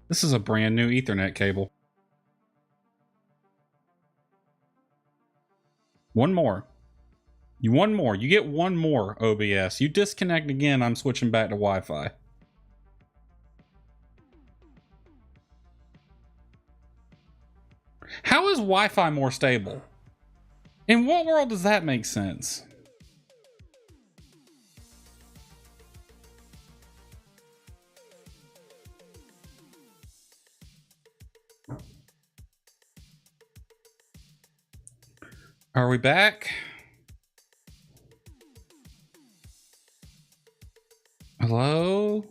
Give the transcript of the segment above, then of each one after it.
This is a brand new Ethernet cable. One more. One more. You get one more, OBS. You disconnect again, I'm switching back to Wi-Fi. How is Wi-Fi more stable? In what world does that make sense? Are we back? Hello?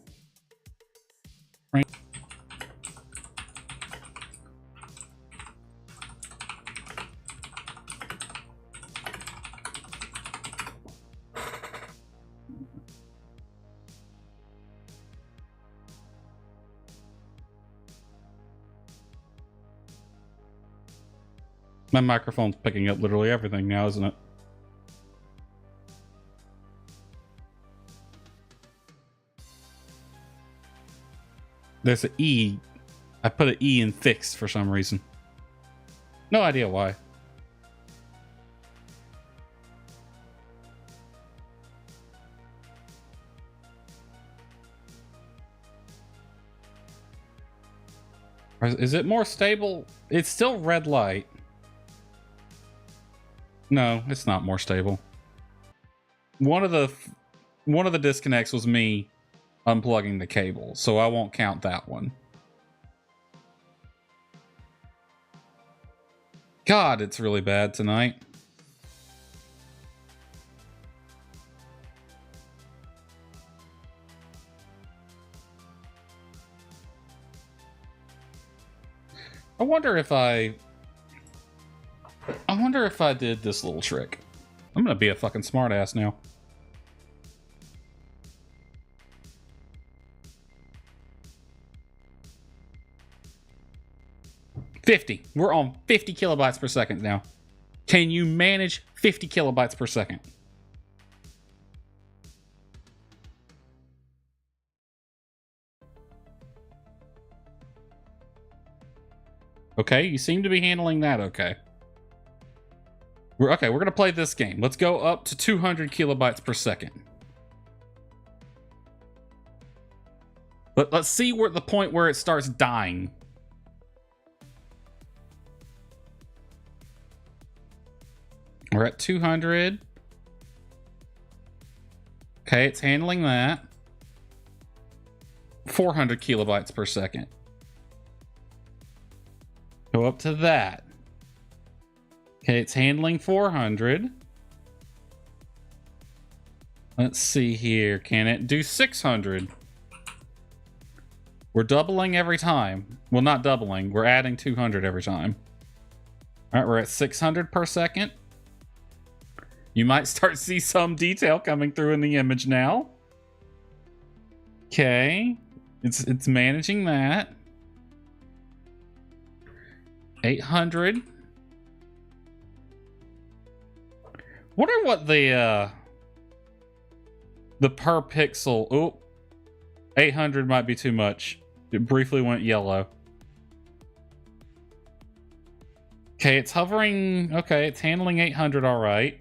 My microphone's picking up literally everything now, isn't it? There's an E. I put an E in fixed for some reason. No idea why. Is it more stable? It's still red light. No, it's not more stable. One of the disconnects was me unplugging the cable, so I won't count that one. God, it's really bad tonight. I wonder if I did this little trick. I'm gonna be a fucking smartass now. We're on 50 kilobytes per second now. Can you manage 50 kilobytes per second? Okay, you seem to be handling that okay. We're gonna play this game. Let's go up to 200 kilobytes per second. But let's see where the point where it starts dying. We're at 200. Okay, it's handling that. 400 kilobytes per second. Go up to that. Okay, it's handling 400. Let's see here. Can it do 600? We're doubling every time. Well, not doubling. We're adding 200 every time. All right, we're at 600 per second. You might start to see some detail coming through in the image now. Okay. It's managing that. 800. Wonder what the per pixel. Oh, 800 might be too much. It briefly went yellow. Okay, it's hovering. Okay, it's handling 800 all right.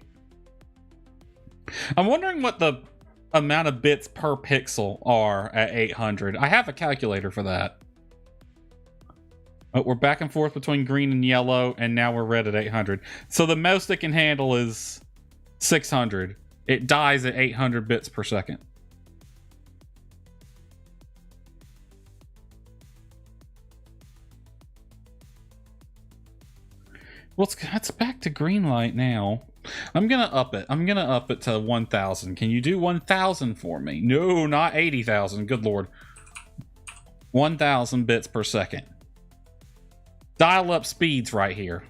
I'm wondering what the amount of bits per pixel are at 800. I have a calculator for that. Oh, we're back and forth between green and yellow, and now we're red at 800. So the most it can handle is 600. It dies at 800 bits per second. Well, it's back to green light now. I'm gonna up it. I'm gonna up it to 1,000. Can you do 1,000 for me? No, not 80,000. Good lord. 1,000 bits per second. Dial up speeds right here.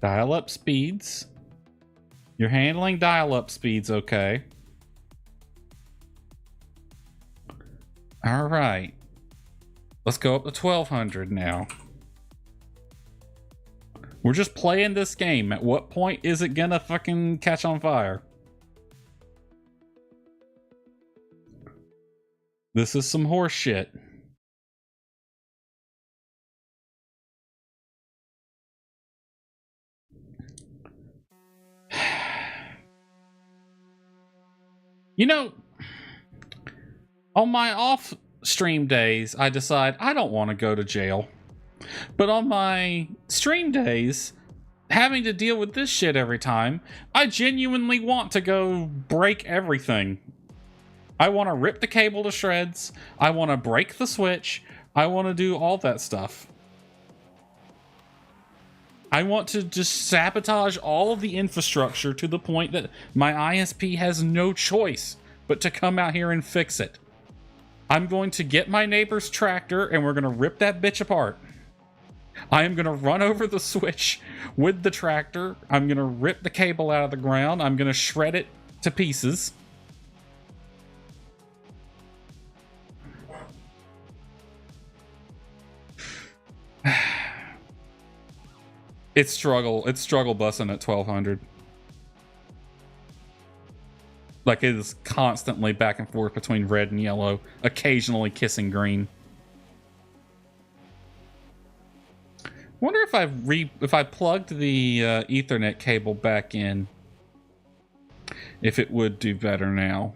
Dial up speeds. You're handling dial up speeds okay. All right. Let's go up to 1,200 now. We're just playing this game. At what point is it gonna fucking catch on fire? This is some horse shit. You know, on my off stream days, I decide I don't want to go to jail. But on my stream days, having to deal with this shit every time, I genuinely want to go break everything. I want to rip the cable to shreds. I want to break the switch. I want to do all that stuff. I want to just sabotage all of the infrastructure to the point that my ISP has no choice but to come out here and fix it. I'm going to get my neighbor's tractor and we're going to rip that bitch apart. I am going to run over the switch with the tractor. I'm going to rip the cable out of the ground. I'm going to shred it to pieces. It's struggle busing at 1200. Like, it is constantly back and forth between red and yellow, occasionally kissing green. Wonder if I plugged the Ethernet cable back in, if it would do better now.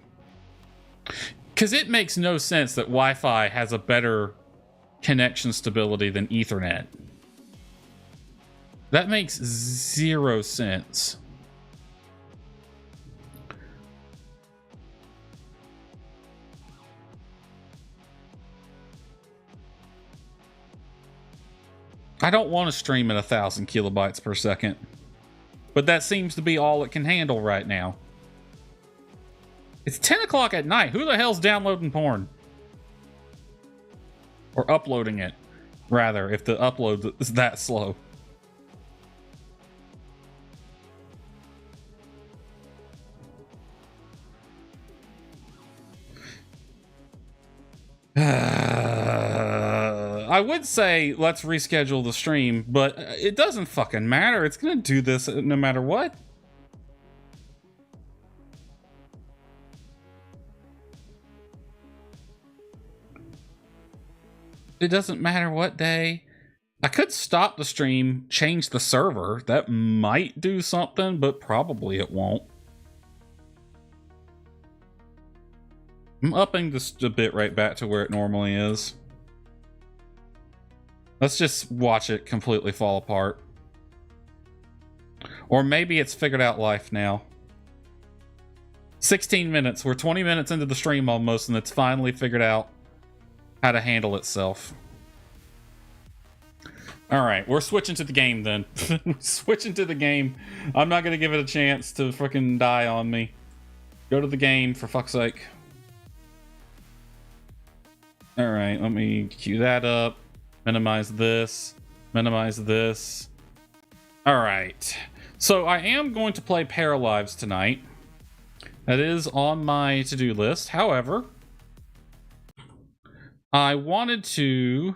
Because it makes no sense that Wi-Fi has a better connection stability than Ethernet. That makes zero sense. I don't want to stream at 1,000 kilobytes per second, but that seems to be all it can handle right now. It's 10 o'clock at night. Who the hell's downloading porn? Or uploading it, rather, if the upload is that slow. I would say let's reschedule the stream, but it doesn't fucking matter. It's gonna do this no matter what. It doesn't matter what day. I could stop the stream, change the server. That might do something, but probably it won't. I'm upping this a bit right back to where it normally is. Let's just watch it completely fall apart. Or maybe it's figured out life now. 16 minutes. We're 20 minutes into the stream almost, and it's finally figured out how to handle itself. Alright, we're switching to the game then. Switching to the game. I'm not going to give it a chance to freaking die on me. Go to the game, for fuck's sake. Alright, let me queue that up. Minimize this. Minimize this. Alright. So I am going to play Paralives tonight. That is on my to-do list. However, I wanted to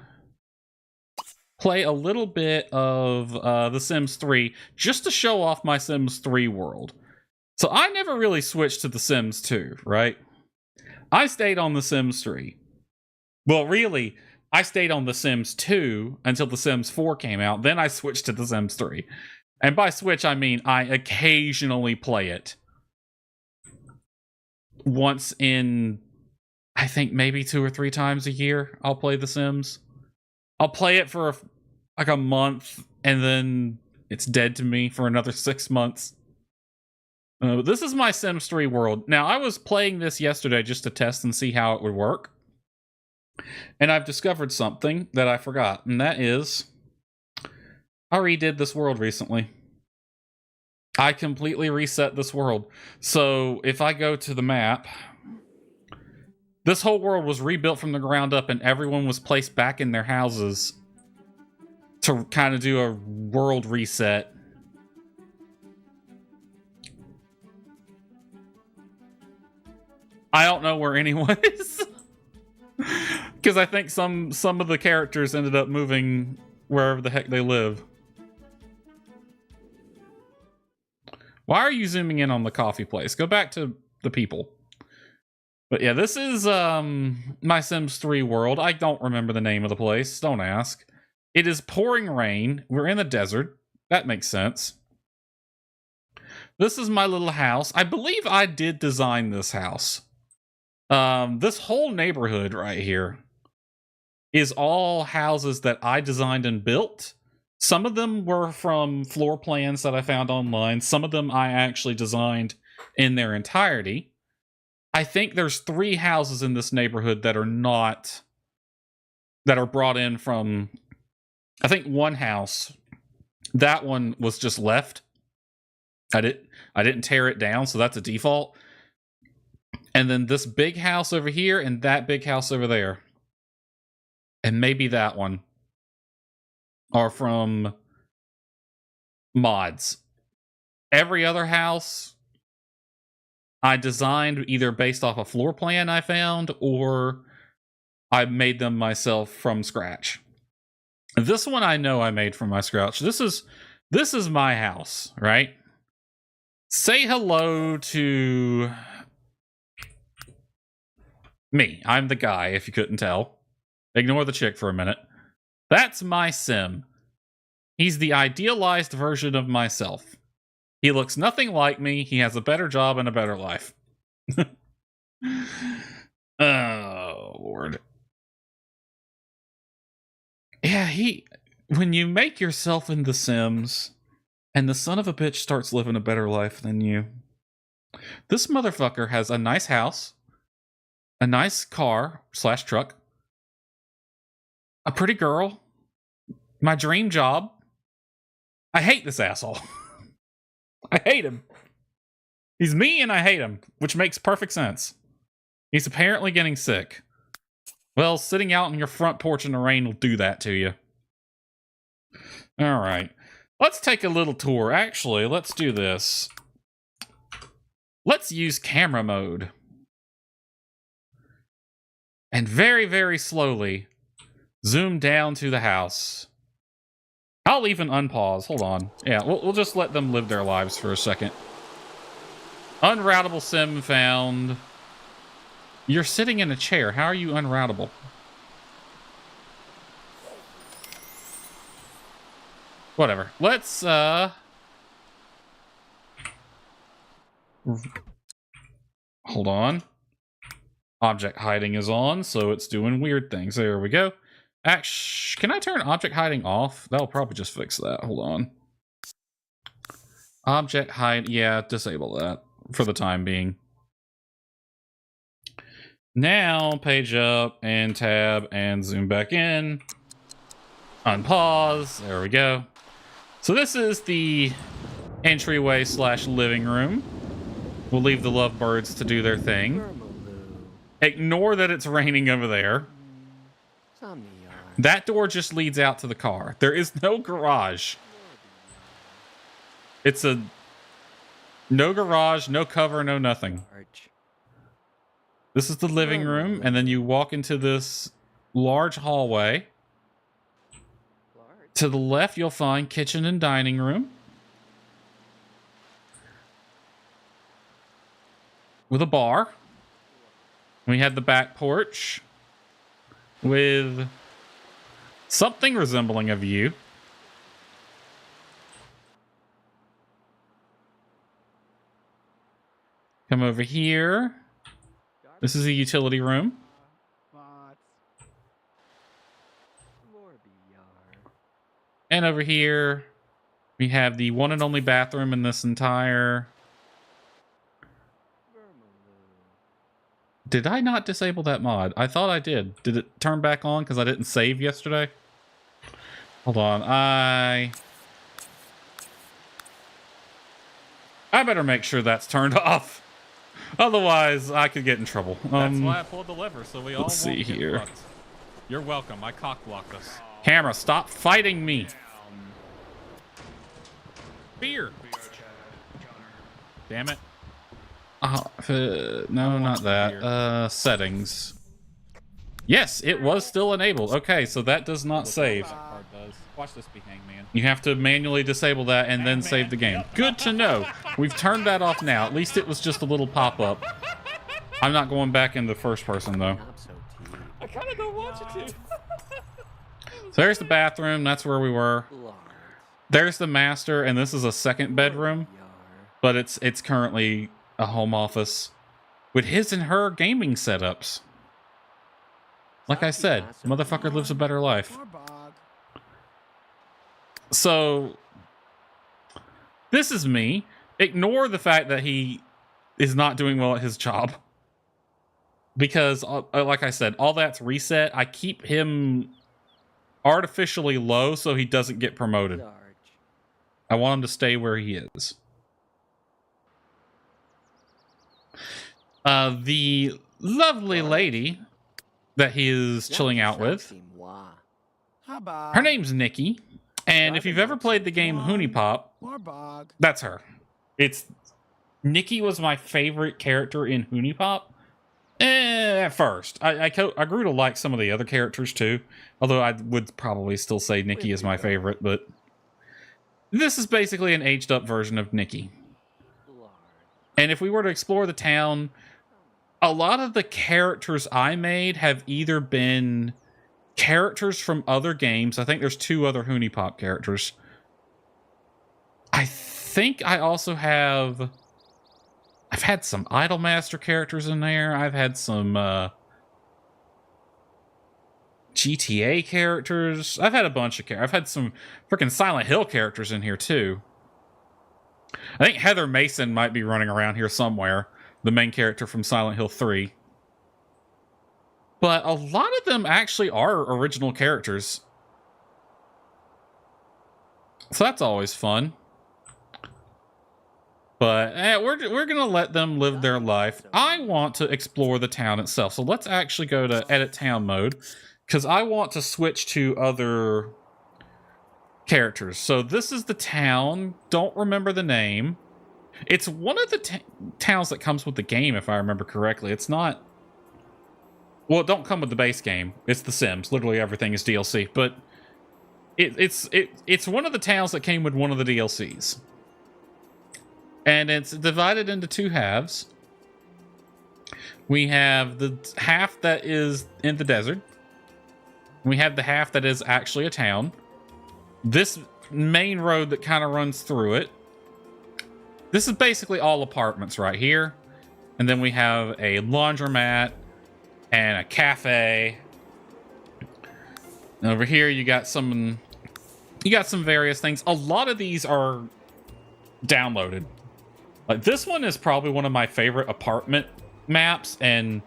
play a little bit of The Sims 3 just to show off my Sims 3 world. So I never really switched to The Sims 2, right? I stayed on The Sims 3. Well, really, I stayed on The Sims 2 until The Sims 4 came out. Then I switched to The Sims 3. And by switch, I mean I occasionally play it. Once in, I think maybe 2 or 3 times a year, I'll play The Sims. I'll play it for like a month, and then it's dead to me for another 6 months. This is my Sims 3 world. Now, I was playing this yesterday just to test and see how it would work. And I've discovered something that I forgot, and that is, I redid this world recently. I completely reset this world. So if I go to the map, this whole world was rebuilt from the ground up, and everyone was placed back in their houses to kind of do a world reset. I don't know where anyone is. Because I think some of the characters ended up moving wherever the heck they live. Why are you zooming in on the coffee place? Go back to the people. But yeah, this is my Sims 3 world. I don't remember the name of the place. Don't ask. It is pouring rain. We're in the desert. That makes sense. This is my little house. I believe I did design this house. This whole neighborhood right here is all houses that I designed and built. Some of them were from floor plans that I found online. Some of them I actually designed in their entirety. I think there's 3 houses in this neighborhood that are brought in from, I think one house, that one was just left. I didn't tear it down, so that's a default. And then this big house over here and that big house over there. And maybe that one are from mods. Every other house I designed either based off a floor plan I found or I made them myself from scratch. This one I know I made from my scratch. This is my house, right? Say hello to me. I'm the guy, if you couldn't tell. Ignore the chick for a minute. That's my Sim. He's the idealized version of myself. He looks nothing like me. He has a better job and a better life. Oh, Lord. Yeah, when you make yourself in The Sims, and the son of a bitch starts living a better life than you. This motherfucker has a nice house, a nice car / truck, a pretty girl, my dream job. I hate this asshole. I hate him. He's me and I hate him, which makes perfect sense. He's apparently getting sick. Well, sitting out on your front porch in the rain will do that to you. All right. Let's take a little tour. Actually, let's do this. Let's use camera mode. And very, very slowly zoom down to the house. I'll even unpause. Hold on. Yeah, we'll just let them live their lives for a second. Unroutable sim found. You're sitting in a chair. How are you unroutable? Whatever. Let's, hold on. Object hiding is on, so it's doing weird things. There we go. Can I turn object hiding off? That'll probably just fix that. Hold on. Object hide. Yeah, disable that for the time being. Now, page up and tab and zoom back in. Unpause. There we go. So this is the entryway / living room. We'll leave the lovebirds to do their thing. Ignore that it's raining over there. That door just leads out to the car. There is no garage. It's a no garage, no cover, no nothing. This is the living room, and then you walk into this large hallway. To the left, you'll find kitchen and dining room. With a bar. We have the back porch. With something resembling a view. Come over here. This is a utility room. And over here, we have the one and only bathroom in this entire... Did I not disable that mod? I thought I did. Did it turn back on because I didn't save yesterday? Hold on. I better make sure that's turned off. Otherwise, I could get in trouble. That's why I pulled the lever, so we all let's see here. Fucked. You're welcome. I cock-blocked us. Camera, stop fighting me. Beer. Damn it. No, not that. Settings. Yes, it was still enabled. Okay, so that does not save. Watch this be Hangman. You have to manually disable that and then save the game. Good to know. We've turned that off now. At least it was just a little pop-up. I'm not going back in the first person though. I kind of don't want you to. So there's the bathroom. That's where we were. There's the master, and this is a second bedroom, but it's currently a home office with his and her gaming setups. Like I said, motherfucker lives a better life. So this is me. Ignore the fact that he is not doing well at his job. Because, like I said, all that's reset. I keep him artificially low so he doesn't get promoted. I want him to stay where he is. The lovely lady that he is chilling out with, her name's Nikki. And if you've ever played the game Hoonipop, that's her. Nikki was my favorite character in Hoonipop. At first. I grew to like some of the other characters too. Although I would probably still say Nikki is my favorite, but this is basically an aged up version of Nikki. And if we were to explore the town, a lot of the characters I made have either been characters from other games. I think there's 2 other Hoonipop characters. I think I also have... I've had some Idolmaster characters in there. I've had some GTA characters. I've had a bunch of characters. I've had some freaking Silent Hill characters in here too. I think Heather Mason might be running around here somewhere. The main character from Silent Hill 3. But a lot of them actually are original characters. So that's always fun. But we're going to let them live their life. I want to explore the town itself. So let's actually go to edit town mode. Because I want to switch to other characters. So this is the town. Don't remember the name. It's one of the towns that comes with the game, if I remember correctly. It's not... Well, it don't come with the base game. It's The Sims. Literally everything is DLC. But it's one of the towns that came with one of the DLCs. And it's divided into 2 halves. We have the half that is in the desert. We have the half that is actually a town. This main road that kind of runs through it. This is basically all apartments right here. And then we have a laundromat and a cafe. And over here you got some various things. A lot of these are downloaded. Like this one is probably one of my favorite apartment maps, and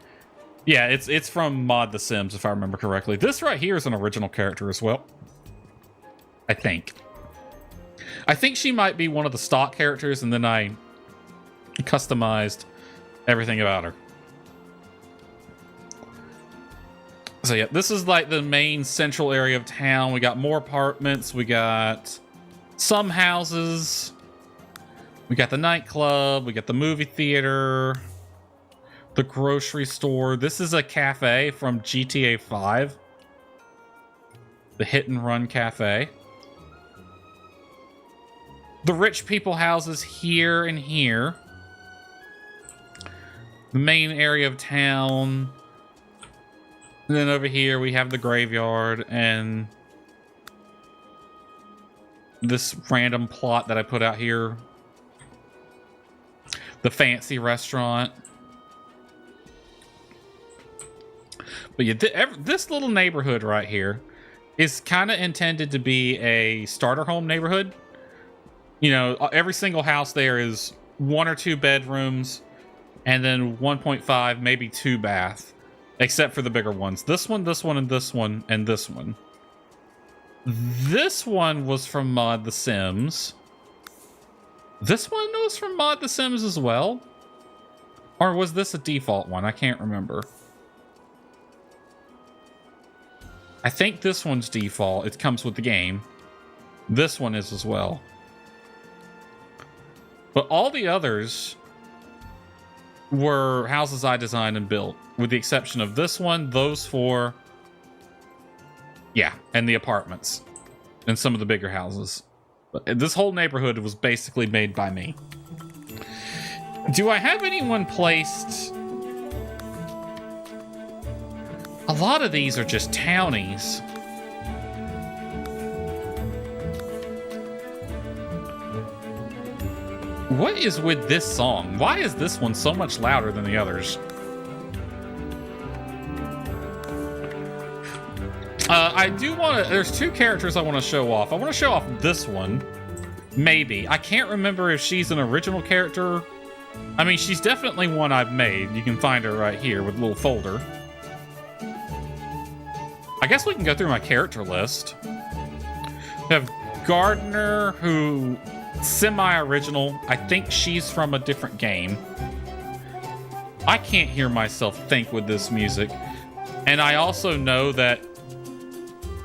yeah, it's from Mod The Sims, if I remember correctly. This right here is an original character as well. I think she might be one of the stock characters, and then I customized everything about her. So yeah, this is like the main central area of town. We got more apartments. We got some houses. We got the nightclub. We got the movie theater. The grocery store. This is a cafe from GTA 5. The Hit and Run Cafe. The rich people houses here and here. The main area of town. And then over here we have the graveyard and this random plot that I put out here. The fancy restaurant. But yeah, this little neighborhood right here is kind of intended to be a starter home neighborhood. You know, every single house there is 1 or 2 bedrooms and then 1.5, maybe 2 bath, except for the bigger ones. This one, and this one, and this one. This one was from Mod The Sims. This one was from Mod The Sims as well? Or was this a default one? I can't remember. I think this one's default. It comes with the game. This one is as well. But all the others were houses I designed and built, with the exception of this one, those 4, yeah, and the apartments, and some of the bigger houses. But this whole neighborhood was basically made by me. Do I have anyone placed A lot of these are just townies. What is with this song? Why is this one so much louder than the others? I do want to... There's two characters I want to show off. I want to show off this one. Maybe. I can't remember if she's an original character. I mean, she's definitely one I've made. You can find her right here with a little folder. I guess we can go through my character list. We have Gardner, who... semi-original. I think she's from a different game. I can't hear myself think with this music. And I also know that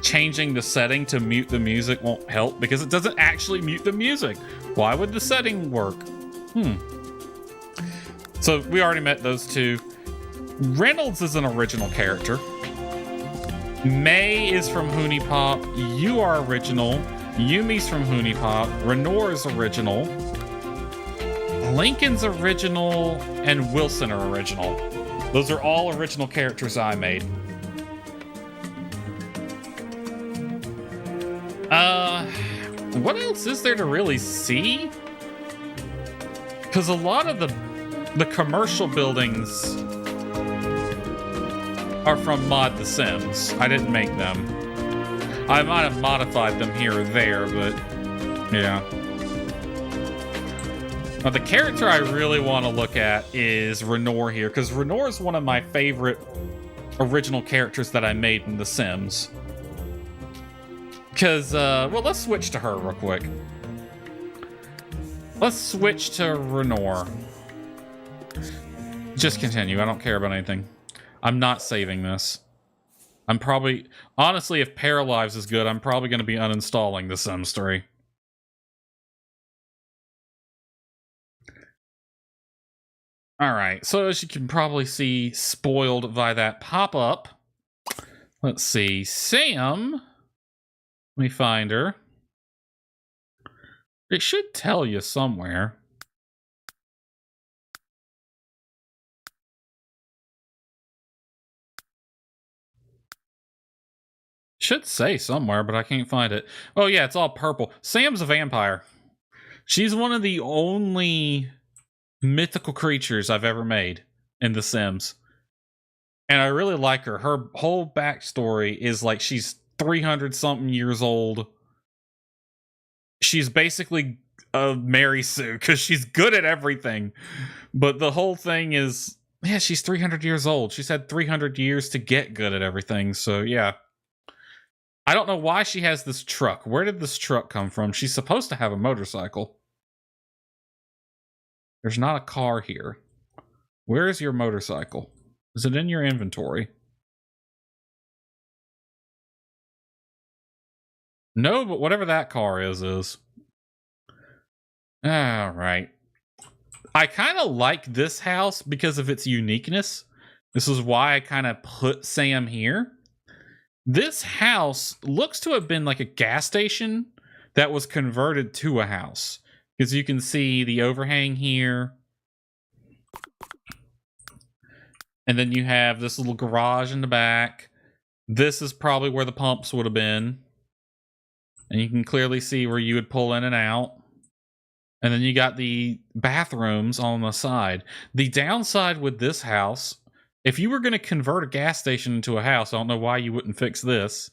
changing the setting to mute the music won't help because it doesn't actually mute the music. Why would the setting work? So we already met those two. Reynolds is an original character. May is from Hooney Pop. You are original. Yumi's from Hooney Pop. Renor is original. Lincoln's original. And Wilson are original. Those are all original characters I made. What else is there to really see? Because a lot of the commercial buildings are from Mod The Sims. I didn't make them. I might have modified them here or there, but yeah. Now, the character I really want to look at is Renor here, because Renor is one of my favorite original characters that I made in The Sims. Because, well, let's switch to her real quick. Let's switch to Renor. Just continue. I don't care about anything. I'm not saving this. I'm probably... Honestly, if Paralives is good, I'm probably going to be uninstalling The Sims 3. Alright, so as you can probably see, spoiled by that pop-up. Let's see. Sam... Let me find her. It should tell you somewhere. Should say somewhere, but I can't find it. Oh yeah, it's all purple. Sam's a vampire. She's one of the only mythical creatures I've ever made in The Sims. And I really like her. Her whole backstory is like she's 300-something years old. She's basically a Mary Sue because she's good at everything. But the whole thing is, yeah, she's 300 years old. She's had 300 years to get good at everything. So, yeah. I don't know why she has this truck. Where did this truck come from? She's supposed to have a motorcycle. There's not a car here. Where is your motorcycle? Is it in your inventory? No, but whatever that car is. Alright. I kind of like this house because of its uniqueness. This is why I kind of put Sam here. This house looks to have been like a gas station that was converted to a house. Because you can see the overhang here. And then you have this little garage in the back. This is probably where the pumps would have been. And you can clearly see where you would pull in and out. And then you got the bathrooms on the side. The downside with this house, if you were going to convert a gas station into a house, I don't know why you wouldn't fix this.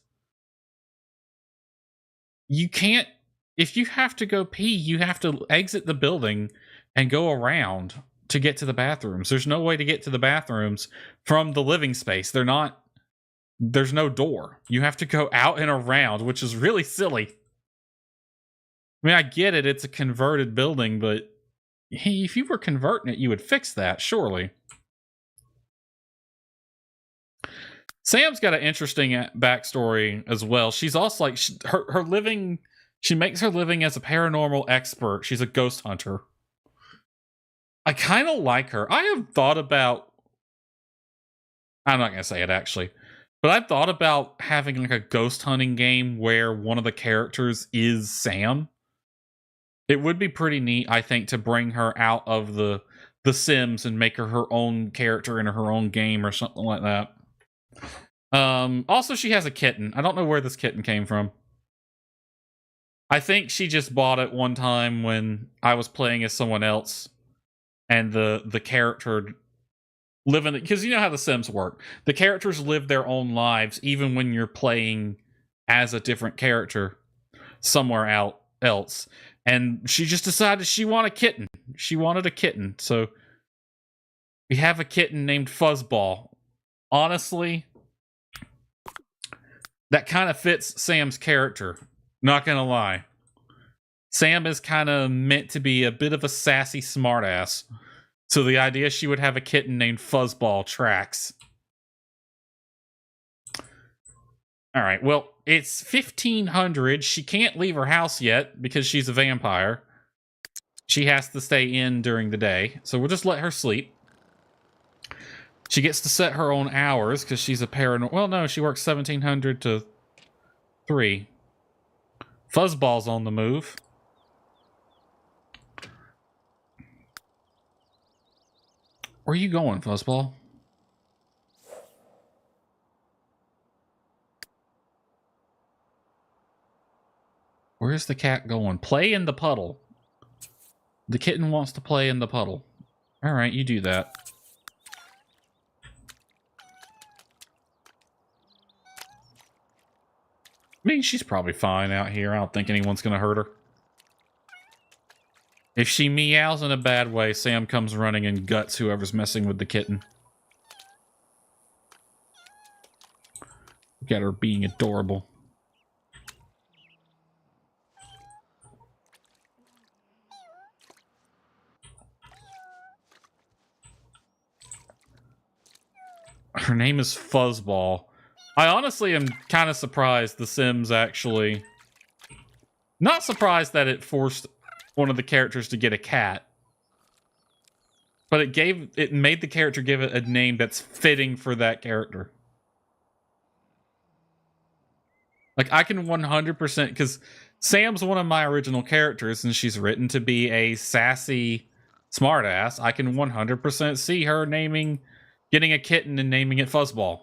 You can't, if you have to go pee, you have to exit the building and go around to get to the bathrooms. There's no way to get to the bathrooms from the living space. They're not, there's no door. You have to go out and around, which is really silly. I mean, I get it. It's a converted building, but hey, if you were converting it, you would fix that, surely. Sam's got an interesting backstory as well. She's also like, her living, she makes her living as a paranormal expert. She's a ghost hunter. I kind of like her. I have thought about, I'm not going to say it actually, but I've thought about having like a ghost hunting game where one of the characters is Sam. It would be pretty neat, I think, to bring her out of the Sims and make her own character in her own game or something like that. Also, she has a kitten. I don't know where this kitten came from. I think she just bought it one time when I was playing as someone else, and the character living, because you know how the Sims work. The characters live their own lives even when you're playing as a different character somewhere else. And she just decided she wanted a kitten. She wanted a kitten, so we have a kitten named Fuzzball. Honestly, that kind of fits Sam's character. Not gonna lie. Sam is kind of meant to be a bit of a sassy smartass. So the idea she would have a kitten named Fuzzball tracks. Alright, well, it's 1500. She can't leave her house yet because she's a vampire. She has to stay in during the day. So we'll just let her sleep. She gets to set her own hours because she's a paranormal. Well, no, she works 1700 to 3. Fuzzball's on the move. Where are you going, Fuzzball? Where's the cat going? Play in the puddle. The kitten wants to play in the puddle. Alright, you do that. I mean, she's probably fine out here. I don't think anyone's gonna hurt her. If she meows in a bad way, Sam comes running and guts whoever's messing with the kitten. Look at her being adorable. Her name is Fuzzball. I honestly am kind of surprised the Sims actually... Not surprised that it forced one of the characters to get a cat. But it made the character give it a name that's fitting for that character. Like, I can 100%... Because Sam's one of my original characters, and she's written to be a sassy smartass. I can 100% see her getting a kitten and naming it Fuzzball.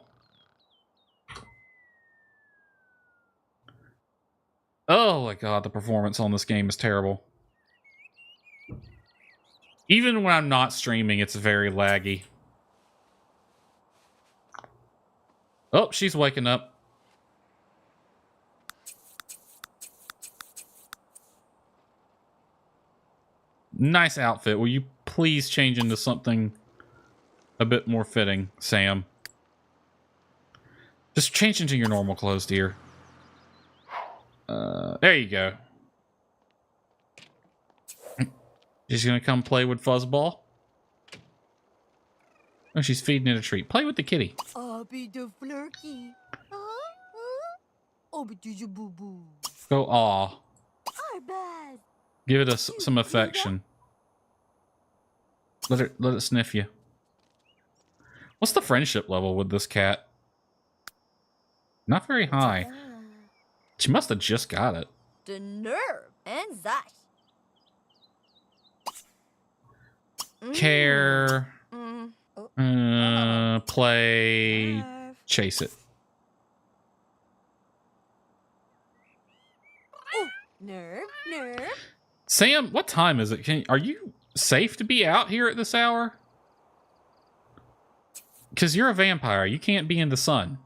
Oh my god, the performance on this game is terrible. Even when I'm not streaming, it's very laggy. Oh, she's waking up. Nice outfit. Will you please change into something a bit more fitting, Sam? Just change into your normal clothes, dear. There you go. She's gonna come play with Fuzzball. Oh, she's feeding it a treat. Play with the kitty. I'll be the flirky. Oh, but did you boo boo? Go aw. Bad. Give it some affection. Let it sniff you. What's the friendship level with this cat? Not very high. She must have just got it. The nerve and that. Care. Play. Chase it. Oh, nerve. Sam, what time is it? Are you safe to be out here at this hour? Because you're a vampire. You can't be in the sun.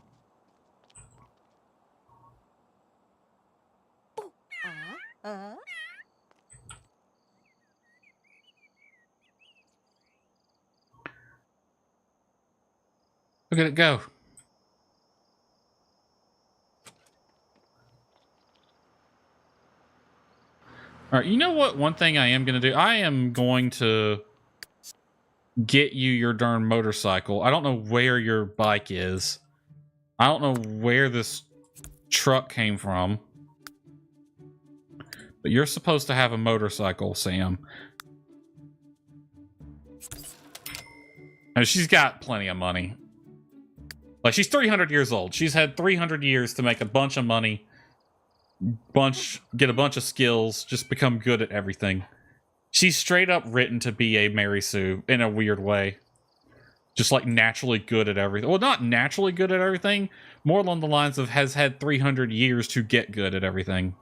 Look at it go. All right, you know what? One thing I am going to do, I am going to get you your darn motorcycle. I don't know where your bike is. I don't know where this truck came from. But you're supposed to have a motorcycle, Sam. And she's got plenty of money. Like, she's 300 years old. She's had 300 years to make a bunch of money. Get a bunch of skills, just become good at everything. She's straight up written to be a Mary Sue in a weird way. just like naturally good at everything. Well, not naturally good at everything, more along the lines of has had 300 years to get good at everything.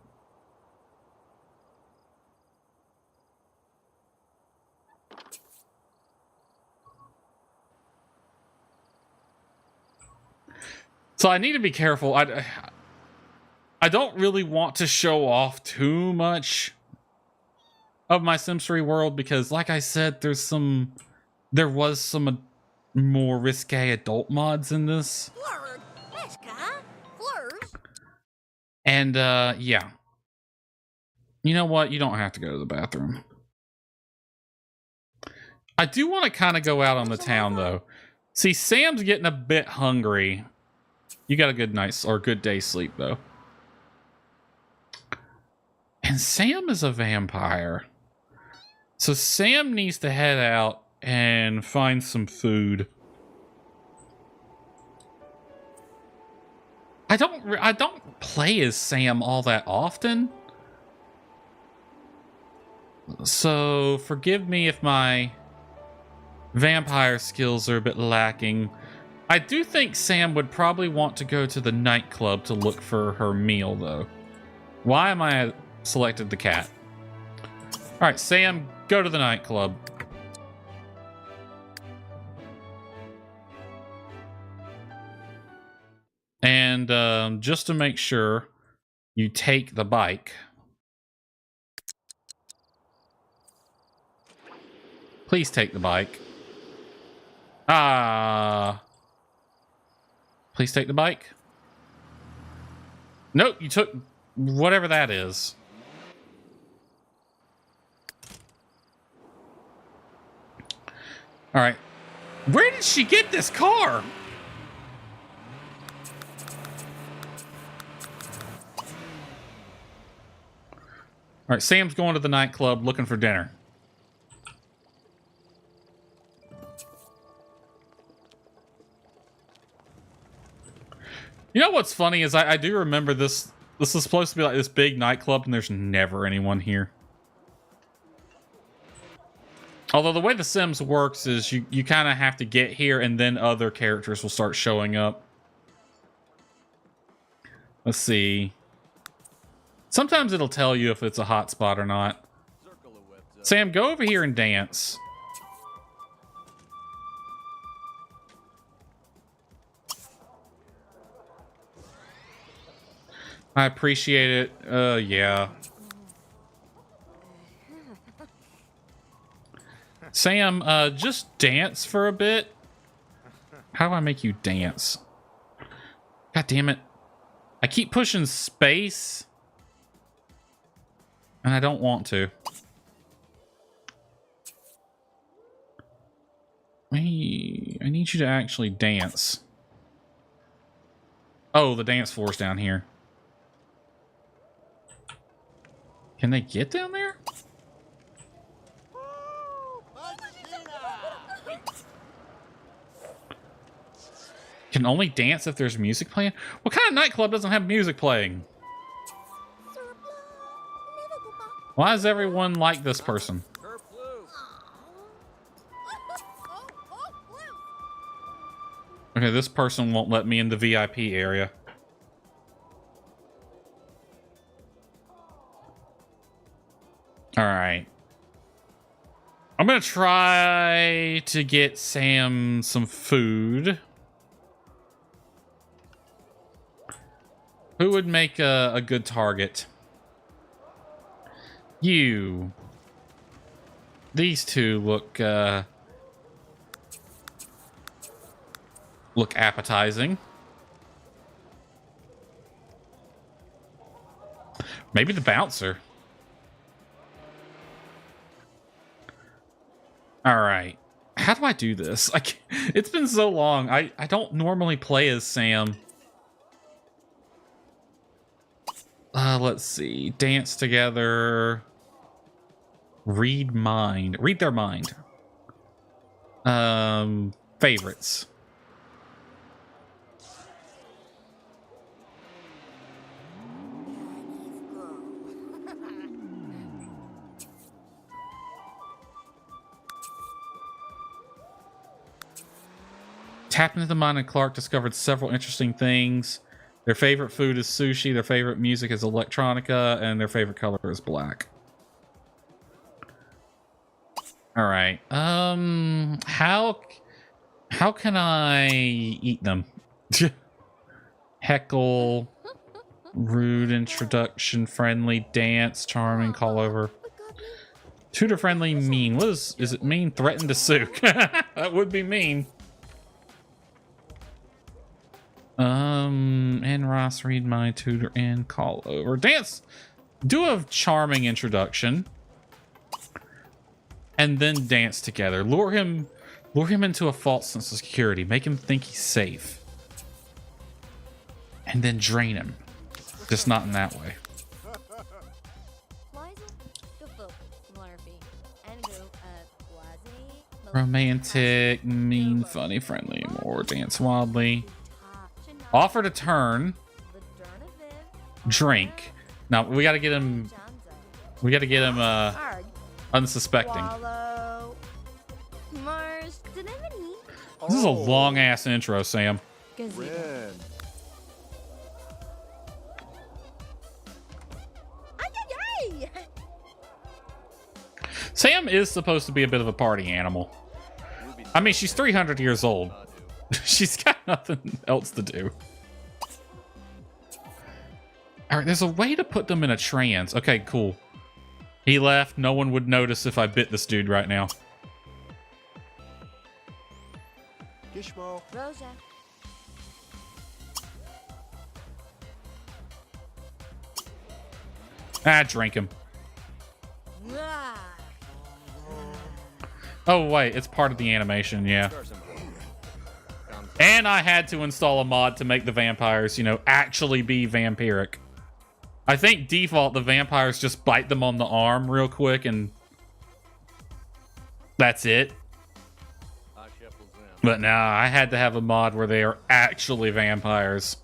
So I need to be careful. I don't really want to show off too much of my Sims 3 world because, like I said, there was some more risque adult mods in this. Flurg. Eshka. Flurs. And, yeah. You know what? You don't have to go to the bathroom. I do want to kind of go out on the town, though. See, Sam's getting a bit hungry. You got a good night's or good day's sleep, though. And Sam is a vampire. So Sam needs to head out and find some food. I don't play as Sam all that often. So forgive me if my vampire skills are a bit lacking. I do think Sam would probably want to go to the nightclub to look for her meal, though. Why am I selected the cat? All right, Sam, go to the nightclub. And just to make sure, you take the bike. Please take the bike. Please take the bike. Nope, you took whatever that is. All right. Where did she get this car? All right, Sam's going to the nightclub looking for dinner. You know what's funny is I do remember this. This is supposed to be like this big nightclub, and there's never anyone here. Although the way The Sims works is you kind of have to get here, and then other characters will start showing up. Let's see. Sometimes it'll tell you if it's a hotspot or not. Sam, go over here and dance. I appreciate it. Yeah. Sam, just dance for a bit. How do I make you dance? God damn it. I keep pushing space. And I don't want to. Hey, I need you to actually dance. Oh, the dance floor's down here. Can they get down there? Can only dance if there's music playing? What kind of nightclub doesn't have music playing? Why is everyone like this person? Okay, this person won't let me in the VIP area. All right. I'm going to try to get Sam some food. Who would make a good target? You. These two look appetizing. Maybe the bouncer. All right. How do I do this? It's been so long. I don't normally play as Sam. Let's see. Dance together. Read mind. Read their mind. Favorites. Tapped into the mind, and Clark discovered several interesting things. Their favorite food is sushi, their favorite music is electronica, and their favorite color is black. Alright. How can I eat them? Heckle, rude introduction, friendly, dance, charming, call over. Tutor friendly, mean. What is it mean? Threaten to sue. That would be mean. And Ross, read my tutor and call over. Dance! Do a charming introduction. And then dance together. Lure him into a false sense of security. Make him think he's safe. And then drain him. Just not in that way. Romantic, mean, funny, friendly, more, dance wildly. Offer to turn. Drink. Now we gotta get him unsuspecting. This is a long ass intro, Sam. Sam is supposed to be a bit of a party animal. I mean, she's 300 years old. She's got nothing else to do. All right, there's a way to put them in a trance. Okay, cool. He left. No one would notice if I bit this dude right now. Gishmo. Rosa. Drink him. Oh, wait, it's part of the animation, yeah. And I had to install a mod to make the vampires, you know, actually be vampiric. I think default, the vampires just bite them on the arm real quick and that's it. But now I had to have a mod where they are actually vampires.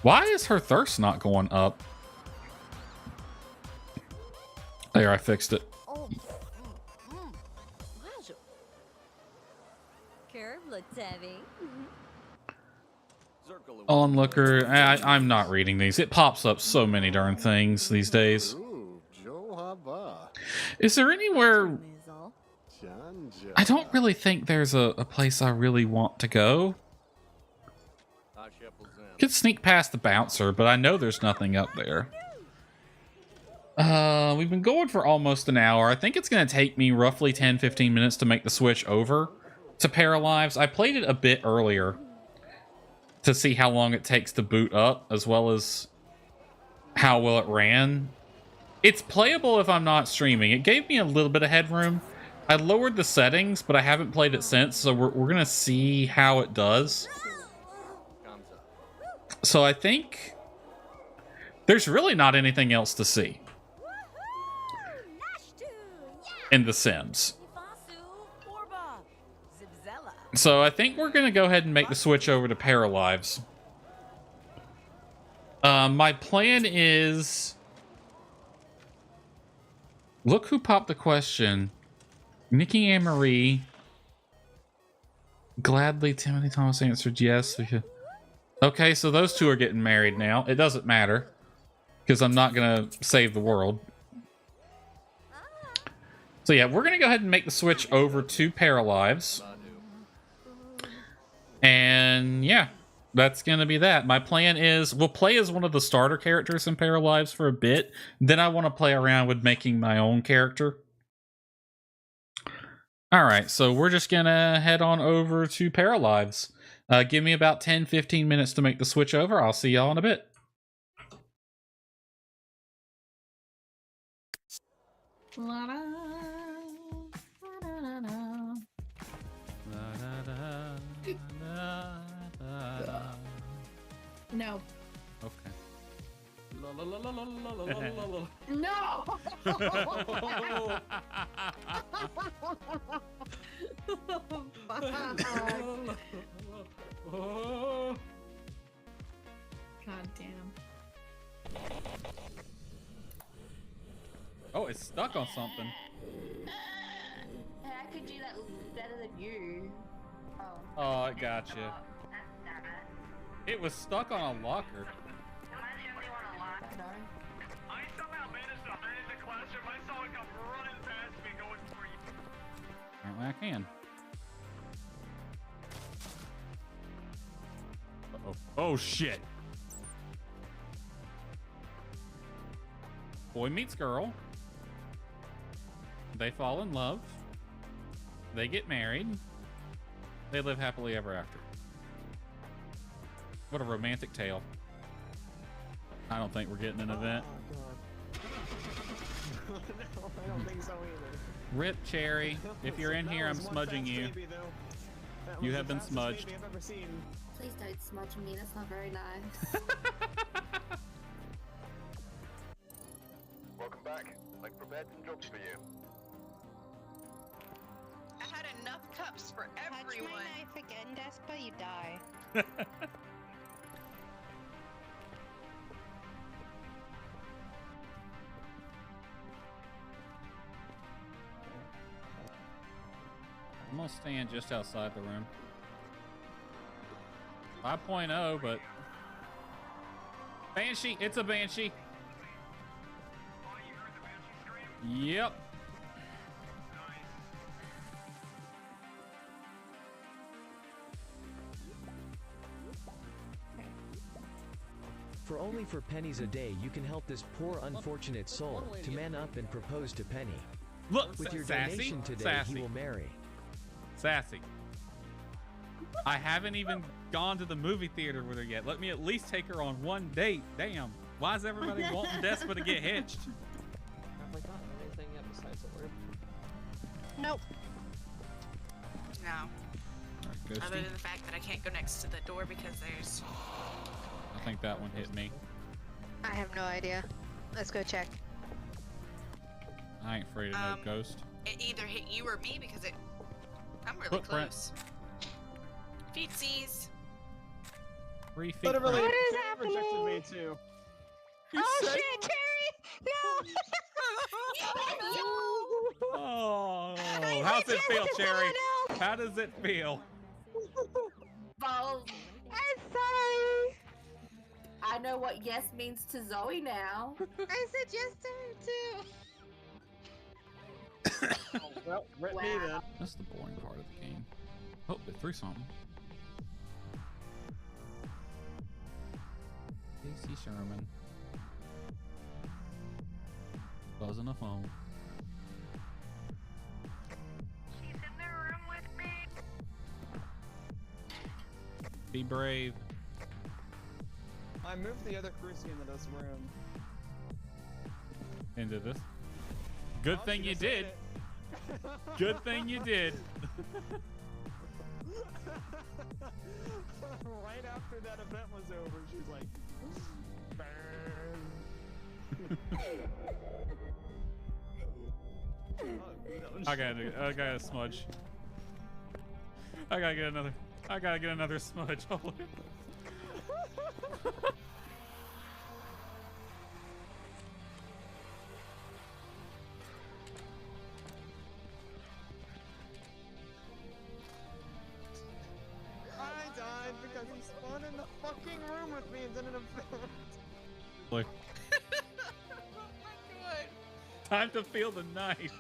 Why is her thirst not going up? There, I fixed it. Onlooker, I'm not reading these. It pops up so many darn things these days. Is there anywhere... I don't really think there's a place I really want to go. Could sneak past the bouncer, but I know there's nothing up there. We've been going for almost an hour. I think it's going to take me roughly 10-15 minutes to make the switch over to Paralives. I played it a bit earlier to see how long it takes to boot up, as well as how well it ran. It's playable if I'm not streaming. It gave me a little bit of headroom. I lowered the settings, but I haven't played it since, so we're going to see how it does. So I think there's really not anything else to see in The Sims. So I think we're going to go ahead and make the switch over to Paralives. My plan is... Look who popped the question. Nikki Ann Marie. Gladly, Timothy Thomas answered yes. Okay, so those two are getting married now. It doesn't matter, because I'm not going to save the world. So yeah, we're going to go ahead and make the switch over to Paralives. And yeah, that's going to be that. My plan is we'll play as one of the starter characters in Paralives for a bit. Then I want to play around with making my own character. All right, so we're just going to head on over to Paralives. Give me about 10-15 minutes to make the switch over. I'll see y'all in a bit. No. Okay. No! God damn. Oh, it's stuck on something. could do that better than you. Oh. Oh, it got you. That's sad. It was stuck on a locker. Am I the only one alive? No. I somehow managed to hide in the classroom. I saw it come running past me going for you. Apparently I can. Uh-oh. Oh, shit. Boy meets girl. They fall in love. They get married. They live happily ever after. What a romantic tale. I don't think we're getting an event. No, I don't think so either. Rip Cherry. If you're in here, I'm smudging you. You have been smudged. I've ever seen. Please don't smudge me, that's not very nice. Welcome back. I've prepared some jobs for you. I had enough cups for everyone. Touch my knife again, Despa, you die. I'm gonna stand just outside the room. 5.0, but... Banshee! It's a Banshee! Oh, you heard the Banshee scream? Yep. Nice. For only 4 pennies a day you can help this poor unfortunate soul to man up and propose to Penny. Look, With your sassy, donation today sassy, he will marry. sassy. I haven't even gone to the movie theater with her yet. Let me at least take her on one date. Damn. Why is everybody wanting Despa to get hitched? Have I gotten anything yet besides the word? Nope. No. Ghosty. Other than the fact that I can't go next to the door because there's... I think that one hit me. I have no idea. Let's go check. I ain't afraid of no ghost. It either hit you or me because it... I'm really Footprint. close. Feetsies. 3 feet. Literally, What is Cherry happening? rejected me too. Oh shit, Cherry! No! Oh, I how's said it feel, yes to Cherry? someone else. How does it feel? Well, I'm sorry. I know what yes means to Zoe now. I said yes to her too. Well, rip me Wow. then. That's the boring part of the game. Oh, they threw something. Casey Sherman. Buzzing the phone. She's in the room with me. Be brave. I moved the other crucifix into this room. Into this. Good Oh, thing she you just hit did. it. Good thing you did. Right after that event was over, she's like, burn. Oh, no. I got a smudge. I gotta get another smudge. Hold it. I died because he spawned in the fucking room with me and did an event. Look, Oh my god. time to feel the knife.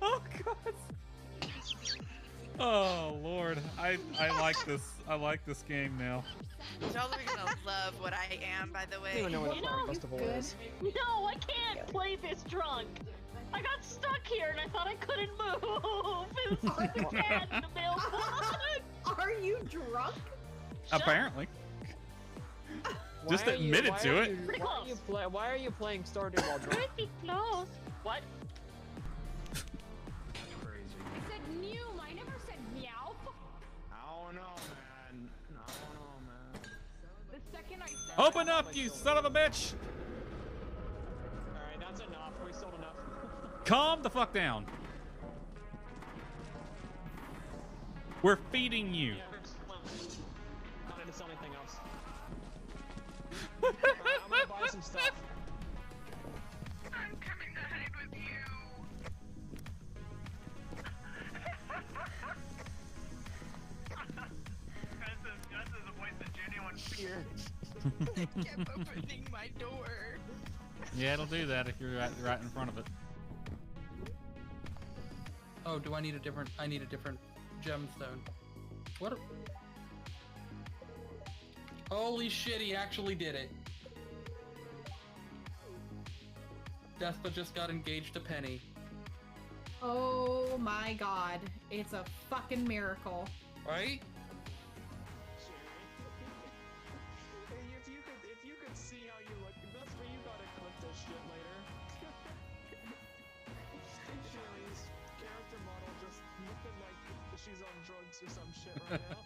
Oh god. Oh lord, I like this. I like this game now. Y'all are gonna love what I am, by the I don't way. even know what a fire festival is. No, I can't play this drunk. I got stuck here and I thought I couldn't move. It was like a cat in the middle. Are you drunk? Apparently. Just admitted to it. Pretty close. Why are you playing Stardew while drunk? Pretty close. What? Crazy. I said mew. I never said meow. I don't know, man. I don't know, man. The second I said Open up, you son of a bitch! Alright, that's enough. We sold enough. Calm the fuck down. We're feeding you. Yeah, not into sell anything else. Alright, I'm gonna buy some stuff. I'm coming to hide with you. It kept opening my door. Yeah, it'll do that if you're right in front of it. Oh, do I need a different? I need a different gemstone. What? Holy shit! He actually did it. Despa just got engaged to Penny. Oh my god. It's a fucking miracle. Right? If you could see how you look, that's where you gotta clip this shit later. Sherry's character model just looking like she's on drugs or some shit right now.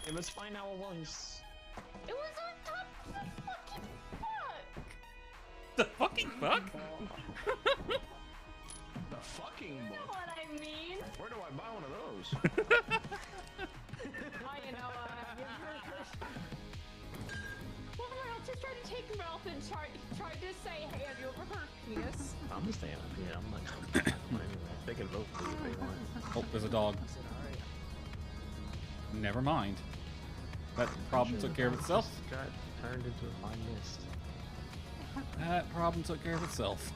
It was fine all along. It was on top of The the fucking book! fucking fuck? The fucking You know book. what I mean? Where do I buy one of those? Oh, you know, well, I just tried to take Ralph and tried to say, hey, have you ever heard penis? I'm just staying up here. I'm like, they can vote for you if they want. Oh, there's a dog. Never mind. That problem took care of itself. Got turned into a fine mist. That problem took care of itself.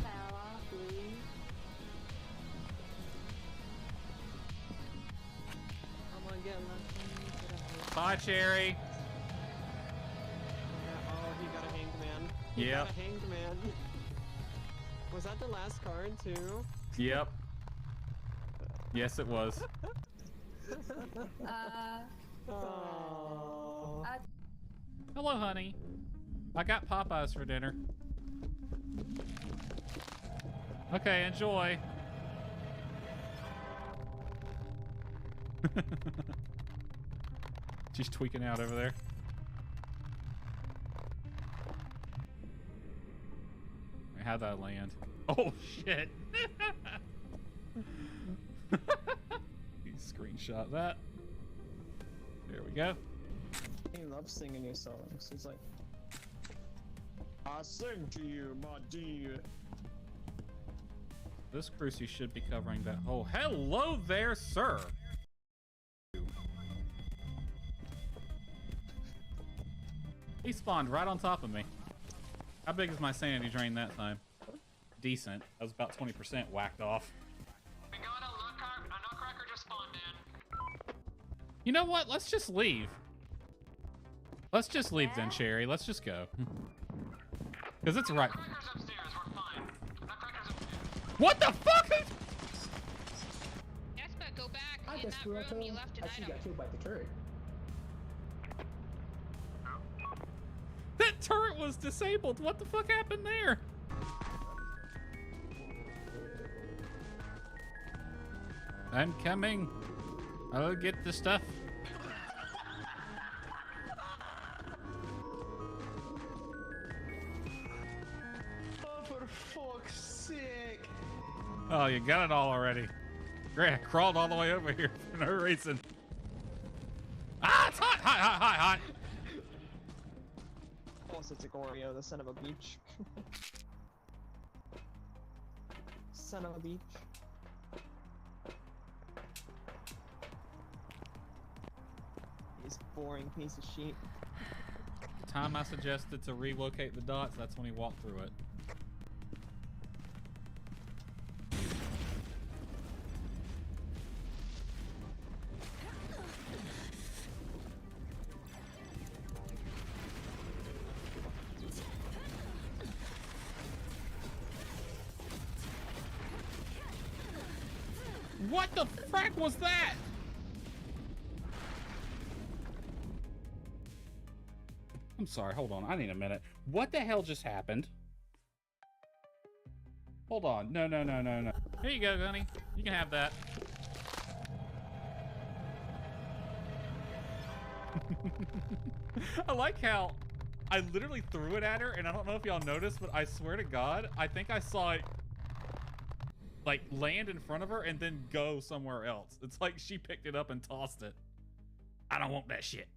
Bella, please. I'm gonna get lucky. Bye, Cherry. Yeah, oh, he got a hanged man. He Yep. got a hanged man. Was that the last card, too? Yep. Yes, it was. Hello, honey. I got Popeyes for dinner. Okay, enjoy. She's tweaking out over there. How'd that land? Oh, shit. You screenshot that. There we go. He loves singing your songs. He's like, I sing to you, my dear. This Cruci should be covering that. Oh, hello there, sir. He spawned right on top of me. How big is my sanity drain that time? Decent. That was about 20% whacked off. We got a nutcracker just spawned in. You know what? Let's just leave. Let's just leave then, Cherry. Let's just go. Because it's right. Nutcracker's upstairs. We're fine. Nutcracker's upstairs. What the fuck? Despa, go back. In that room, you left an item. killed by the turret. That turret was disabled. What the fuck happened there? I'm coming. I'll get the stuff. Oh, for fuck's sake. Oh, you got it all already. Great, I crawled all the way over here for no reason. Ah, it's hot, hot, hot, hot, hot. Also, it's Oreo, the son of a beach. Son of a beach. This boring piece of shit. The time I suggested to relocate the dots, that's when he walked through it. What the frack was that? I'm sorry, hold on. I need a minute. What the hell just happened? Hold on. No, no, no, no, no. Here you go, honey. You can have that. I like how I literally threw it at her, and I don't know if y'all noticed, but I swear to God, I think I saw it like land in front of her and then go somewhere else. It's like she picked it up and tossed it. I don't want that shit.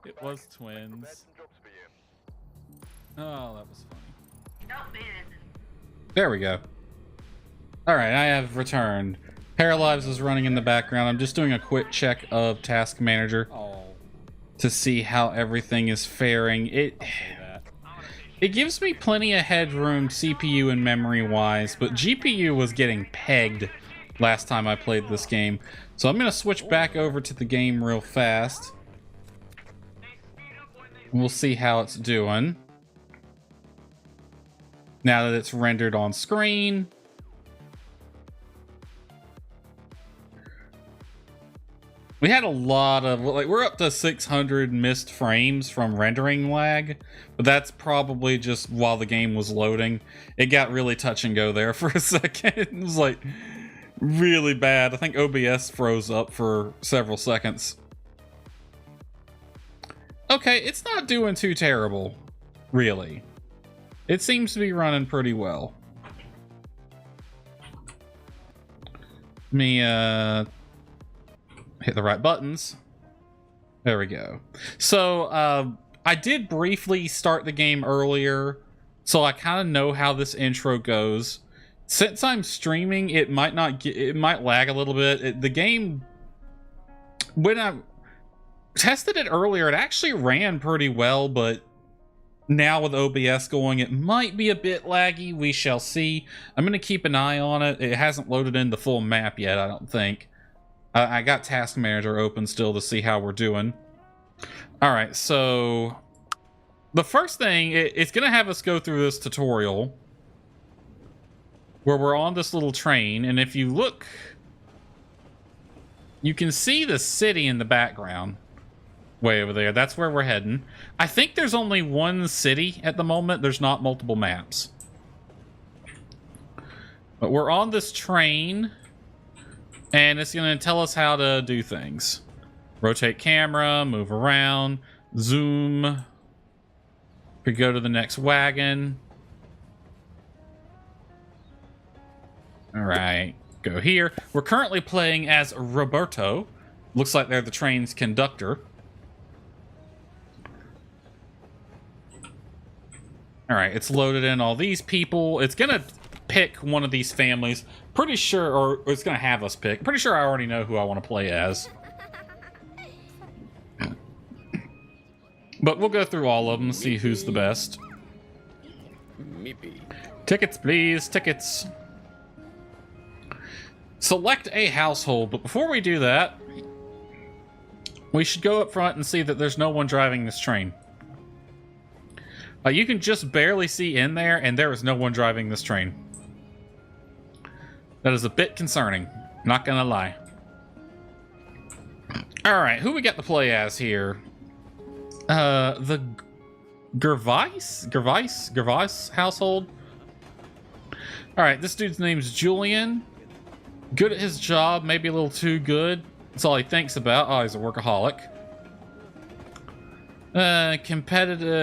It was twins. Oh, that was funny. There we go. Alright, I have returned. Paralives is running in the background. I'm just doing a quick check of Task Manager to see how everything is faring. It gives me plenty of headroom CPU and memory wise, but GPU was getting pegged last time I played this game. So I'm going to switch back over to the game real fast. We'll see how it's doing now that it's rendered on screen. We had a lot of, like, we're up to 600 missed frames from rendering lag, but that's probably just while the game was loading. It got really touch and go there for a second. It was like really bad. I think OBS froze up for several seconds. Okay, it's not doing too terrible, really. It seems to be running pretty well. Let me hit the right buttons. There we go. So I did briefly start the game earlier, so I kind of know how this intro goes. Since I'm streaming, it might lag a little bit. The game, when I tested it earlier, it actually ran pretty well, but now with OBS going, it might be a bit laggy. We shall see. I'm going to keep an eye on it. It hasn't loaded in the full map yet, I don't think. I got Task Manager open still to see how we're doing. Alright, so the first thing, it's going to have us go through this tutorial where we're on this little train, and if you look, you can see the city in the background way over there. That's where we're heading. I think there's only one city at the moment. There's not multiple maps. But we're on this train, and it's going to tell us how to do things. Rotate camera, move around, zoom. We go to the next wagon. All right, go here. We're currently playing as Roberto. Looks like they're the train's conductor. All right, it's loaded in all these people. It's going to pick one of these families. Pretty sure, or it's going to have us pick. Pretty sure I already know who I want to play as. But we'll go through all of them and see who's the best. Tickets, please. Tickets. Select a household. But before we do that, we should go up front and see that there's no one driving this train. You can just barely see in there, and there is no one driving this train. That is a bit concerning. Not gonna lie. Alright, who we got to play as here? The Gervais household. Alright, this dude's name's Julian. Good at his job, maybe a little too good. That's all he thinks about. Oh, he's a workaholic.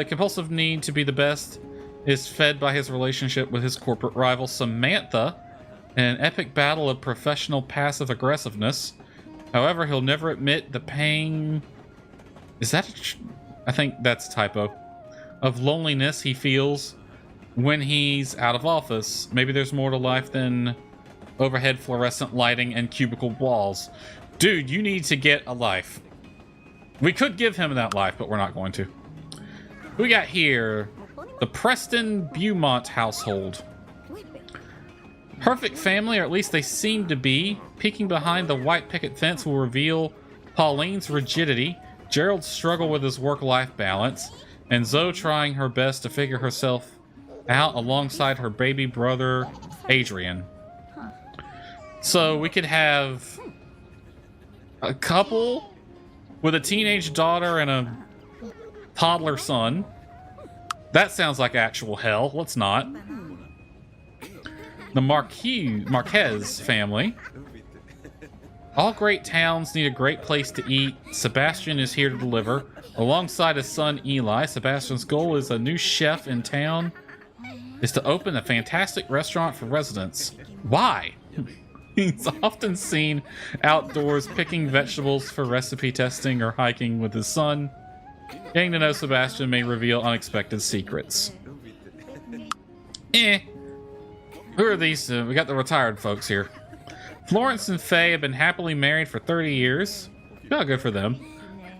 Compulsive need to be the best is fed by his relationship with his corporate rival Samantha in an epic battle of professional passive aggressiveness. However, he'll never admit the pain. Is that I think that's a typo. Of loneliness he feels when he's out of office. Maybe there's more to life than overhead fluorescent lighting and cubicle walls. Dude, you need to get a life. We could give him that life, but we're not going to. Who we got here? The Preston Beaumont household. Perfect family, or at least they seem to be. Peeking behind the white picket fence will reveal Pauline's rigidity, Gerald's struggle with his work-life balance, and Zoe trying her best to figure herself out alongside her baby brother, Adrian. So we could have a couple with a teenage daughter and a toddler son. That sounds like actual hell. Let's not. The Marquez family. All great towns need a great place to eat. Sebastian is here to deliver. Alongside his son Eli, Sebastian's goal is a new chef in town is to open a fantastic restaurant for residents. Why? He's often seen outdoors picking vegetables for recipe testing or hiking with his son. Getting to know Sebastian may reveal unexpected secrets. Who are these? We got the retired folks here. Florence and Faye have been happily married for 30 years. Oh, good for them.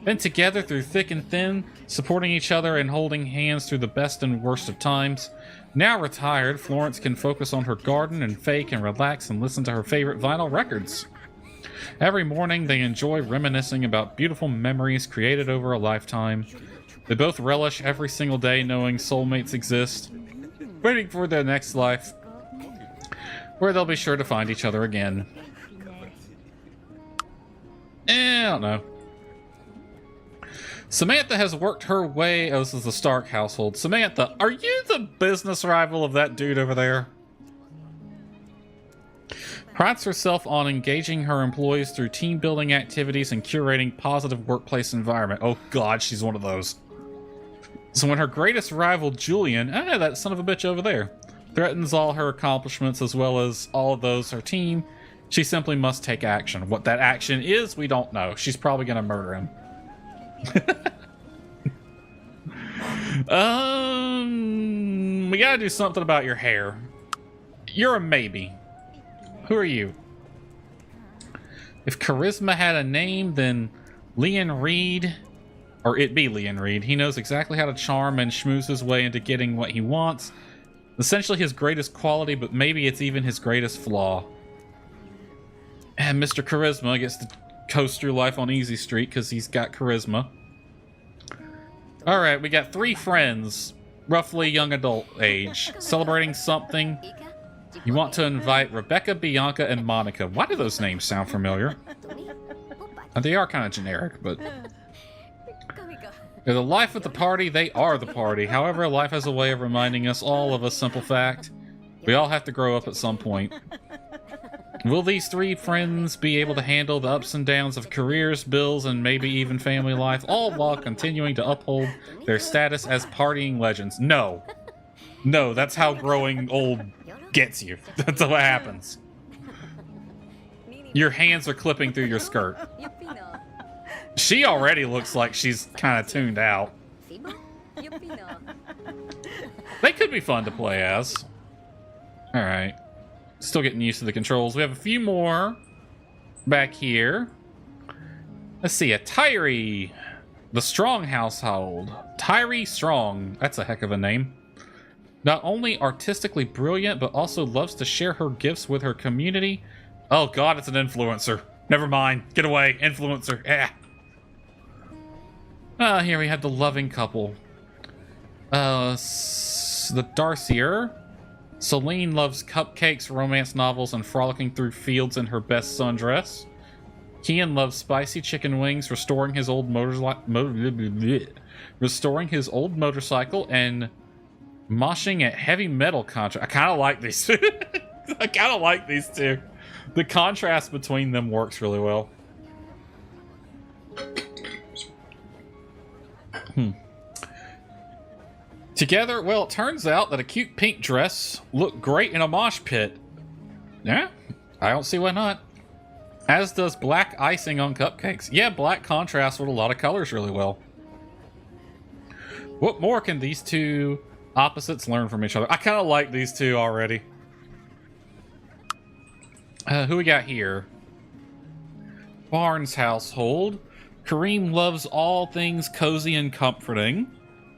Been together through thick and thin, supporting each other and holding hands through the best and worst of times. Now retired, Florence can focus on her garden and Faye can relax and listen to her favorite vinyl records. Every morning, they enjoy reminiscing about beautiful memories created over a lifetime. They both relish every single day knowing soulmates exist, waiting for their next life, where they'll be sure to find each other again. I don't know. Samantha has worked her way... Oh, this is the Stark household. Samantha, are you the business rival of that dude over there? Prides herself on engaging her employees through team building activities and curating positive workplace environment. Oh god, she's one of those. So when her greatest rival, Julian, that son of a bitch over there, threatens all her accomplishments as well as all of those her team, she simply must take action. What that action is, we don't know. She's probably gonna murder him. We gotta do something about your hair. You're a maybe. Who are you? If charisma had a name, then Leon Reed, or it be Leon Reed. He knows exactly how to charm and schmooze his way into getting what he wants. Essentially his greatest quality, but maybe it's even his greatest flaw. And Mr. Charisma gets to coast through life on Easy Street because he's got charisma. Alright, we got 3 friends, roughly young adult age, celebrating something. You want to invite Rebecca, Bianca, and Monica. Why do those names sound familiar? They are kind of generic, but... They're the life of the party, they are the party. However, life has a way of reminding us all of a simple fact. We all have to grow up at some point. Will these 3 friends be able to handle the ups and downs of careers, bills, and maybe even family life, all while continuing to uphold their status as partying legends? No. No, that's how growing old gets you. That's what happens. Your hands are clipping through your skirt. She already looks like she's kind of tuned out. They could be fun to play as. Alright. Still getting used to the controls. We have a few more back here. Let's see, a Tyree. The Strong household. Tyree Strong. That's a heck of a name. Not only artistically brilliant, but also loves to share her gifts with her community. Oh god, it's an influencer. Never mind. Get away. Influencer. Yeah. Here we have the loving couple. The Darcier. Celine loves cupcakes, romance novels, and frolicking through fields in her best sundress. Kian loves spicy chicken wings, restoring his old motorcycle, and moshing at heavy metal concert. I kind of like these two. I kind of like these two. The contrast between them works really well. Together, well, it turns out that a cute pink dress looked great in a mosh pit. Yeah, I don't see why not. As does black icing on cupcakes. Yeah, black contrasts with a lot of colors really well. What more can these two opposites learn from each other? I kind of like these two already. Who we got here? Barnes household. Kareem loves all things cozy and comforting,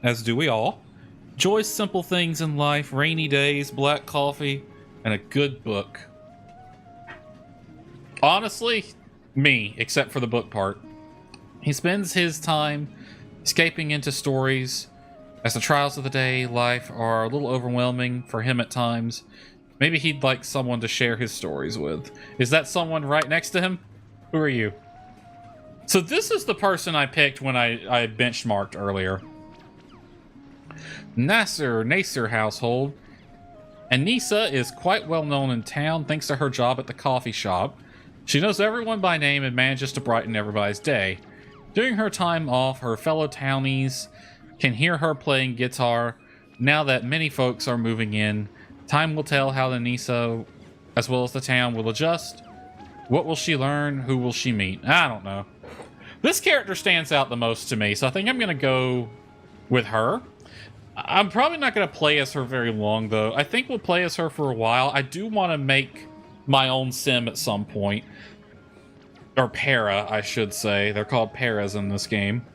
as do we all. Enjoys simple things in life, rainy days, black coffee, and a good book. Honestly, me, except for the book part. He spends his time escaping into stories as the trials of the day life are a little overwhelming for him at times. Maybe he'd like someone to share his stories with. Is that someone right next to him? Who are you? So this is the person I picked when I benchmarked earlier. Nasser household. Anissa is quite well known in town thanks to her job at the coffee shop. She knows everyone by name and manages to brighten everybody's day. During her time off, her fellow townies can hear her playing guitar. Now that many folks are moving in, time will tell how Anissa, as well as the town, will adjust. What will she learn? Who will she meet? I don't know. This character stands out the most to me, so I think I'm going to go with her. I'm probably not going to play as her very long, though. I think we'll play as her for a while. I do want to make my own sim at some point. Or para, I should say. They're called paras in this game.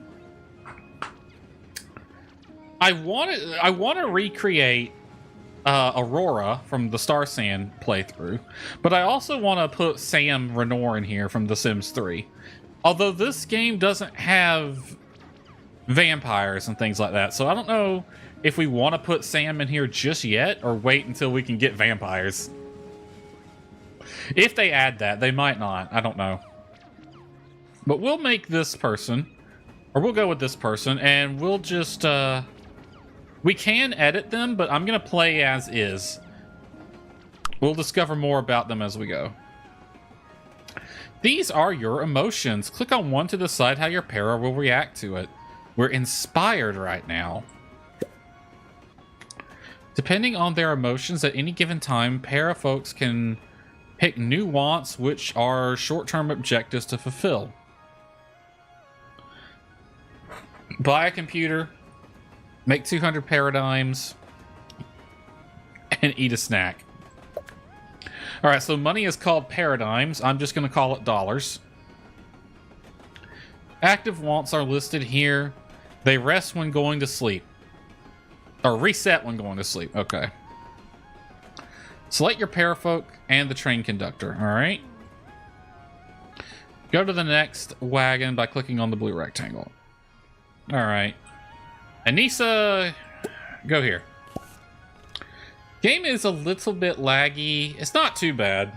I want to recreate Aurora from the Star Sand playthrough, but I also want to put Sam Renor in here from The Sims 3. Although this game doesn't have vampires and things like that, so I don't know if we want to put Sam in here just yet or wait until we can get vampires. If they add that, they might not. I don't know. But we'll make this person, or we'll go with this person, and we'll just, we can edit them, but I'm going to play as is. We'll discover more about them as we go. These are your emotions. Click on one to decide how your para will react to it. We're inspired right now. Depending on their emotions at any given time, para folks can pick new wants, which are short-term objectives to fulfill. Buy a computer, make 200 paradigms, and eat a snack. Alright, so money is called paradigms. I'm just going to call it dollars. Active wants are listed here. They rest when going to sleep. Or reset when going to sleep. Okay. Select your parafolk and the train conductor. Alright. Go to the next wagon by clicking on the blue rectangle. Alright. Anissa, go here. Game is a little bit laggy. It's not too bad.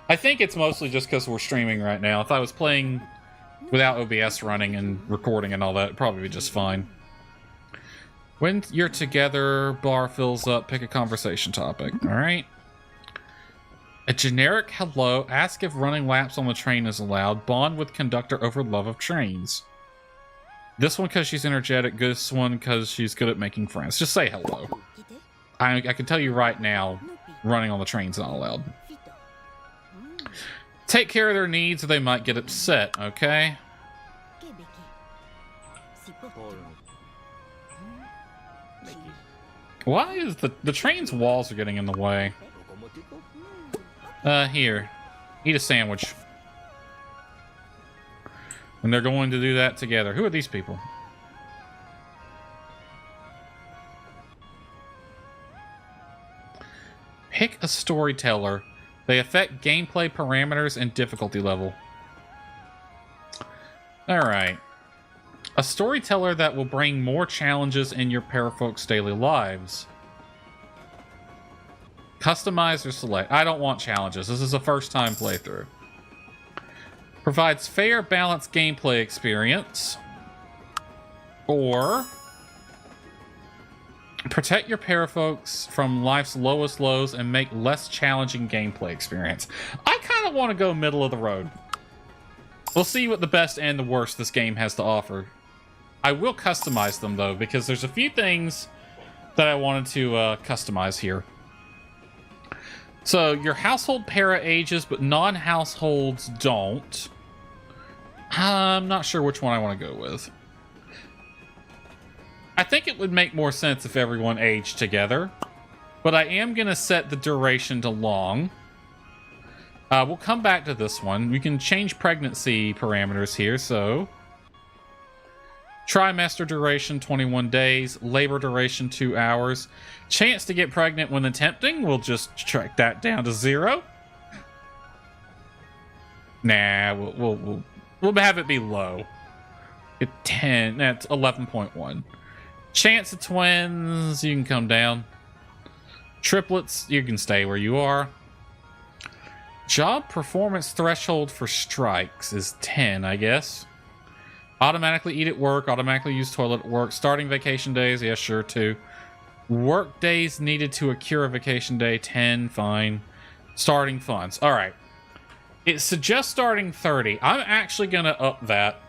I think it's mostly just because we're streaming right now. If I was playing without OBS running and recording and all that, it'd probably be just fine. When you're together, bar fills up, pick a conversation topic. Alright. A generic hello. Ask if running laps on the train is allowed. Bond with conductor over love of trains. This one because she's energetic. This one because she's good at making friends. Just say hello. I can tell you right now, running on the train's not allowed. Take care of their needs or they might get upset, okay? Why is the train's walls are getting in the way? Here. Eat a sandwich. And they're going to do that together. Who are these people? Pick a storyteller. They affect gameplay parameters and difficulty level. Alright. A storyteller that will bring more challenges in your parafolk's daily lives. Customize or select. I don't want challenges. This is a first time playthrough. Provides fair, balanced gameplay experience. Or protect your parafolks from life's lowest lows and make less challenging gameplay experience. I kind of want to go middle of the road. We'll see what the best and the worst this game has to offer. I will customize them, though, because there's a few things that I wanted to customize here. So, your household para ages, but non-households don't. I'm not sure which one I want to go with. I think it would make more sense if everyone aged together, but I am going to set the duration to long. We'll come back to this one. We can change pregnancy parameters here, so... Trimester duration, 21 days. Labor duration, 2 hours. Chance to get pregnant when attempting, we'll just track that down to 0. Nah, we'll have it be low. At 10, that's 11.1. Chance of twins, you can come down. Triplets, you can stay where you are. Job performance threshold for strikes is 10, I guess. Automatically eat at work, automatically use toilet at work. Starting vacation days, yeah, sure, 2. Work days needed to accrue a vacation day, 10, fine. Starting funds, all right. It suggests starting 30. I'm actually going to up that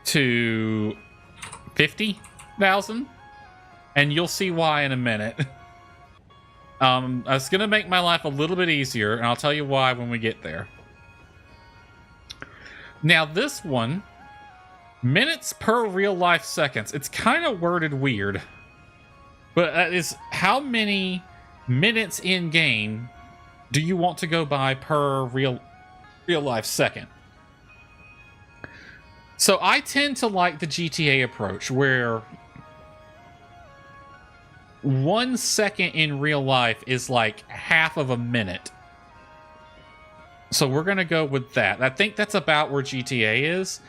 to 50,000, and you'll see why in a minute. It's going to make my life a little bit easier, and I'll tell you why when we get there. Now, this one Minutes per real life seconds. It's kind of worded weird. But that is how many minutes in game do you want to go by per real life second? So I tend to like the GTA approach where 1 second in real life is like half of a minute. So we're going to go with that. I think that's about where GTA is.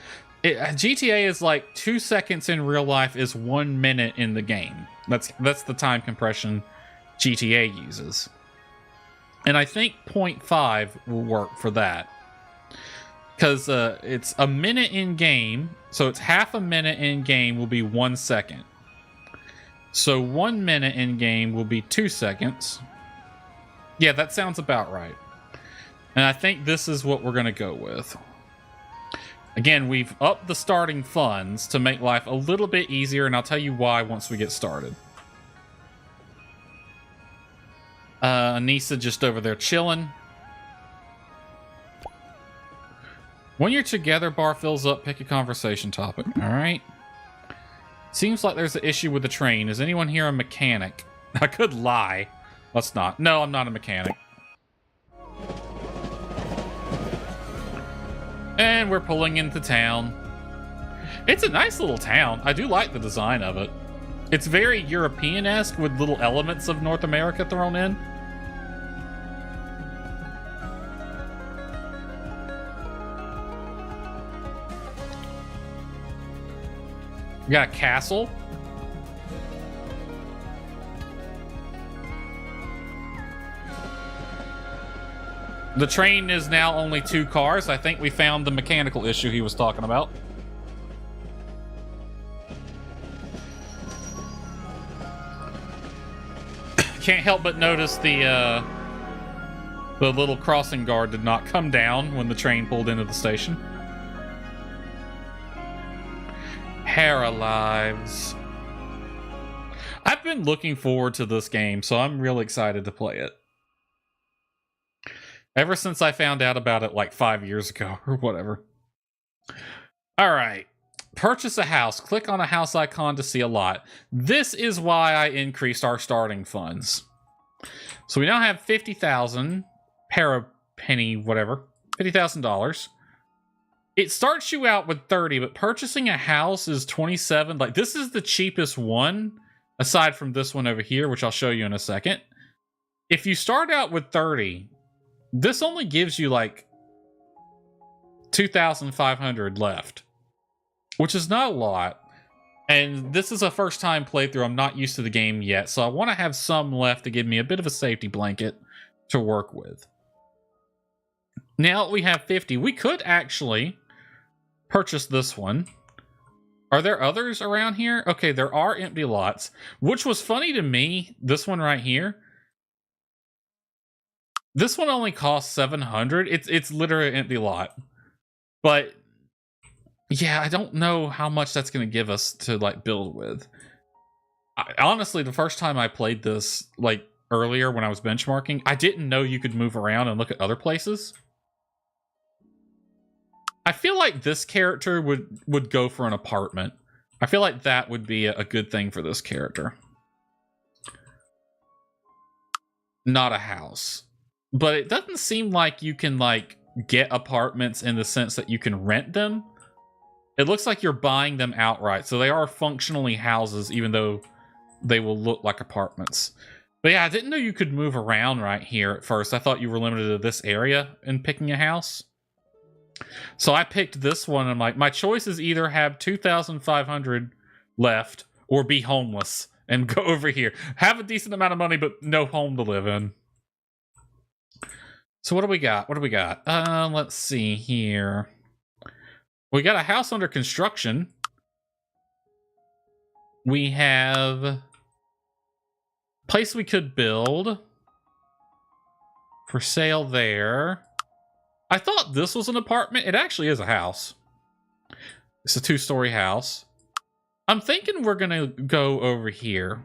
GTA is like 2 seconds in real life is 1 minute in the game. That's the time compression GTA uses. And I think 0.5 will work for that. Because it's a minute in game, so it's half a minute in game will be 1 second. So 1 minute in game will be 2 seconds. Yeah, that sounds about right. And I think this is what we're going to go with. Again, we've upped the starting funds to make life a little bit easier, and I'll tell you why once we get started. Anissa just over there chilling. When you're together, bar fills up, pick a conversation topic. All right. Seems like there's an issue with the train. Is anyone here a mechanic? I could lie. Let's not. No, I'm not a mechanic. And we're pulling into town. It's a nice little town. I do like the design of it. It's very European-esque with little elements of North America thrown in. We got a castle. The train is now only 2 cars. I think we found the mechanical issue he was talking about. Can't help but notice the little crossing guard did not come down when the train pulled into the station. Paralives. I've been looking forward to this game, so I'm really excited to play it. Ever since I found out about it like 5 years ago or whatever. All right. Purchase a house. Click on a house icon to see a lot. This is why I increased our starting funds. So we now have 50,000 penny whatever. $50,000. It starts you out with 30, but purchasing a house is 27. Like, this is the cheapest one, aside from this one over here, which I'll show you in a second. If you start out with 30, this only gives you like 2,500 left, which is not a lot. And this is a first time playthrough. I'm not used to the game yet, so I want to have some left to give me a bit of a safety blanket to work with. Now that we have 50, we could actually purchase this one. Are there others around here? Okay, there are empty lots, which was funny to me. This one right here. This one only costs 700. It's literally an empty lot. But yeah, I don't know how much that's going to give us to like build with. Honestly, the first time I played this like earlier when I was benchmarking, I didn't know you could move around and look at other places. I feel like this character would go for an apartment. I feel like that would be a good thing for this character. Not a house. But it doesn't seem like you can like get apartments in the sense that you can rent them. It looks like you're buying them outright. So they are functionally houses, even though they will look like apartments. But yeah, I didn't know you could move around right here at first. I thought you were limited to this area in picking a house. So I picked this one. I'm like, my choice is either have 2,500 left or be homeless and go over here. Have a decent amount of money, but no home to live in. So what do we got? What do we got? Let's see here. We got a house under construction. We have a place we could build. For sale there. I thought this was an apartment. It actually is a house. It's a 2-story house. I'm thinking we're going to go over here.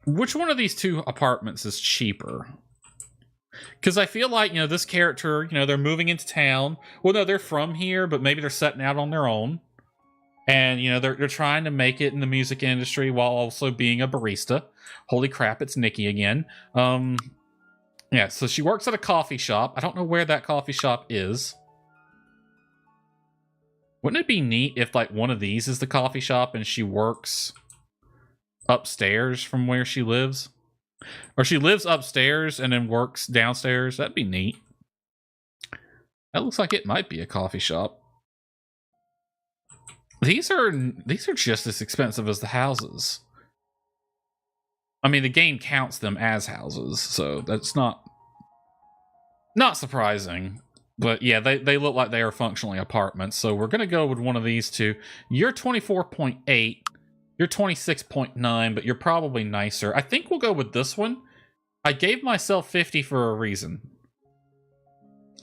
Which one of these 2 apartments is cheaper? Because I feel like, this character, they're moving into town. Well, no, they're from here, but maybe they're setting out on their own. And, they're trying to make it in the music industry while also being a barista. Holy crap, it's Nikki again. Yeah, so she works at a coffee shop. I don't know where that coffee shop is. Wouldn't it be neat if, like, one of these is the coffee shop and she works upstairs from where she lives? Or she lives upstairs and then works downstairs? That'd be neat. That looks like it might be a coffee shop. These are just as expensive as the houses. I mean, the game counts them as houses, so that's not surprising. But yeah, they look like they are functionally apartments, so we're gonna go with one of these two. You're 24.8, you're 26.9, but you're probably nicer. I think we'll go with this one. I gave myself 50 for a reason.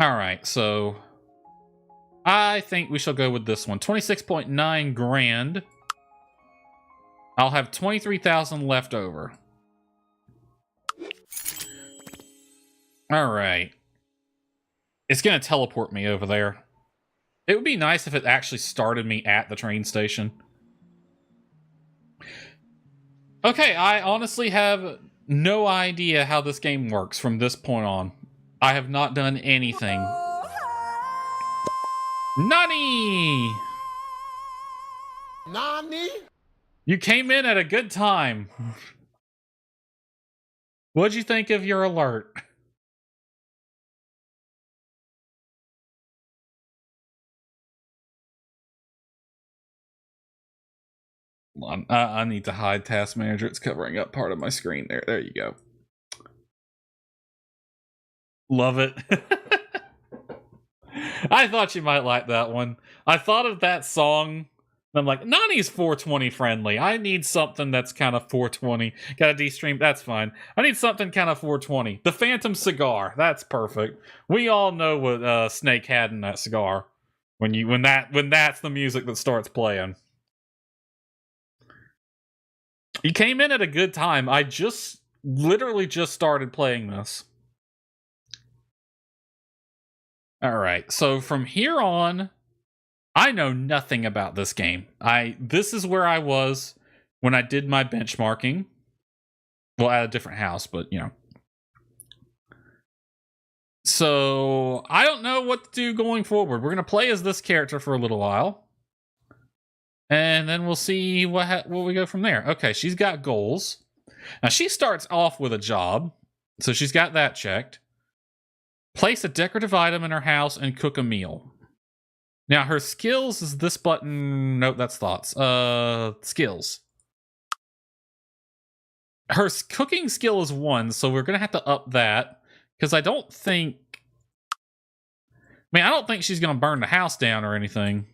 Alright, so I think we shall go with this one. 26.9 grand. I'll have 23,000 left over. Alright. It's going to teleport me over there. It would be nice if it actually started me at the train station. Okay, I honestly have no idea how this game works from this point on. I have not done anything. Nani! Nani? You came in at a good time. What'd you think of your alert? I need to hide Task Manager. It's covering up part of my screen there. There you go. Love it. I thought you might like that one. I thought of that song. And I'm like, Nani's 420 friendly. I need something that's kind of 420. Got a D-stream? That's fine. I need something kind of 420. The Phantom Cigar. That's perfect. We all know what Snake had in that cigar. When that's the music that starts playing. You came in at a good time. I literally just started playing this. Alright, so from here on, I know nothing about this game. This is where I was when I did my benchmarking. Well, at a different house, but, So, I don't know what to do going forward. We're going to play as this character for a little while. And then we'll see what we go from there. Okay, she's got goals. Now, she starts off with a job. So she's got that checked. Place a decorative item in her house and cook a meal. Now, her skills is this button. Nope, that's thoughts. Skills. Her cooking skill is 1, so we're going to have to up that. Because I don't think she's going to burn the house down or anything.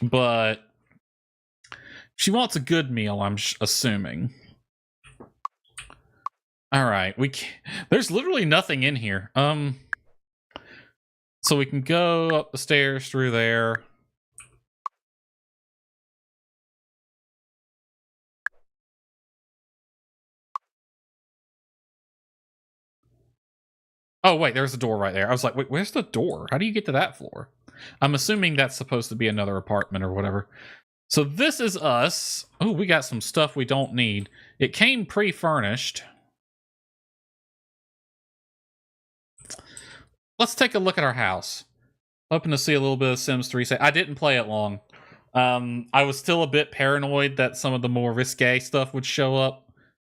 But she wants a good meal, I'm assuming. Alright, there's literally nothing in here. So we can go up the stairs through there. Oh, wait, there's a door right there. I was like, wait, where's the door? How do you get to that floor? I'm assuming that's supposed to be another apartment or whatever. So this is us. Oh, we got some stuff we don't need. It came pre-furnished. Let's take a look at our house. Hoping to see a little bit of Sims 3. I didn't play it long. I was still a bit paranoid that some of the more risque stuff would show up.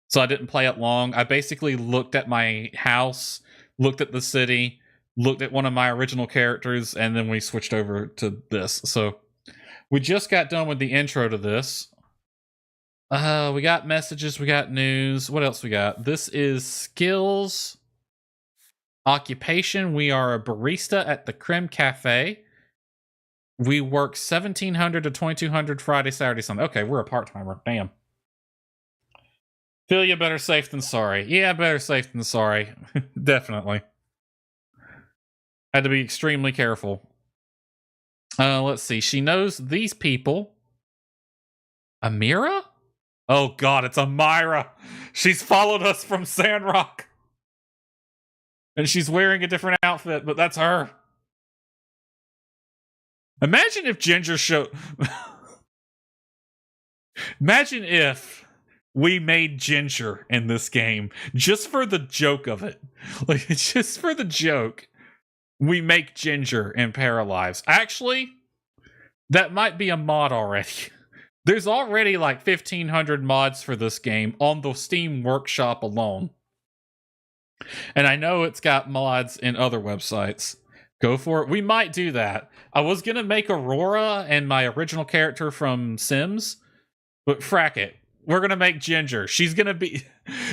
So I didn't play it long. I basically looked at my house, looked at the city, looked at one of my original characters, and then we switched over to this. So we just got done with the intro to this. We got messages, we got news. What else we got? This is skills. Occupation, we are a barista at the Creme Cafe. We work 1700 to 2200 Friday, Saturday, Sunday. Okay, we're a part-timer. Damn. Feel you better safe than sorry. Yeah, better safe than sorry. Definitely. Had to be extremely careful. Let's see. She knows these people. Amira? Oh god, it's Amira. She's followed us from Sandrock. And she's wearing a different outfit, but that's her. Imagine if Ginger showed... Imagine if we made Ginger in this game just for the joke of it. Like, just for the joke. We make Ginger in Paralives. Actually, that might be a mod already. There's already like 1,500 mods for this game on the Steam Workshop alone. And I know it's got mods in other websites. Go for it. We might do that. I was going to make Aurora and my original character from Sims, but frack it. We're going to make Ginger. She's going to be...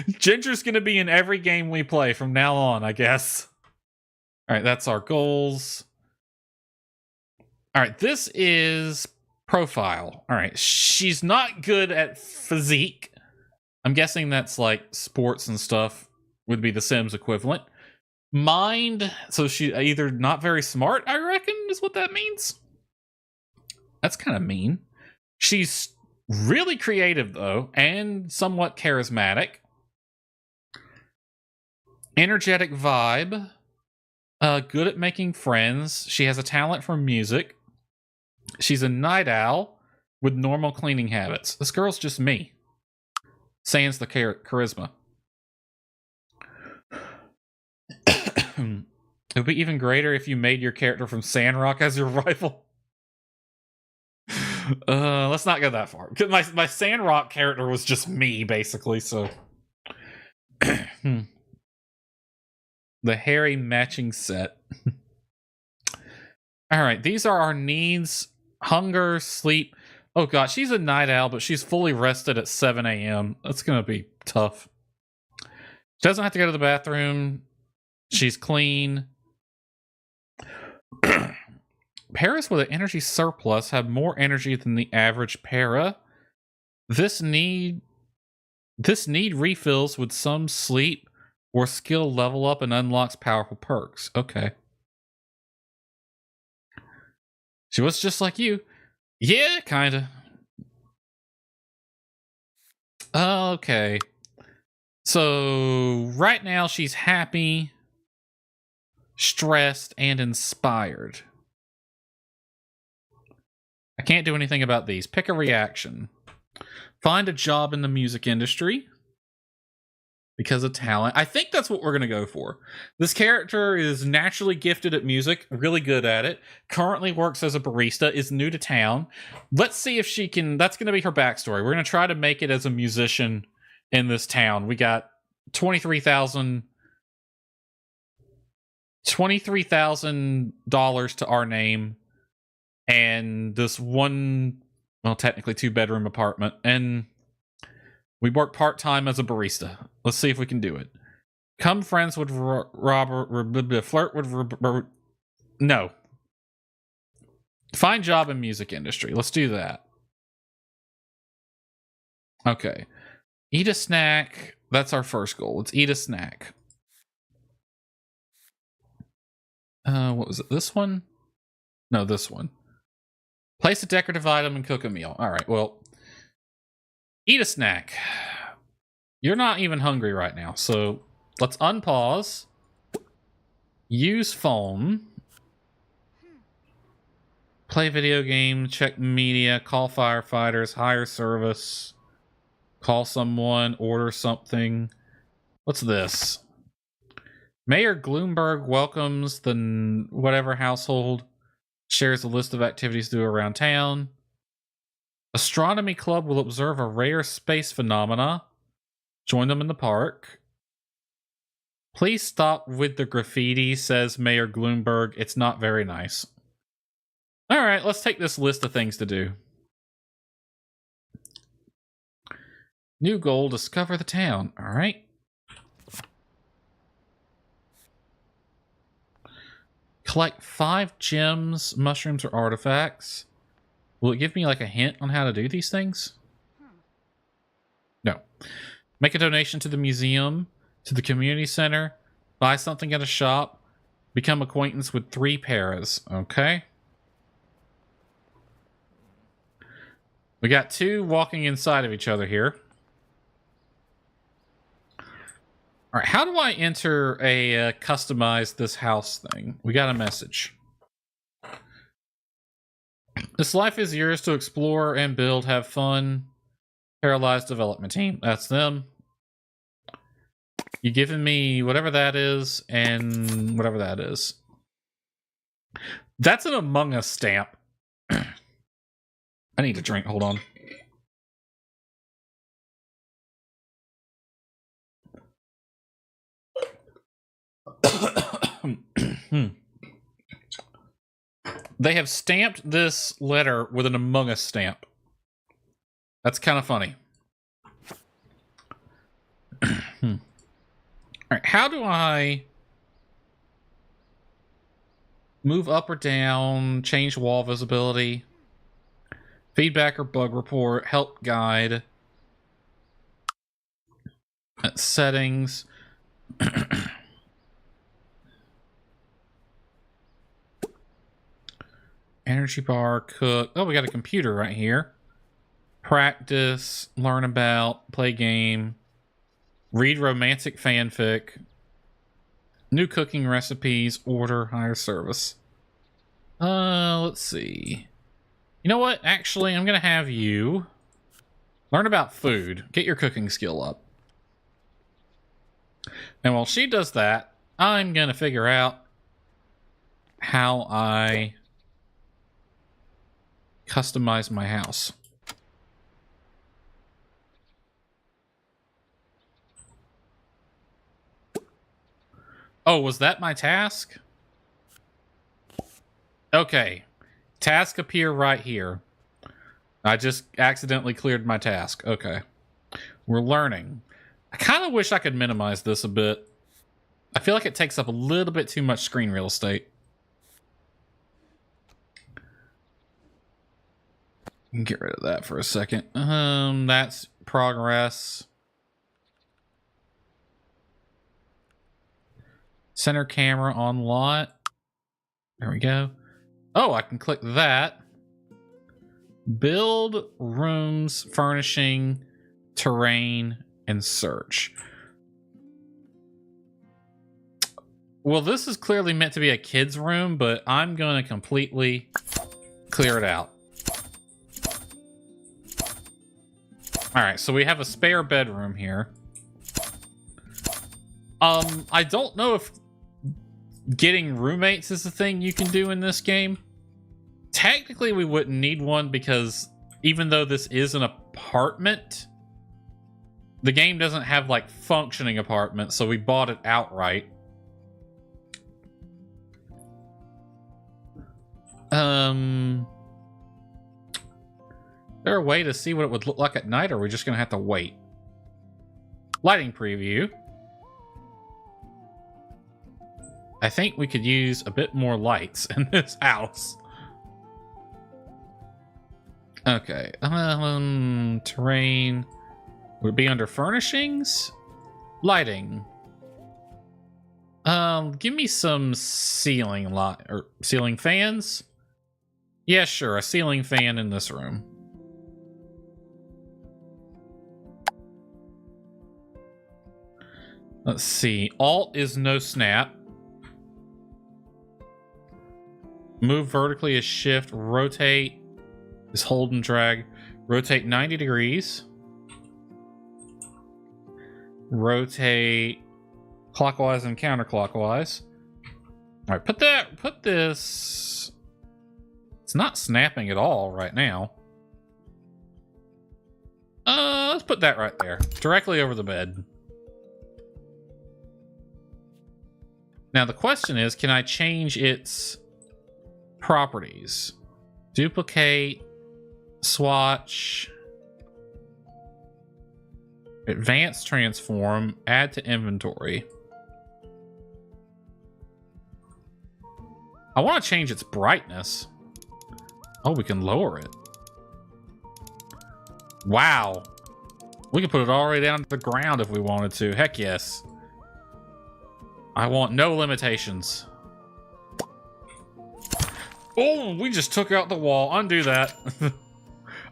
Ginger's going to be in every game we play from now on, I guess. All right, that's our goals. All right, this is profile. All right, she's not good at physique. I'm guessing that's like sports and stuff would be the Sims equivalent. Mind, so she either not very smart, I reckon, is what that means. That's kind of mean. She's really creative, though, and somewhat charismatic. Energetic vibe. Good at making friends. She has a talent for music. She's a night owl with normal cleaning habits. This girl's just me. Sans the charisma. It would be even greater if you made your character from Sandrock as your rival. Let's not go that far. Because my Sandrock character was just me, basically, so... The hairy matching set. Alright, these are our needs. Hunger, sleep. Oh god, she's a night owl, but she's fully rested at 7 a.m. That's gonna be tough. She doesn't have to go to the bathroom. She's clean. Paras with an energy surplus have more energy than the average para. This need refills with some sleep or skill level up and unlocks powerful perks. Okay. She was just like you. Yeah, kinda. Okay. So, right now she's happy, stressed, and inspired. I can't do anything about these. Pick a reaction. Find a job in the music industry. Because of talent. I think that's what we're going to go for. This character is naturally gifted at music, really good at it, currently works as a barista, is new to town. Let's see if she can... That's going to be her backstory. We're going to try to make it as a musician in this town. We got $23,000 to our name. And this one, well, technically 2-bedroom apartment. And we work part-time as a barista. Let's see if we can do it. Come friends with Robert. Flirt with no. Find job in music industry. Let's do that. Okay. Eat a snack. That's our first goal. Let's eat a snack. What was it? This one? No, this one. Place a decorative item and cook a meal. All right, well... Eat a snack. You're not even hungry right now, so let's unpause. Use phone. Play video game, check media, call firefighters, hire service, call someone, order something. What's this? Mayor Gloomberg welcomes the whatever household, shares a list of activities to do around town. Astronomy Club will observe a rare space phenomena. Join them in the park. Please stop with the graffiti, says Mayor Gloomberg. It's not very nice. Alright, let's take this list of things to do. New goal, discover the town. Alright. Collect 5 gems, mushrooms, or artifacts. Will it give me like a hint on how to do these things? No. Make a donation to the museum, to the community center, buy something at a shop, become acquaintance with 3 paras. Okay. We got 2 walking inside of each other here. All right, how do I enter a customize this house thing? We got a message. This life is yours to explore and build, have fun. Paralyzed development team. That's them. You giving me whatever that is and whatever that is. That's an Among Us stamp. I need a drink. Hold on. They have stamped this letter with an Among Us stamp. That's kind of funny. All right, how do I move up or down, change wall visibility, feedback or bug report, help guide, settings. Energy bar, cook. Oh, we got a computer right here. Practice, learn about, play game, read romantic fanfic, new cooking recipes, order, hire service. Let's see. You know what? Actually, I'm going to have you learn about food. Get your cooking skill up. And while she does that, I'm going to figure out how I customize my house. Oh, was that my task? Okay. Task appear right here. I just accidentally cleared my task. Okay. We're learning. I kind of wish I could minimize this a bit. I feel like it takes up a little bit too much screen real estate. Get rid of that for a second. That's progress. Center camera on lot. There we go. Oh, I can click that. Build, rooms, furnishing, terrain, and search. Well, this is clearly meant to be a kid's room, but I'm going to completely clear it out. All right, so we have a spare bedroom here. I don't know if getting roommates is a thing you can do in this game. Technically, we wouldn't need one because even though this is an apartment, the game doesn't have like functioning apartments, so we bought it outright. Is there a way to see what it would look like at night, or are we just gonna have to wait? Lighting preview. I think we could use a bit more lights in this house. Okay. Terrain. Would it be under furnishings? Lighting. Give me some ceiling light or ceiling fans. Yeah, sure. A ceiling fan in this room. Let's see. Alt is no snap. Move vertically is shift. Rotate is hold and drag. Rotate 90 degrees. Rotate clockwise and counterclockwise. All right, put this. It's not snapping at all right now. Let's put that right there, directly over the bed. Now the question is, can I change its properties? Duplicate, swatch, advanced transform, add to inventory. I want to change its brightness. Oh, we can lower it. Wow. We can put it all the way down to the ground if we wanted to. Heck yes. I want no limitations. Oh, we just took out the wall. Undo that.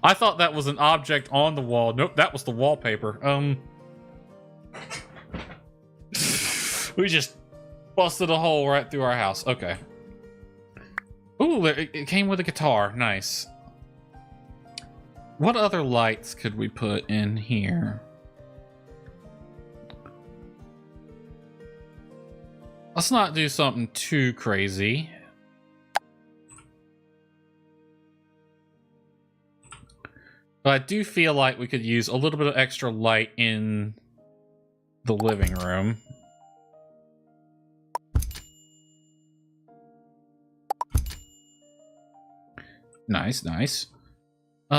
I thought that was an object on the wall. Nope, that was the wallpaper. We just busted a hole right through our house. Okay. Ooh, it came with a guitar. Nice. What other lights could we put in here? Let's not do something too crazy. But I do feel like we could use a little bit of extra light in the living room. Nice, nice. Put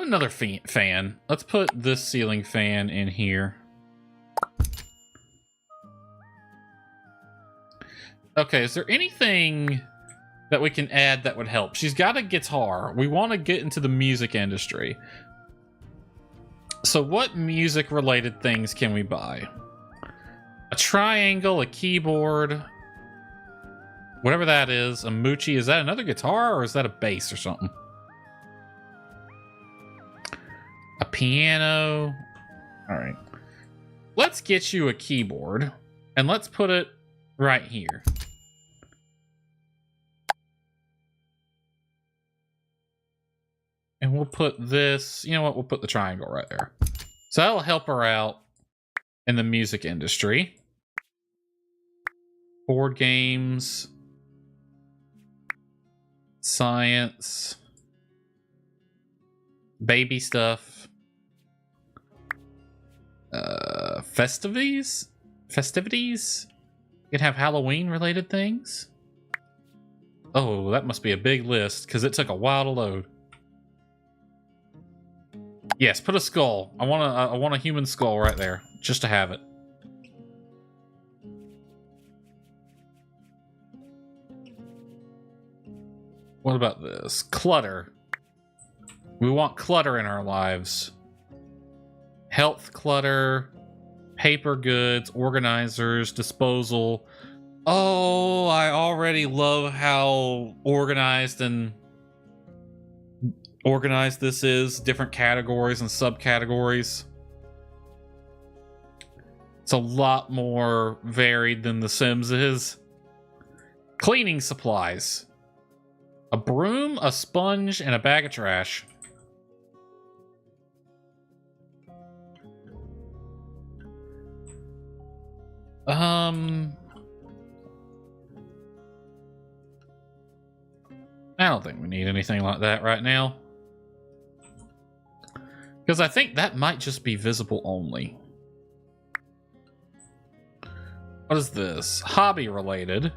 another fan. Let's put this ceiling fan in here. Okay, is there anything that we can add that would help? She's got a guitar. We want to get into the music industry. So what music-related things can we buy? A triangle, a keyboard, whatever that is, a moochie. Is that another guitar or is that a bass or something? A piano. All right. Let's get you a keyboard and let's put it right here. And we'll put this, you know what, we'll put the triangle right there. So that'll help her out in the music industry. Board games. Science. Baby stuff. Festivities? Festivities? You can have Halloween related things. Oh, that must be a big list because it took a while to load. Yes, put a skull. I want a human skull right there, just to have it. What about this? Clutter. We want clutter in our lives. Health clutter, paper goods, organizers, disposal. Oh, I already love how organized this is. Different categories and subcategories. It's a lot more varied than The Sims is. Cleaning supplies. A broom, a sponge, and a bag of trash. I don't think we need anything like that right now. Because I think that might just be visible only. What is this? Hobby related.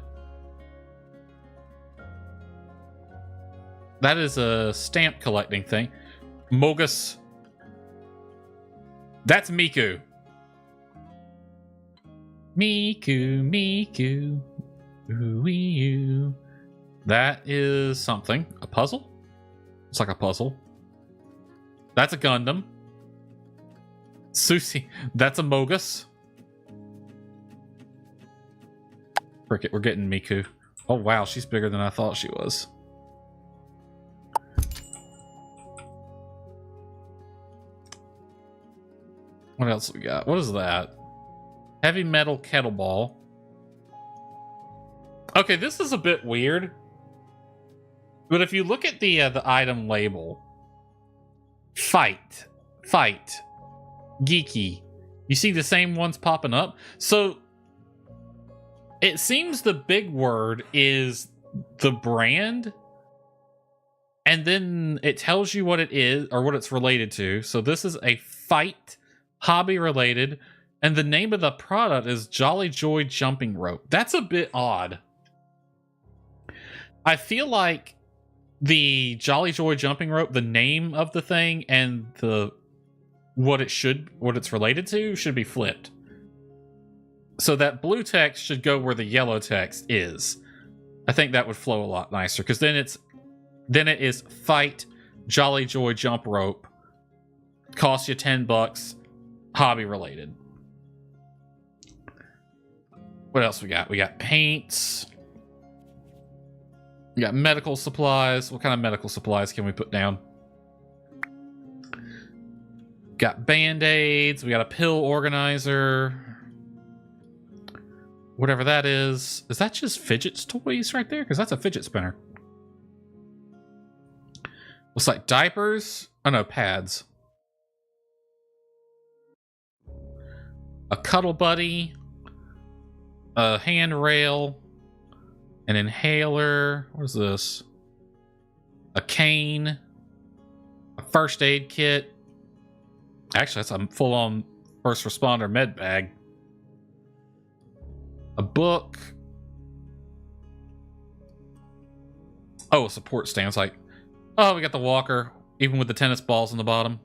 That is a stamp collecting thing. Mogus. That's Miku. Miku. Ooh-wee-oo. That is something. A puzzle? It's like a puzzle. That's a Gundam. Susie. That's a Mogus. Frick it, we're getting Miku. Oh wow, she's bigger than I thought she was. What else we got? What is that? Heavy metal kettlebell. Okay, this is a bit weird. But if you look at the item label, fight, geeky, you see the same ones popping up. So it seems the big word is the brand, and then it tells you what it is or what it's related to. So this is a fight hobby related, and the name of the product is Jolly Joy Jumping Rope. That's a bit odd. I feel like the Jolly Joy Jumping Rope, the name of the thing and what it's related to should be flipped. So that blue text should go where the yellow text is. I think that would flow a lot nicer because then it is fight Jolly Joy Jump Rope. Costs you $10, hobby related. What else we got? We got paints. We got medical supplies. What kind of medical supplies can we put down? Got band-aids. We got a pill organizer. Whatever that is. Is that just Fidget's toys right there? Because that's a fidget spinner. Looks like diapers. Oh no, pads. A cuddle buddy. A handrail. An inhaler. What is this? A cane. A first aid kit. Actually, that's a full-on first responder med bag. A book. Oh, a support stand. It's like, oh, we got the walker, even with the tennis balls on the bottom.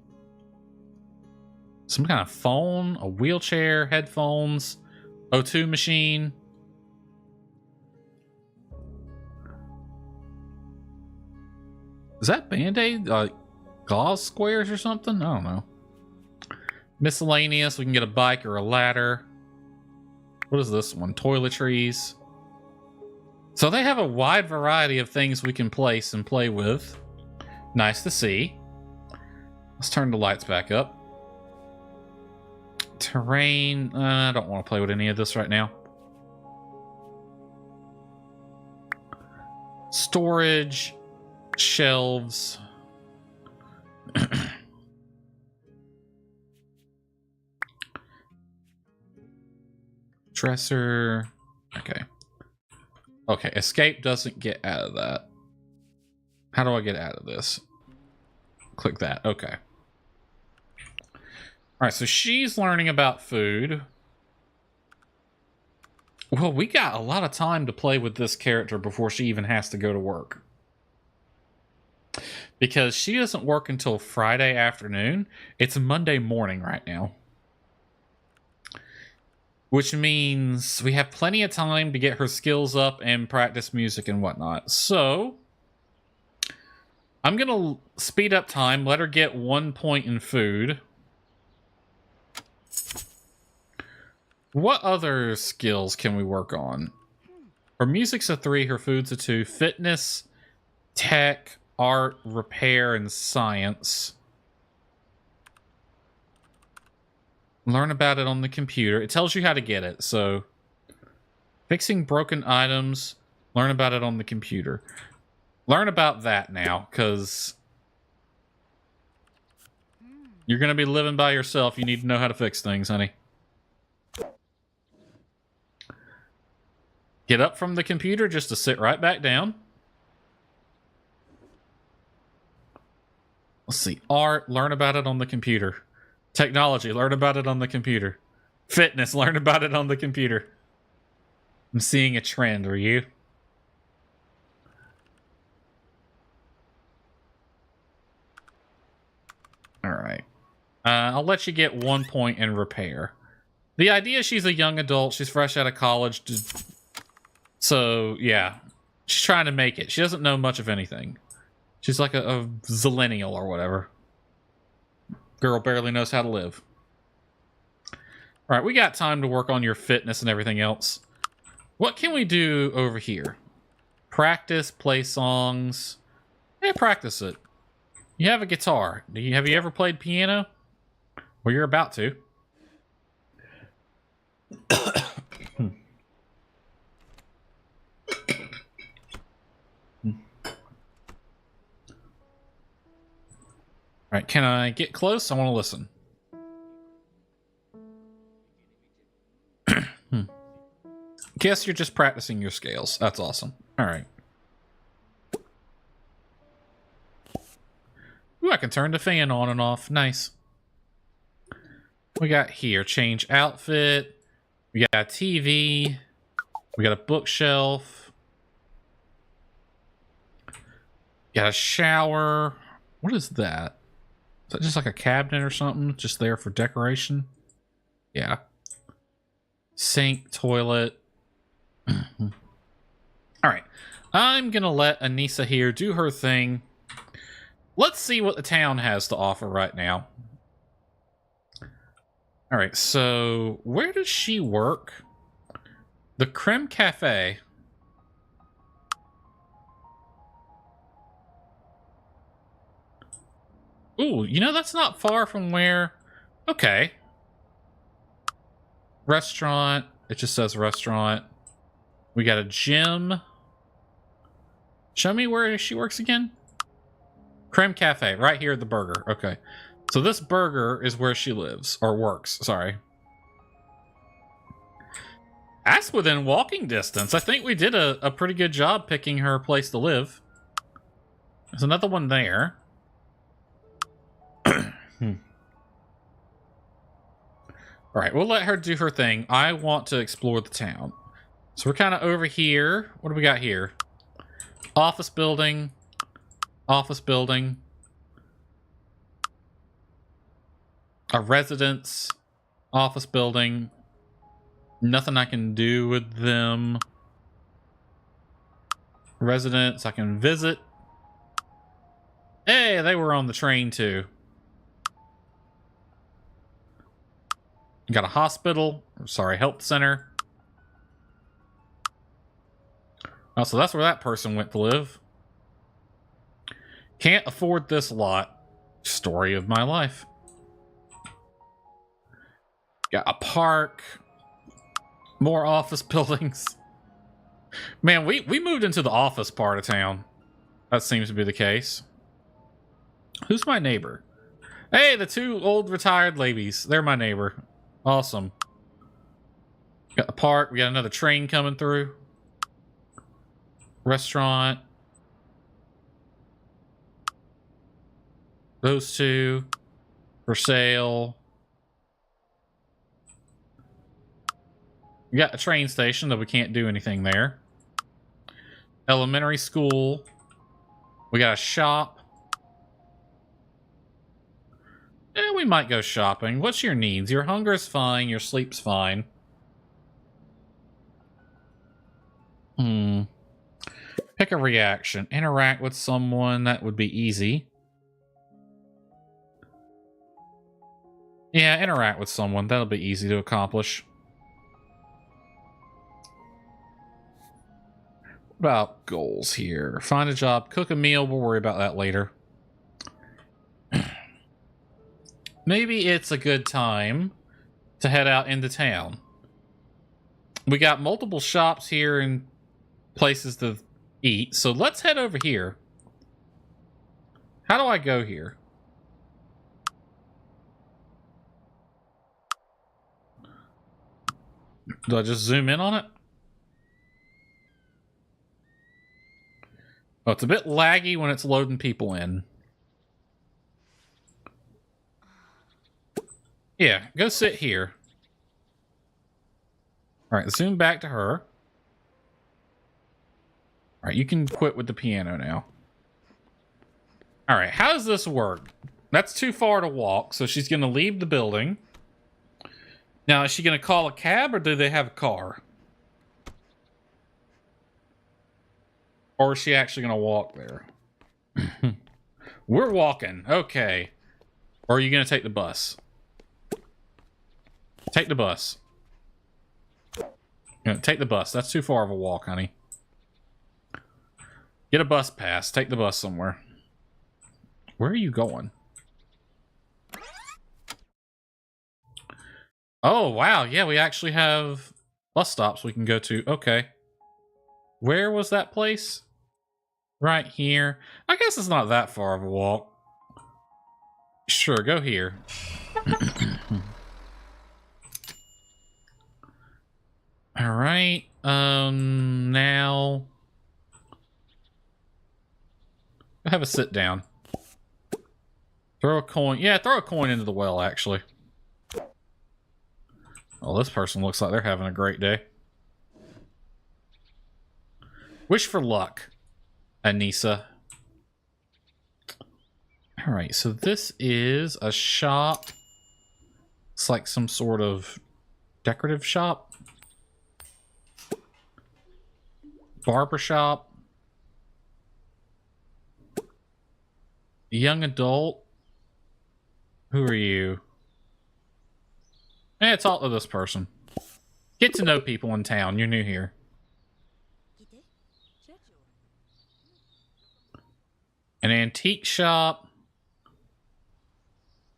Some kind of phone, a wheelchair, headphones, O2 machine. Is that Band-Aid? Gauze squares or something? I don't know. Miscellaneous. We can get a bike or a ladder. What is this one? Toiletries. So they have a wide variety of things we can place and play with. Nice to see. Let's turn the lights back up. Terrain. I don't want to play with any of this right now. Storage. Shelves. Dresser. Okay. Okay, escape doesn't get out of that. How do I get out of this? Click that. Okay. Alright, so she's learning about food. Well, we got a lot of time to play with this character before she even has to go to work. Because she doesn't work until Friday afternoon. It's Monday morning right now. Which means we have plenty of time to get her skills up and practice music and whatnot. So, I'm going to speed up time, let her get 1 point in food. What other skills can we work on? Her music's a 3, her food's a 2. Fitness, tech, art, repair, and science. Learn about it on the computer. It tells you how to get it, so... Fixing broken items. Learn about it on the computer. Learn about that now, because... You're going to be living by yourself. You need to know how to fix things, honey. Get up from the computer just to sit right back down. Let's see. Art. Learn about it on the computer. Technology, learn about it on the computer. Fitness, learn about it on the computer. I'm seeing a trend, are you? Alright. I'll let you get 1 point in repair. The idea is she's a young adult, she's fresh out of college. So, yeah. She's trying to make it. She doesn't know much of anything. She's like a zillennial or whatever. Girl barely knows how to live. Alright, we got time to work on your fitness and everything else. What can we do over here? Practice, play songs. Yeah, practice it. You have a guitar. Have you ever played piano? Well, you're about to. Alright, can I get close? I want to listen. Guess you're just practicing your scales. That's awesome. Alright. Ooh, I can turn the fan on and off. Nice. We got here, change outfit. We got a TV. We got a bookshelf. Got a shower. What is that? Is that just like a cabinet or something? Just there for decoration? Yeah. Sink, toilet. Alright. I'm gonna let Anissa here do her thing. Let's see what the town has to offer right now. Alright, so where does she work? The Creme Cafe. Ooh, you know, that's not far from where Okay. Restaurant. It just says restaurant. We got a gym. Show me where she works again. Creme Cafe, right here at the burger. Okay. So this burger is where she lives, or works, sorry. That's within walking distance. I think we did a pretty good job picking her place to live. There's another one there. Alright, we'll let her do her thing. I want to explore the town. So we're kind of over here. What do we got here? Office building. Office building. A residence. Office building. Nothing I can do with them. Residence I can visit. Hey, they were on the train too. Got a hospital. Sorry, health center. Oh, so that's where that person went to live. Can't afford this lot. Story of my life. Got a park. More office buildings. Man, we moved into the office part of town. That seems to be the case. Who's my neighbor? Hey, the two old retired ladies. They're my neighbor. Awesome. Got the park. We got another train coming through. Restaurant. Those two. For sale. We got a train station, though we can't do anything there. Elementary school. We got a shop. Eh, we might go shopping. What's your needs? Your hunger is fine. Your sleep's fine. Pick a reaction. Interact with someone. That would be easy. Yeah, interact with someone. That'll be easy to accomplish. What about goals here? Find a job. Cook a meal. We'll worry about that later. Maybe it's a good time to head out into town. We got multiple shops here and places to eat, so let's head over here. How do I go here? Do I just zoom in on it? Oh, it's a bit laggy when it's loading people in. Yeah, go sit here. Alright, zoom back to her. Alright, you can quit with the piano now. Alright, how does this work? That's too far to walk, so she's going to leave the building. Now, is she going to call a cab, or do they have a car? Or is she actually going to walk there? We're walking. Okay. Or are you going to take the bus? Take the bus. Take the bus. That's too far of a walk, honey. Get a bus pass. Take the bus somewhere. Where are you going? Oh, wow. Yeah, we actually have bus stops we can go to. Okay. Where was that place? Right here. I guess it's not that far of a walk. Sure, go here. All right. Now have a sit down. Throw a coin. Yeah, throw a coin into the well, actually. Well, this person looks like they're having a great day. Wish for luck, Anissa. All right, so this is a shop. It's like some sort of decorative shop. Barber shop. Young adult. Who are you? Eh, talk to this person. Get to know people in town. You're new here. An antique shop.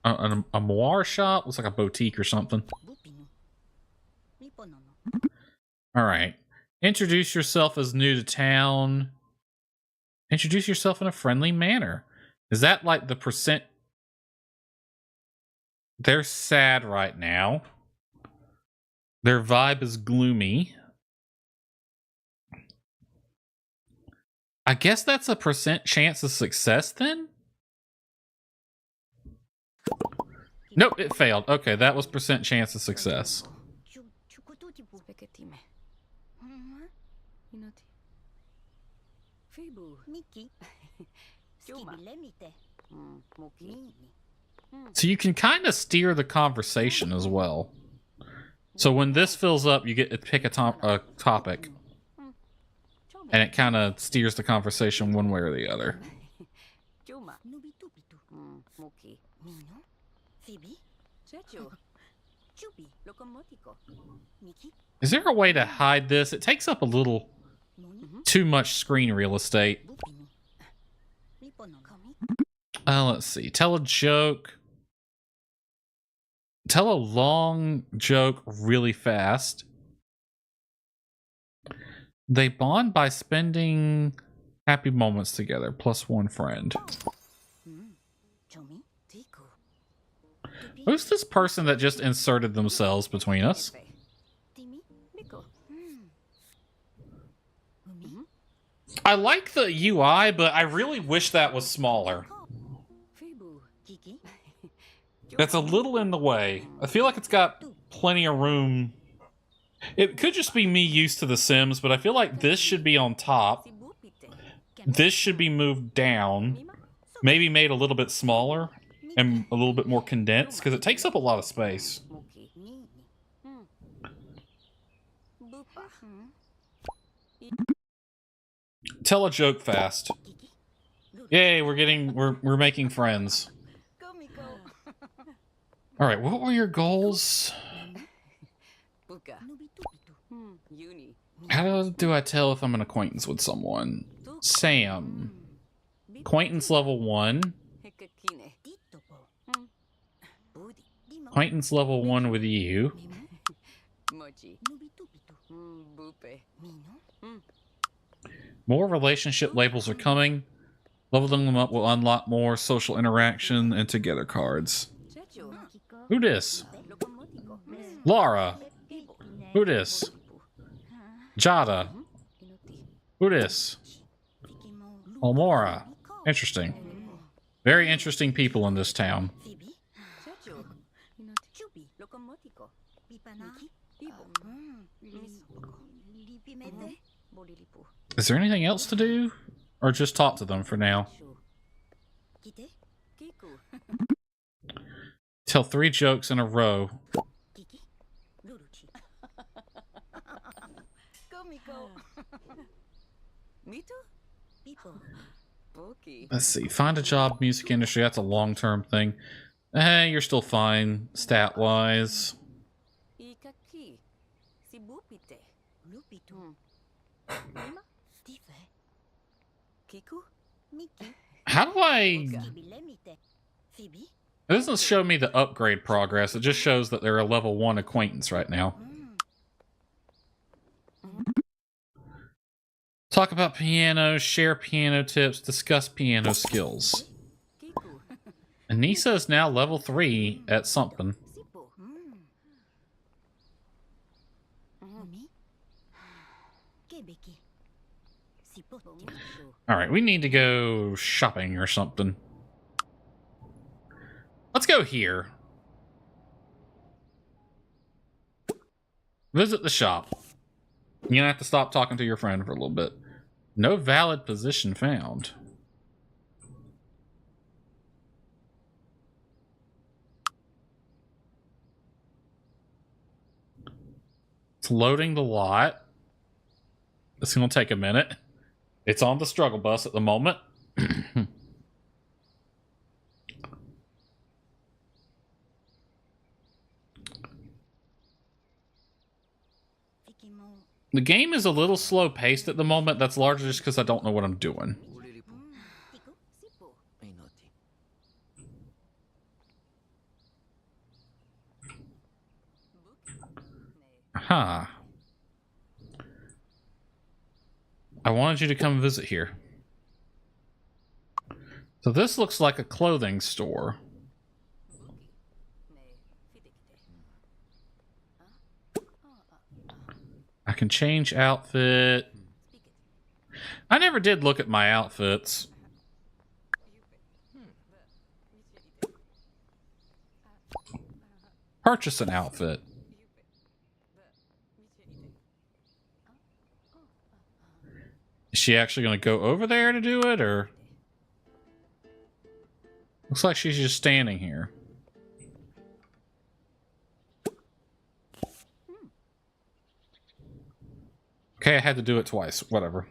A moire shop? Looks like a boutique or something. Alright. Introduce yourself as new to town. Introduce yourself in a friendly manner. Is that like the percent? They're sad right now. Their vibe is gloomy. I guess that's a percent chance of success then? Nope, it failed. Okay, that was percent chance of success. So you can kind of steer the conversation as well. So when this fills up, you get to pick a topic. And it kind of steers the conversation one way or the other. Is there a way to hide this? It takes up a little too much screen real estate. Let's see. Tell a joke. Tell a long joke really fast. They bond by spending happy moments together. +1 friend. Who's this person that just inserted themselves between us? I like the UI, but I really wish that was smaller. That's a little in the way. I feel like it's got plenty of room. It could just be me used to The Sims, but I feel like this should be on top. This should be moved down. Maybe made a little bit smaller and a little bit more condensed, because it takes up a lot of space. Tell a joke fast. Yay, we're making friends. Alright, what were your goals? How do I tell if I'm an acquaintance with someone? Sam. Acquaintance level 1. Acquaintance level 1 with you. More relationship labels are coming. Leveling them up will unlock more social interaction and together cards. Who dis? Laura. Who dis? Jada. Who dis? Almora. Interesting. Very interesting people in this town. Is there anything else to do? Or just talk to them for now? Tell 3 jokes in a row. Let's see. Find a job, music industry. That's a long-term thing. Hey, you're still fine, stat-wise. How do I... It doesn't show me the upgrade progress. It just shows that they're a level 1 acquaintance right now. Talk about piano, share piano tips, discuss piano skills. Anissa is now level 3 at something. Alright, we need to go shopping or something. Let's go here. Visit the shop. You're gonna have to stop talking to your friend for a little bit. No valid position found. It's loading the lot. It's gonna take a minute. It's on the struggle bus at the moment. The game is a little slow paced at the moment. That's largely just because I don't know what I'm doing. Huh. I wanted you to come visit here. So this looks like a clothing store. I can change outfit. I never did look at my outfits. Purchase an outfit. Is she actually going to go over there to do it, or? Looks like she's just standing here. Okay, I had to do it twice. Whatever.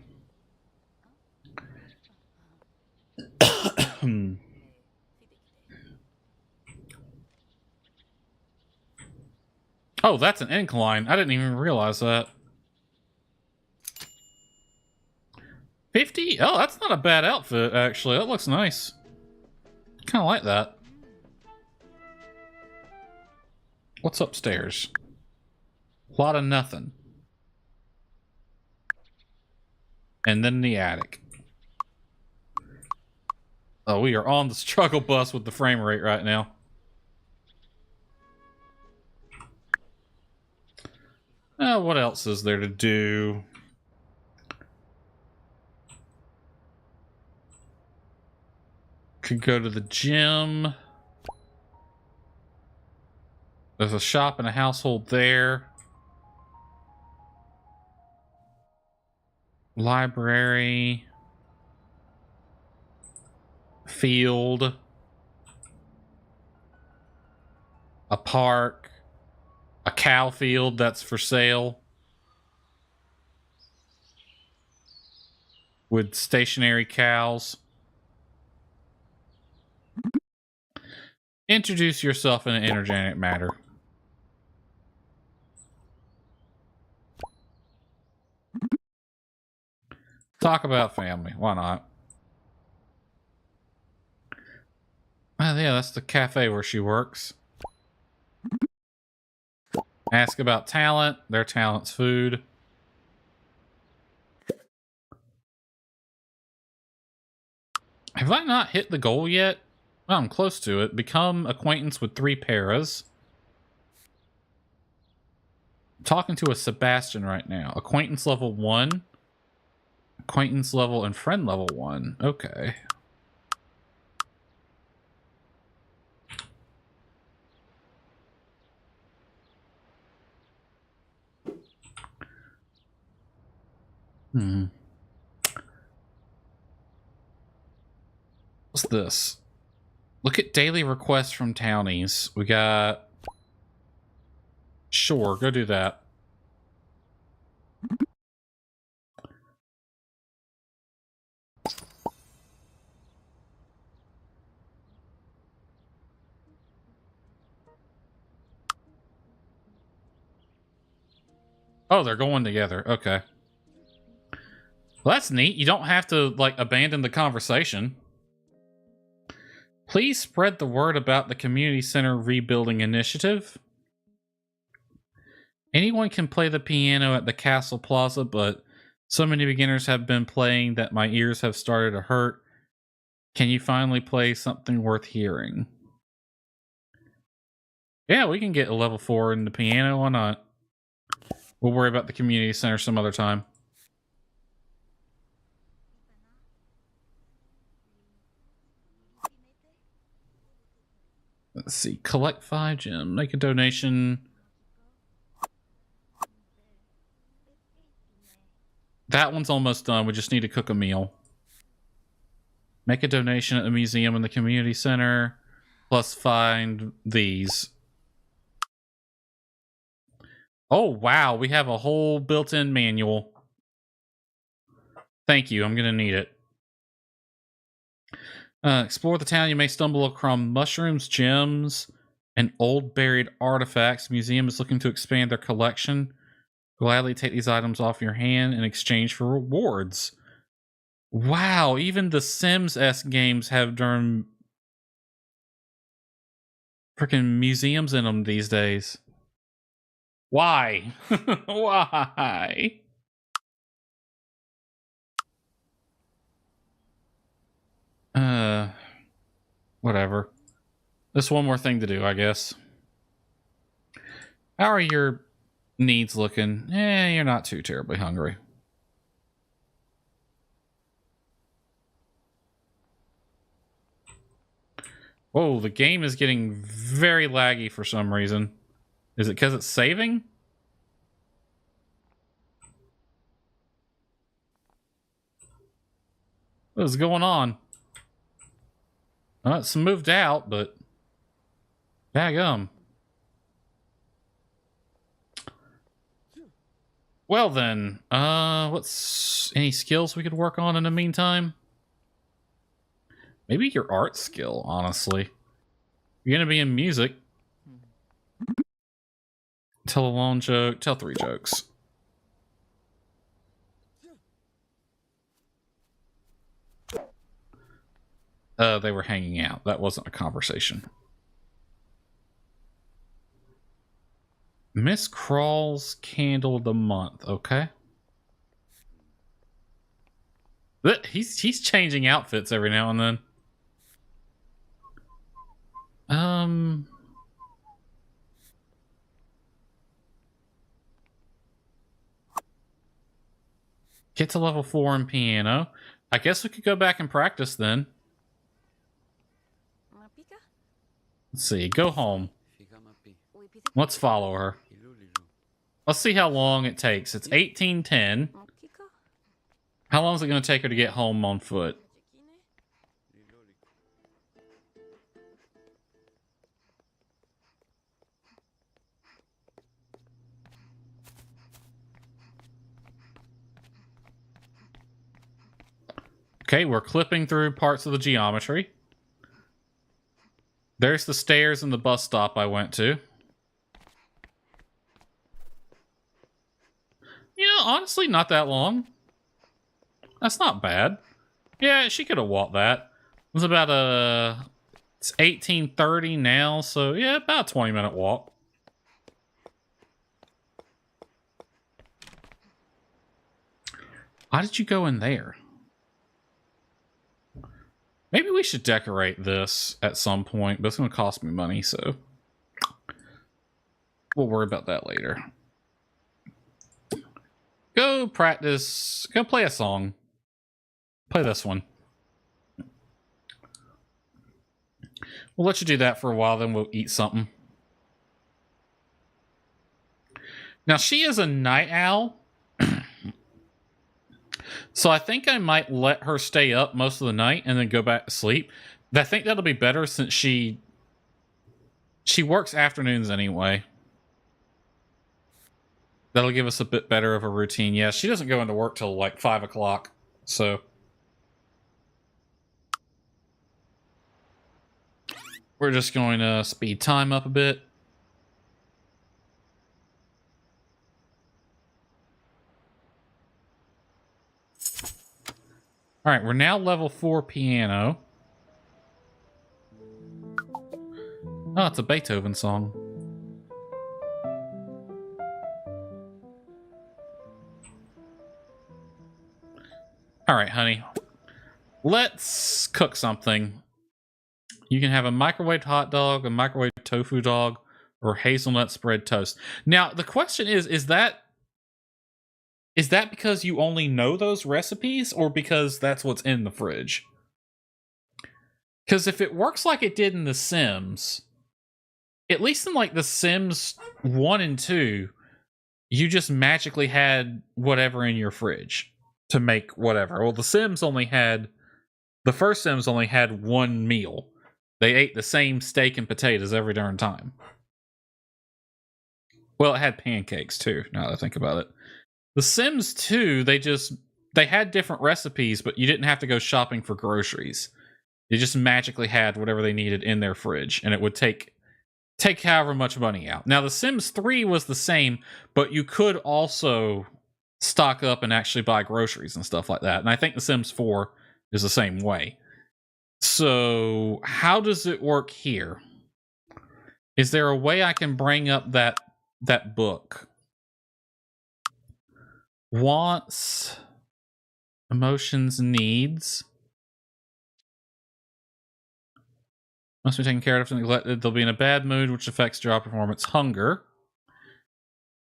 Oh, that's an incline. I didn't even realize that. 50? Oh, that's not a bad outfit, actually. That looks nice. Kind of like that. What's upstairs? A lot of nothing. And then the attic. Oh, we are on the struggle bus with the frame rate right now. What else is there to do? Could go to the gym. There's a shop and a household there. Library. Field. A park. A cow field that's for sale. With stationary cows. Introduce yourself in an energetic manner. Talk about family. Why not? Oh, yeah, that's the cafe where she works. Ask about talent. Their talent's food. Have I not hit the goal yet? Well, I'm close to it. Become acquaintance with 3 paras. I'm talking to a Sebastian right now. Acquaintance level 1. Acquaintance level and friend level 1. Okay. What's this? Look at daily requests from townies. We got... Sure, go do that. Oh, they're going together. Okay. Well, that's neat. You don't have to, like, abandon the conversation. Please spread the word about the community center rebuilding initiative. Anyone can play the piano at the Castle Plaza, but so many beginners have been playing that my ears have started to hurt. Can you finally play something worth hearing? Yeah, we can get a level 4 in the piano. Why not? We'll worry about the community center some other time. Let's see. Collect 5 gems. Make a donation. That one's almost done. We just need to cook a meal. Make a donation at the museum and the community center. Plus find these. Oh, wow. We have a whole built-in manual. Thank you. I'm going to need it. Explore the town. You may stumble across mushrooms, gems, and old buried artifacts. Museum is looking to expand their collection. Gladly take these items off your hand in exchange for rewards. Wow, even the Sims-esque games have darn freaking museums in them these days. Why? Why? Whatever. There's one more thing to do, I guess. How are your needs looking? You're not too terribly hungry. Whoa, the game is getting very laggy for some reason. Is it because it's saving? What is going on? It's moved out, but daggum. Well then, what's any skills we could work on in the meantime? Maybe your art skill, honestly. You're gonna be in music. Tell a long joke, tell 3 jokes. They were hanging out. That wasn't a conversation. Miss Crawl's Candle of the Month, okay. He's changing outfits every now and then. Get to level 4 in piano. I guess we could go back and practice then. Let's see, go home. Let's follow her. Let's see how long it takes. It's 18:10. How long is it going to take her to get home on foot? Okay, we're clipping through parts of the geometry. There's the stairs and the bus stop I went to. Yeah, honestly, not that long. That's not bad. Yeah, she could have walked that. It was about it's 18:30 now, so yeah, about a 20-minute walk. Why did you go in there? Maybe we should decorate this at some point, but it's going to cost me money, so we'll worry about that later. Go practice. Go play a song. Play this one. We'll let you do that for a while, then we'll eat something. Now, she is a night owl. So I think I might let her stay up most of the night and then go back to sleep. I think that'll be better since she works afternoons anyway. That'll give us a bit better of a routine. Yeah, she doesn't go into work till like 5 o'clock. So we're just going to speed time up a bit. All right, we're now level 4 piano. Oh, it's a Beethoven song. All right, honey. Let's cook something. You can have a microwaved hot dog, a microwaved tofu dog, or hazelnut spread toast. Now, the question is that because you only know those recipes, or because that's what's in the fridge? Because if it works like it did in The Sims, at least in like The Sims 1 and 2, you just magically had whatever in your fridge to make whatever. Well, the first Sims only had one meal. They ate the same steak and potatoes every darn time. Well, it had pancakes too, now that I think about it. The Sims 2, they had different recipes, but you didn't have to go shopping for groceries. They just magically had whatever they needed in their fridge, and it would take however much money out. Now, The Sims 3 was the same, but you could also stock up and actually buy groceries and stuff like that. And I think The Sims 4 is the same way. So, how does it work here? Is there a way I can bring up that that book. Wants, emotions, needs. Must be taken care of. If neglected, they'll be in a bad mood, which affects job performance. Hunger.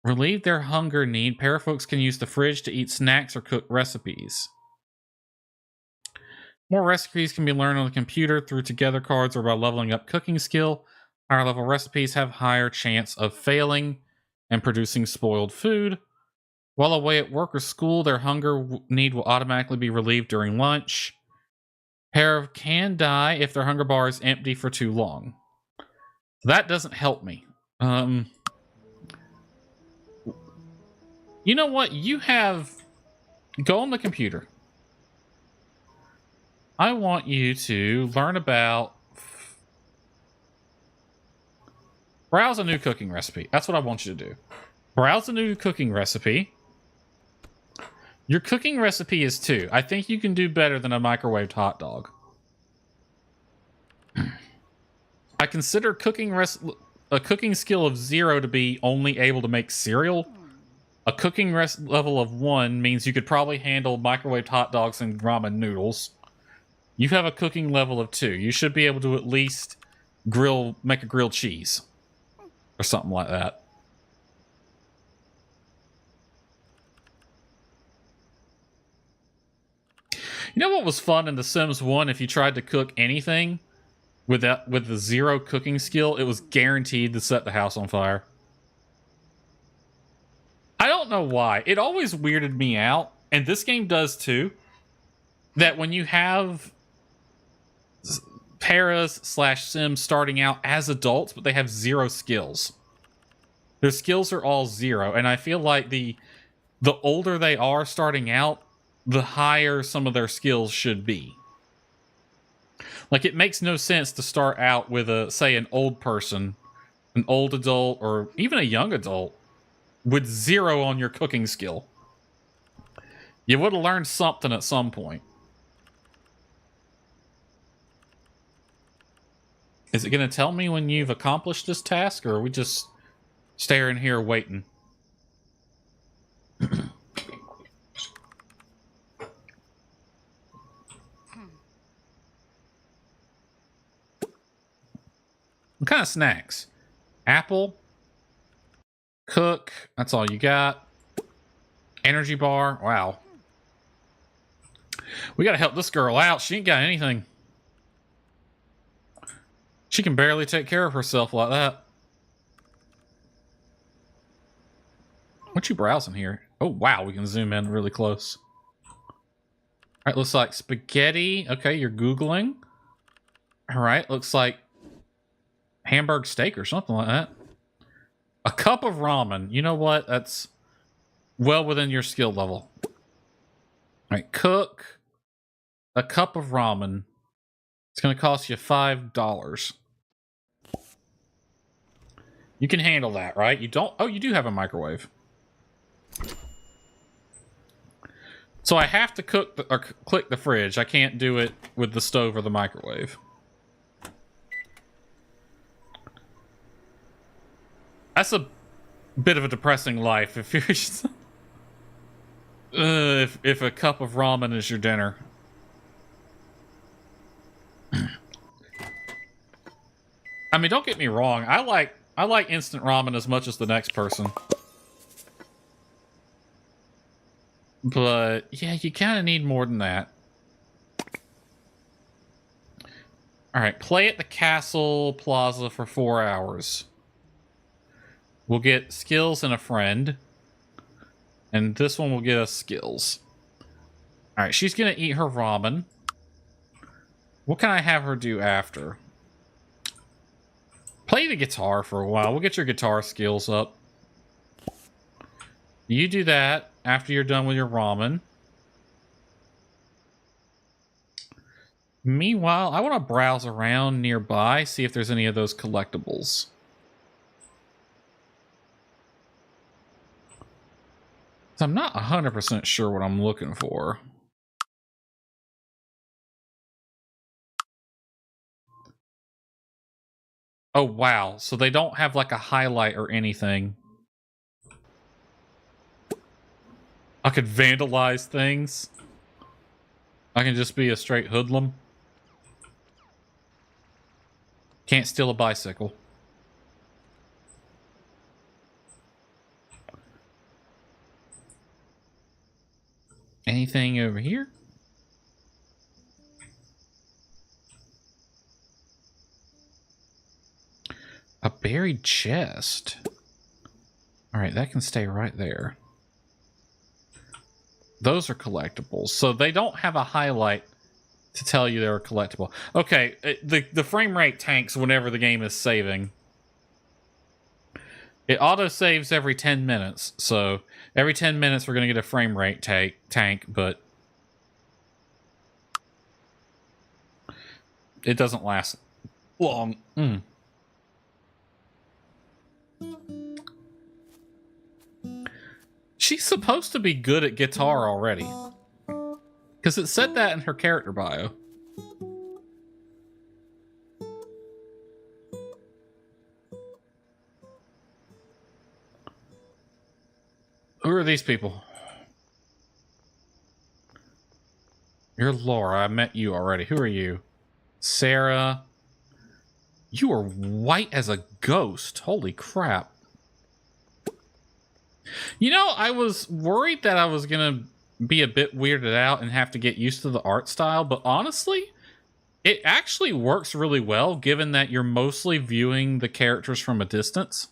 Relieve their hunger need. Parafolks can use the fridge to eat snacks or cook recipes. More recipes can be learned on the computer through Together cards or by leveling up cooking skill. Higher level recipes have higher chance of failing and producing spoiled food. While away at work or school, their hunger need will automatically be relieved during lunch. Pair can die if their hunger bar is empty for too long. That doesn't help me. You know what? You have... Go on the computer. I want you to learn about... Browse a new cooking recipe. That's what I want you to do. Browse a new cooking recipe. Your cooking recipe is 2. I think you can do better than a microwaved hot dog. I consider a cooking skill of 0 to be only able to make cereal. A cooking level of 1 means you could probably handle microwaved hot dogs and ramen noodles. You have a cooking level of 2. You should be able to at least make a grilled cheese. Or something like that. You know what was fun in The Sims 1? If you tried to cook anything with the 0 cooking skill, it was guaranteed to set the house on fire. I don't know why. It always weirded me out, and this game does too, that when you have paras/sims starting out as adults, but they have 0 skills. Their skills are all 0, and I feel like the older they are starting out, the higher some of their skills should be. Like, it makes no sense to start out with say, an old person, an old adult, or even a young adult, with 0 on your cooking skill. You would have learned something at some point. Is it going to tell me when you've accomplished this task, or are we just staring here waiting? What kind of snacks? Apple? Cook? That's all you got? Energy bar? Wow. We gotta help this girl out. She ain't got anything. She can barely take care of herself like that. What you browsing here? Oh, wow. We can zoom in really close. All right, looks like spaghetti. Okay, you're Googling. All right, looks like hamburg steak or something like that. A cup of ramen. You know what? That's well within your skill level. All right, cook a cup of ramen. It's going to cost you $5. You can handle that, right? You don't... Oh, you do have a microwave. So I have to cook or click the fridge. I can't do it with the stove or the microwave. That's a bit of a depressing life if you're just, if a cup of ramen is your dinner. I mean, don't get me wrong. I like instant ramen as much as the next person. But yeah, you kind of need more than that. All right, play at the Castle Plaza for 4 hours. We'll get skills and a friend. And this one will get us skills. Alright, she's going to eat her ramen. What can I have her do after? Play the guitar for a while. We'll get your guitar skills up. You do that after you're done with your ramen. Meanwhile, I want to browse around nearby, see if there's any of those collectibles. I'm not 100% sure what I'm looking for. Oh, wow. So they don't have like a highlight or anything. I could vandalize things. I can just be a straight hoodlum. Can't steal a bicycle. Anything over here? A buried chest. All right, that can stay right there. Those are collectibles. So they don't have a highlight to tell you they're collectible. Okay, the frame rate tanks whenever the game is saving. It auto-saves every 10 minutes. So every 10 minutes we're going to get a frame rate tank, but it doesn't last long. She's supposed to be good at guitar already. Because it said that in her character bio. Who are these people? You're Laura. I met you already. Who are you? Sarah. You are white as a ghost. Holy crap. You know, I was worried that I was going to be a bit weirded out and have to get used to the art style, but honestly, it actually works really well given that you're mostly viewing the characters from a distance.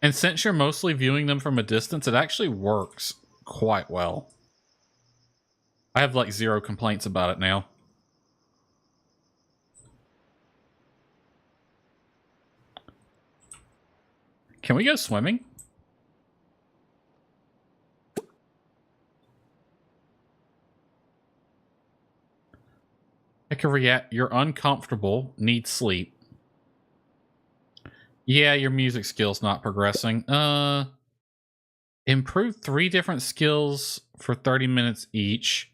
And since you're mostly viewing them from a distance, it actually works quite well. I have like 0 complaints about it now. Can we go swimming? I can react. You're uncomfortable. Need sleep. Yeah, your music skill's not progressing. Improve 3 different skills for 30 minutes each.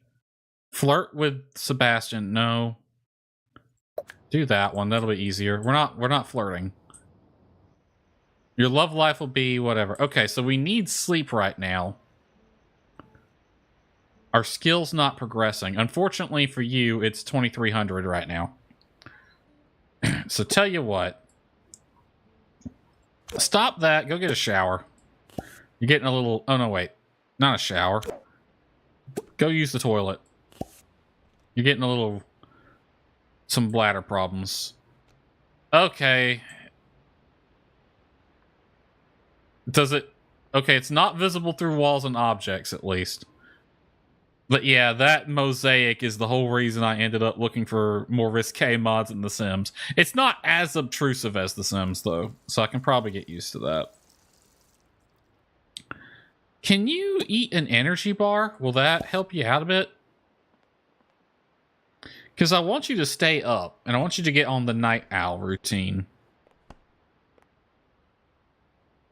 Flirt with Sebastian. No. Do that one. That'll be easier. We're not flirting. Your love life will be whatever. Okay, so we need sleep right now. Our skill's not progressing. Unfortunately for you, it's 2300 right now. So tell you what. Stop that. Go get a shower. You're getting a little... Oh, no, wait. Not a shower. Go use the toilet. You're getting a little... Some bladder problems. Okay. Does it... Okay, it's not visible through walls and objects, at least. But yeah, that mosaic is the whole reason I ended up looking for more risque mods in The Sims. It's not as obtrusive as The Sims, though, so I can probably get used to that. Can you eat an energy bar? Will that help you out a bit? Because I want you to stay up, and I want you to get on the night owl routine.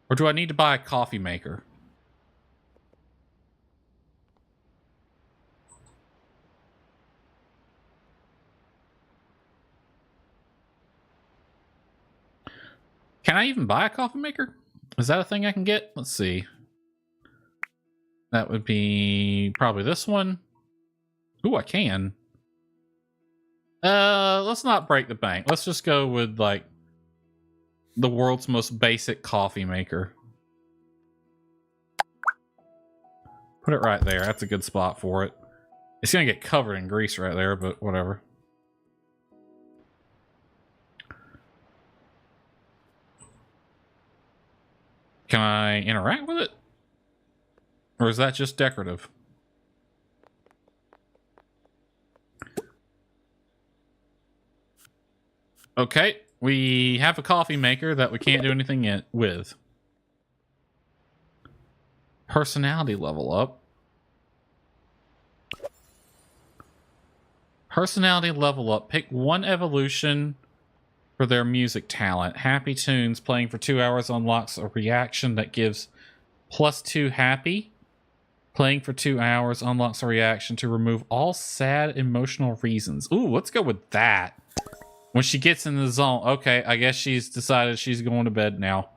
Or do I need to buy a coffee maker? Can I even buy a coffee maker? Is that a thing I can get? Let's see. That would be probably this one. Ooh, I can. Let's not break the bank. Let's just go with, like, the world's most basic coffee maker. Put it right there. That's a good spot for it. It's gonna get covered in grease right there, but whatever. Can I interact with it? Or is that just decorative? Okay, we have a coffee maker that we can't do anything with. Personality level up. Personality level up. Pick one evolution for their music talent. Happy Tunes playing for 2 hours unlocks a reaction that gives +2 happy. Playing for 2 hours unlocks a reaction to remove all sad emotional reasons. Ooh, let's go with that. When she gets in the zone. Okay, I guess she's decided she's going to bed now.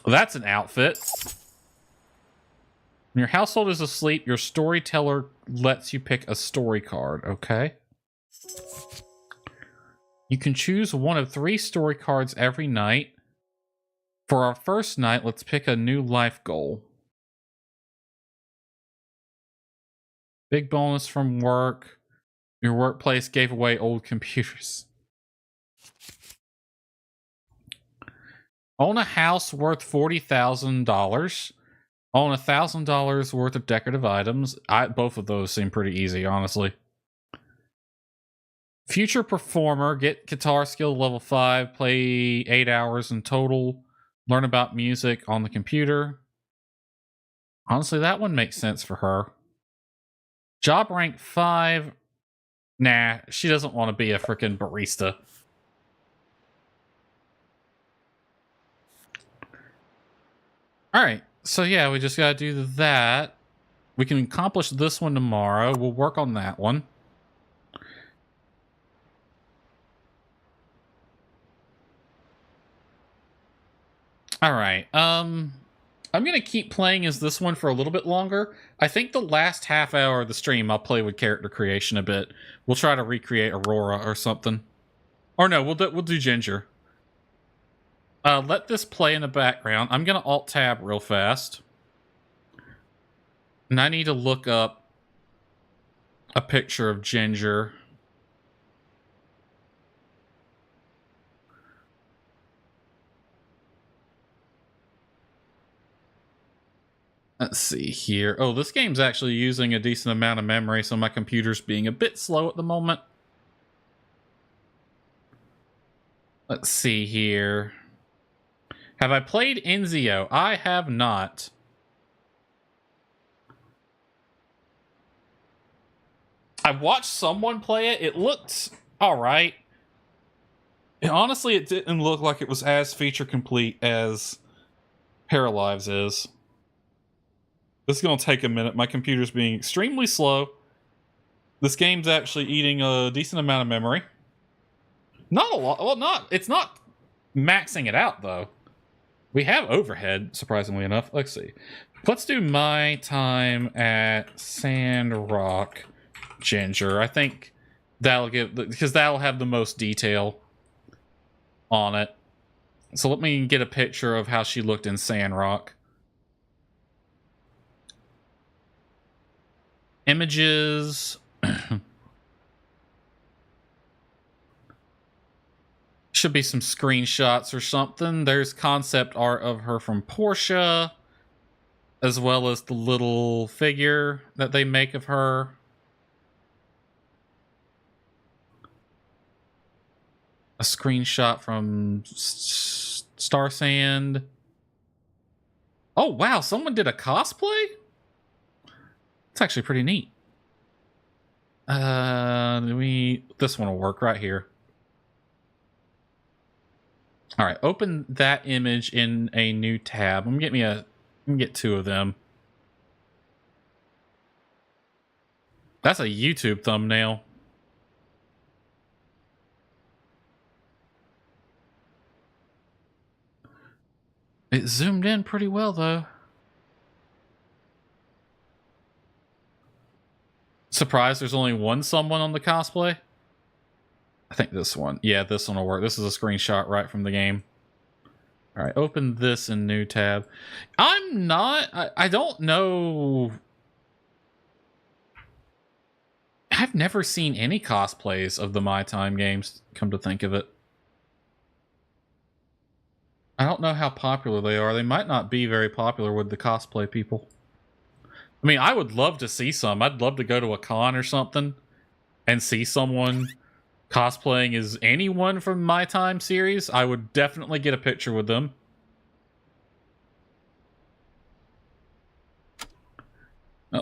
That's an outfit. When your household is asleep, your storyteller lets you pick a story card, okay? You can choose one of 3 story cards every night. For our first night, let's pick a new life goal. Big bonus from work. Your workplace gave away old computers. Own a house worth $40,000. Own $1,000 worth of decorative items. Both of those seem pretty easy, honestly. Future performer. Get guitar skill level 5. Play 8 hours in total. Learn about music on the computer. Honestly, that one makes sense for her. Job rank 5. Nah, she doesn't want to be a freaking barista. Alright, so yeah, we just gotta do that. We can accomplish this one tomorrow. We'll work on that one. Alright, I'm gonna keep playing as this one for a little bit longer. I think the last half hour of the stream I'll play with character creation a bit. We'll try to recreate Aurora or something. Or no, we'll do Ginger. Let this play in the background. I'm gonna Alt-Tab real fast. And I need to look up a picture of Ginger. Let's see here. Oh, this game's actually using a decent amount of memory, so my computer's being a bit slow at the moment. Let's see here. Have I played Enzio? I have not. I watched someone play it. It looked alright. Honestly, it didn't look like it was as feature complete as Paralives is. This is going to take a minute. My computer's being extremely slow. This game's actually eating a decent amount of memory. Not a lot. Well, it's not maxing it out, though. We have overhead, surprisingly enough. Let's see. Let's do my time at Sandrock Ginger. I think that'll give... because that'll have the most detail on it. So let me get a picture of how she looked in Sandrock. Images. Should be some screenshots or something. There's concept art of her from Portia, as well as the little figure that they make of her. A screenshot from Star Sand. Oh, wow. Someone did a cosplay? It's actually pretty neat. This one will work right here. All right, open that image in a new tab. Let me get 2 of them. That's a YouTube thumbnail. It zoomed in pretty well, though. Surprised there's only one someone on the cosplay? I think this one. Yeah, this one will work. This is a screenshot right from the game. All right, open this in new tab. I don't know. I've never seen any cosplays of the My Time games, come to think of it. I don't know how popular they are. They might not be very popular with the cosplay people. I mean, I would love to see some. I'd love to go to a con or something and see someone cosplaying as anyone from My Time series. I would definitely get a picture with them.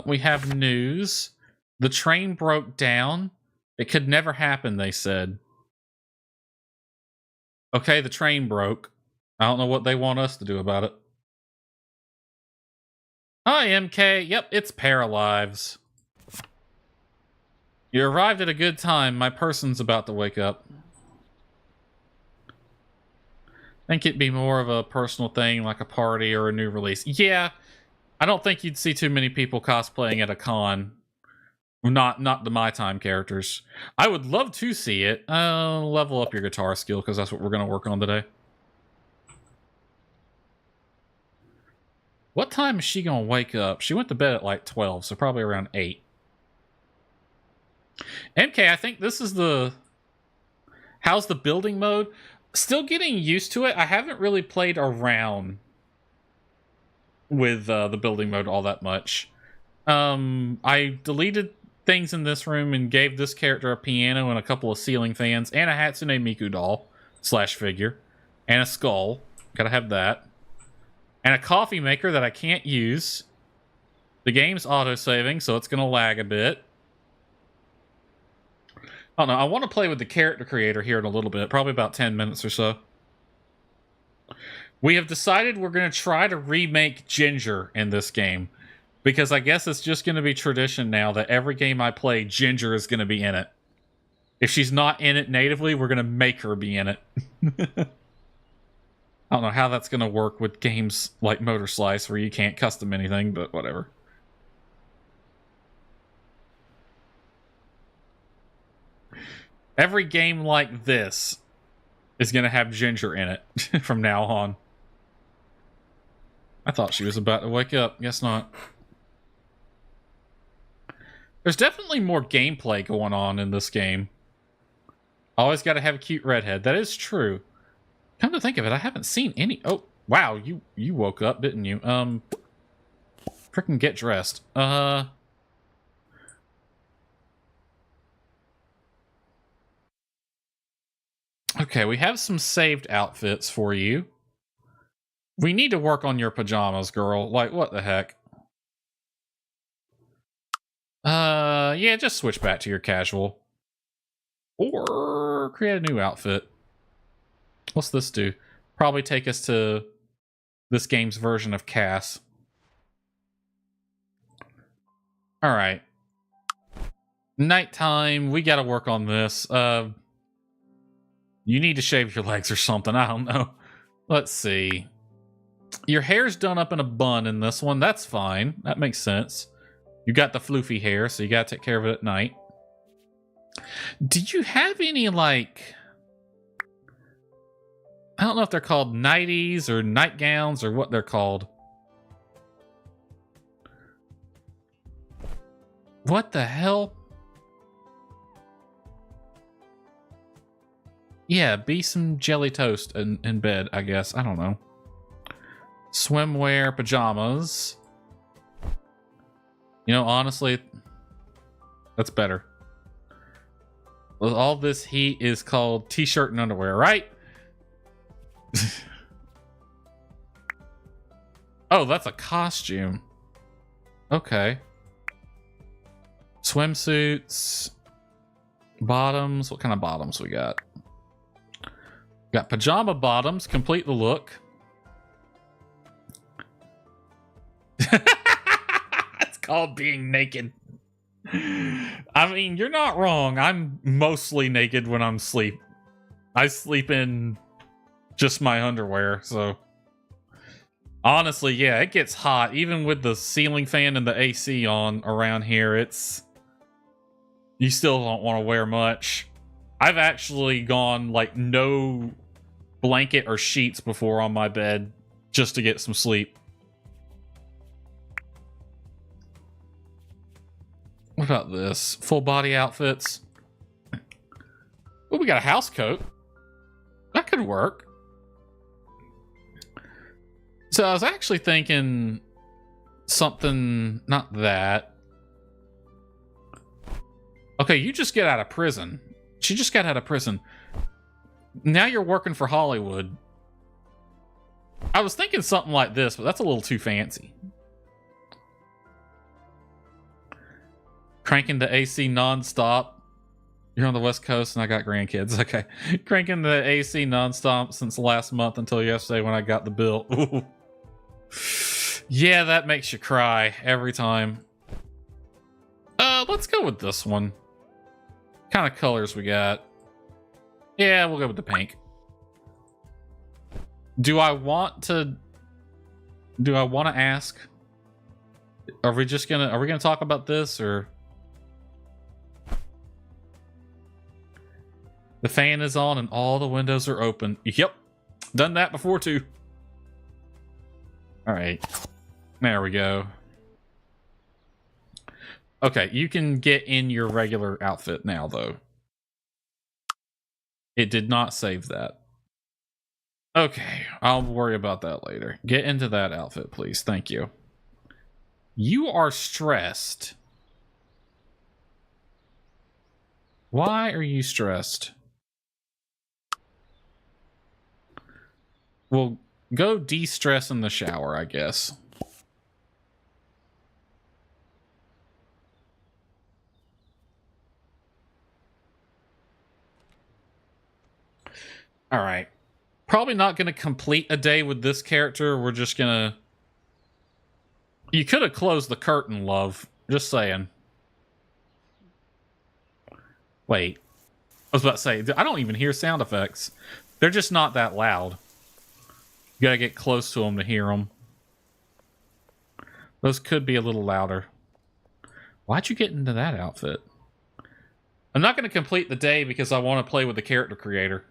We have news. The train broke down. It could never happen, they said. Okay, the train broke. I don't know what they want us to do about it. Hi, MK. Yep, it's Paralives. You arrived at a good time. My person's about to wake up. think it'd be more of a personal thing, like a party or a new release. Yeah, I don't think you'd see too many people cosplaying at a con. Not the My Time characters. I would love to see it. Level up your guitar skill, because that's what we're going to work on today. What time is she going to wake up? She went to bed at like 12, so probably around 8. MK, I think this is the... How's the building mode? Still getting used to it. I haven't really played around with the building mode all that much. I deleted things in this room and gave this character a piano and a couple of ceiling fans and a Hatsune Miku doll / figure and a skull. Gotta have that. And a coffee maker that I can't use. The game's auto-saving, so it's gonna lag a bit. I don't know. I want to play with the character creator here in a little bit, probably about 10 minutes or so. We have decided we're going to try to remake Ginger in this game, because I guess it's just going to be tradition now that every game I play, Ginger is going to be in it. If she's not in it natively, we're going to make her be in it. I don't know how that's going to work with games like Motor Slice, where you can't custom anything, but whatever. Every game like this is going to have Ginger in it from now on. I thought she was about to wake up. Guess not. There's definitely more gameplay going on in this game. Always got to have a cute redhead. That is true. Come to think of it, I haven't seen any... Oh, wow. You woke up, didn't you? Frickin' get dressed. Okay, we have some saved outfits for you. We need to work on your pajamas, girl. Like, what the heck? Yeah, just switch back to your casual. Or create a new outfit. What's this do? Probably take us to this game's version of Cass. Alright. Nighttime, we gotta work on this. You need to shave your legs or something. I don't know. Let's see. Your hair's done up in a bun in this one. That's fine. That makes sense. You got the floofy hair, so you gotta take care of it at night. Did you have any, like... I don't know if they're called nighties or nightgowns or what they're called. What the hell? Yeah, be some jelly toast in bed, I guess. I don't know. Swimwear, pajamas. You know, honestly, that's better. With all this heat is called t-shirt and underwear, right? Oh, that's a costume. Okay. Swimsuits. Bottoms. What kind of bottoms we got? Got pajama bottoms, complete the look. It's called being naked. I mean, you're not wrong. I'm mostly naked when I'm asleep. I sleep in just my underwear, so... Honestly, yeah, it gets hot. Even with the ceiling fan and the AC on around here, it's... You still don't want to wear much. I've actually gone, like, no blanket or sheets before on my bed just to get some sleep. What about this? Full body outfits. Oh, we got a house coat. That could work. So I was actually thinking something, not that. Okay, you just get out of prison. She just got out of prison. Now you're working for Hollywood. I was thinking something like this, but that's a little too fancy. Cranking the AC nonstop. You're on the West Coast and I got grandkids. Okay. Cranking the AC nonstop since last month until yesterday when I got the bill. Ooh. Yeah, that makes you cry every time. Let's go with this one. What kind of colors we got? Yeah, we'll go with the pink. Do I want to ask? Are we gonna talk about this, or the fan is on and all the windows are open? Yep. Done that before too. All right. There we go. Okay, you can get in your regular outfit now though. It did not save that. Okay, I'll worry about that later. Get into that outfit, please. Thank you. You are stressed. Why are you stressed? Well, go de-stress in the shower, I guess. All right. Probably not going to complete a day with this character. We're just going to... You could have closed the curtain, love. Just saying. Wait. I was about to say, I don't even hear sound effects. They're just not that loud. You gotta get close to them to hear them. Those could be a little louder. Why'd you get into that outfit? I'm not going to complete the day because I want to play with the character creator.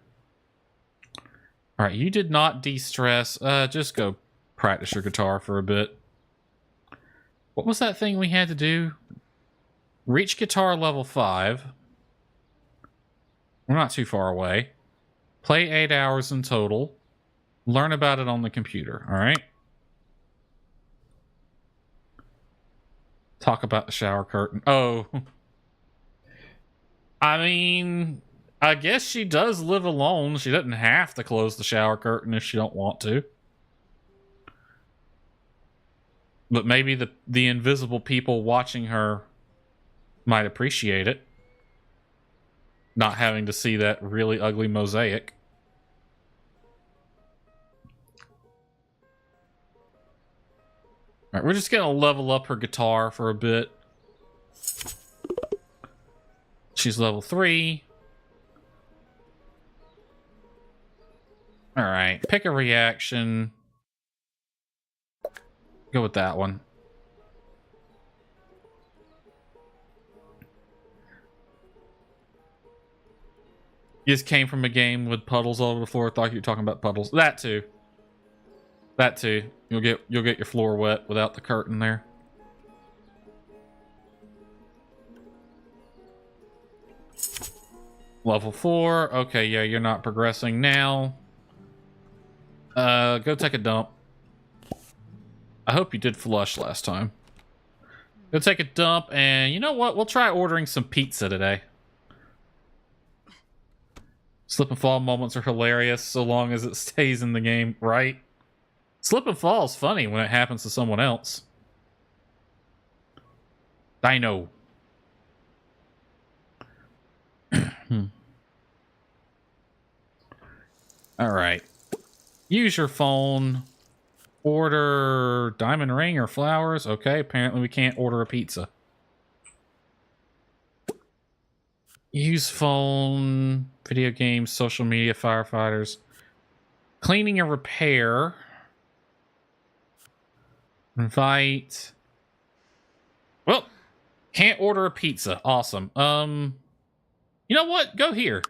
Alright, you did not de-stress. Just go practice your guitar for a bit. What was that thing we had to do? Reach guitar level 5. We're not too far away. Play 8 hours in total. Learn about it on the computer, alright? Talk about the shower curtain. Oh. I mean... I guess she does live alone. She doesn't have to close the shower curtain if she don't want to. But maybe the invisible people watching her might appreciate it. Not having to see that really ugly mosaic. Alright, we're just gonna level up her guitar for a bit. She's level 3. Alright, pick a reaction. Go with that one. You just came from a game with puddles all over the floor. Thought you were talking about puddles. That too. That too. You'll get your floor wet without the curtain there. Level 4. Okay, yeah, you're not progressing now. Go take a dump. I hope you did flush last time. Go take a dump, and you know what? We'll try ordering some pizza today. Slip and fall moments are hilarious so long as it stays in the game, right? Slip and fall is funny when it happens to someone else. Dino. Alright. Use your phone. Order diamond ring or flowers. Okay, apparently we can't order a pizza. Use phone, video games, social media, firefighters. Cleaning and repair. Invite. Well, can't order a pizza. Awesome. You know what? Go here.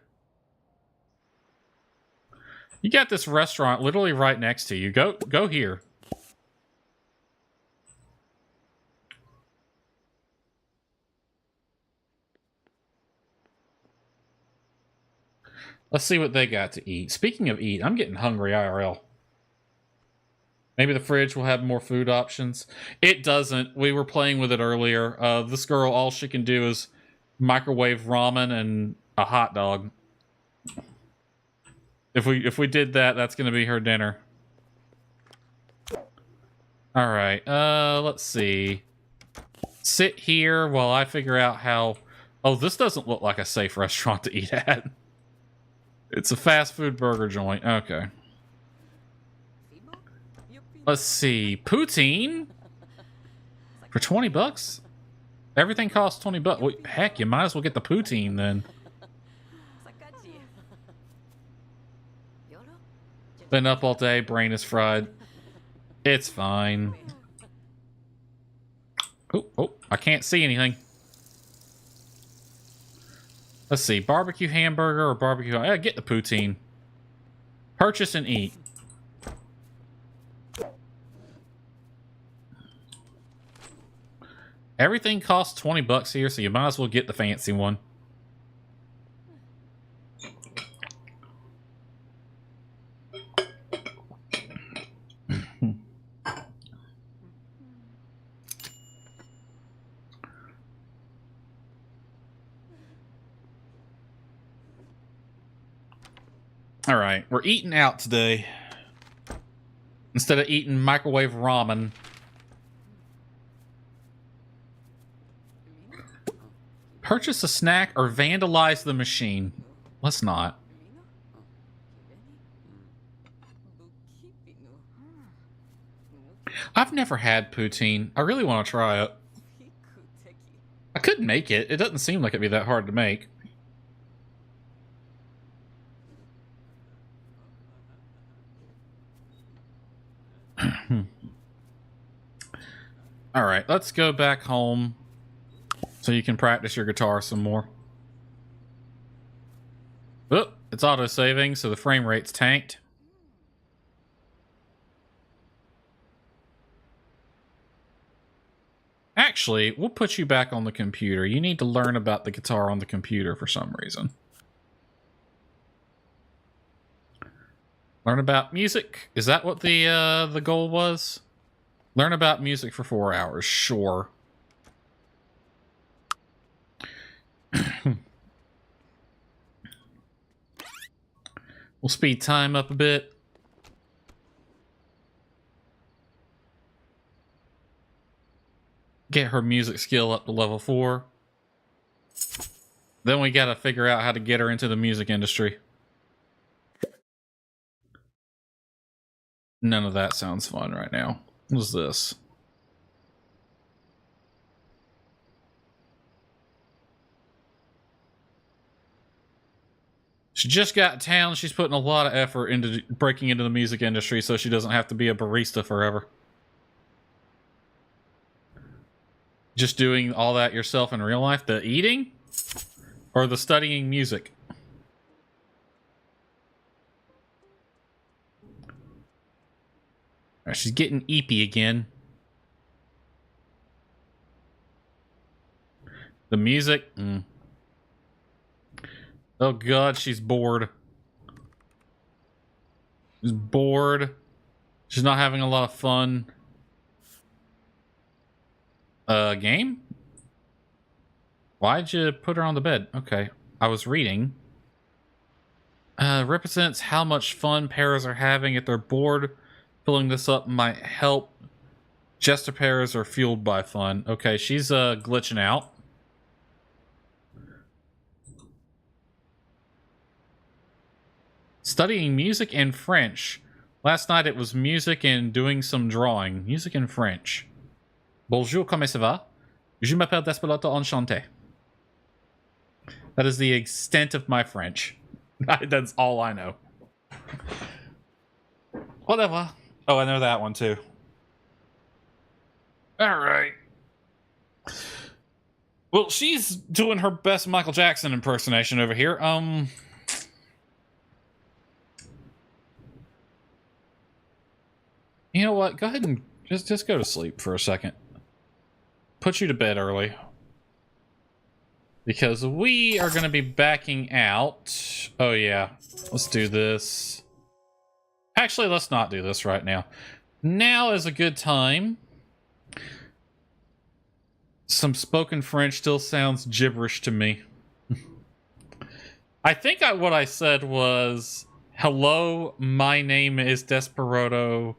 You got this restaurant literally right next to you. Go here. Let's see what they got to eat. Speaking of eat, I'm getting hungry IRL. Maybe the fridge will have more food options. It doesn't. We were playing with it earlier. This girl, all she can do is microwave ramen and a hot dog. If we did that, that's going to be her dinner. All right. Let's see. Sit here while I figure out how... Oh, this doesn't look like a safe restaurant to eat at. It's a fast food burger joint. Okay. Let's see. Poutine? For 20 bucks? Everything costs 20 bucks. Well, heck, you might as well get the poutine then. Been up all day, brain is fried. It's fine. Oh, I can't see anything. Let's see, barbecue hamburger or barbecue... Yeah, get the poutine. Purchase and eat. Everything costs 20 bucks here, so you might as well get the fancy one. All right, we're eating out today. Instead of eating microwave ramen. Purchase a snack or vandalize the machine. Let's not. I've never had poutine. I really want to try it. I could make it. It doesn't seem like it'd be that hard to make. All right, let's go back home so you can practice your guitar some more. Oh, it's auto-saving, so the frame rate's tanked. Actually, we'll put you back on the computer. You need to learn about the guitar on the computer for some reason. Learn about music? Is that what the goal was? Learn about music for 4 hours. Sure. We'll speed time up a bit. Get her music skill up to level 4. Then we gotta figure out how to get her into the music industry. None of that sounds fun right now. What's this? She just got to town. She's putting a lot of effort into breaking into the music industry so she doesn't have to be a barista forever. Just doing all that yourself in real life? The eating? Or the studying music? She's getting eepy again. The music? Oh god, she's bored. She's bored. She's not having a lot of fun. Game? Why'd you put her on the bed? Okay, I was reading. Represents how much fun pairs are having if they're bored. Filling this up might help. Jester pairs are fueled by fun. Okay, she's glitching out. Studying music and French. Last night it was music and doing some drawing. Music and French. Bonjour, comment ça va? Je m'appelle Desparoto, enchanté. That is the extent of my French. That's all I know. Whatever. Oh, I know that one too. Alright. Well, she's doing her best Michael Jackson impersonation over here. You know what? Go ahead and just go to sleep for a second. Put you to bed early. Because we are going to be backing out. Oh, yeah. Let's do this. Actually, let's not do this right now. Now is a good time. Some spoken French still sounds gibberish to me. I think what I said was, hello, my name is Desparoto.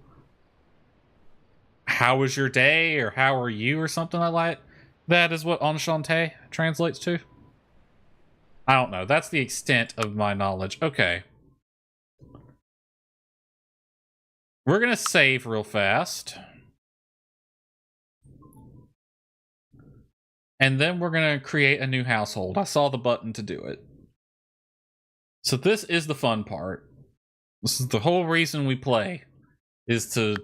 How was your day? Or how are you? Or something like that. That is what enchanté translates to. I don't know. That's the extent of my knowledge. Okay. We're going to save real fast. And then we're going to create a new household. I saw the button to do it. So this is the fun part. This is the whole reason we play, is to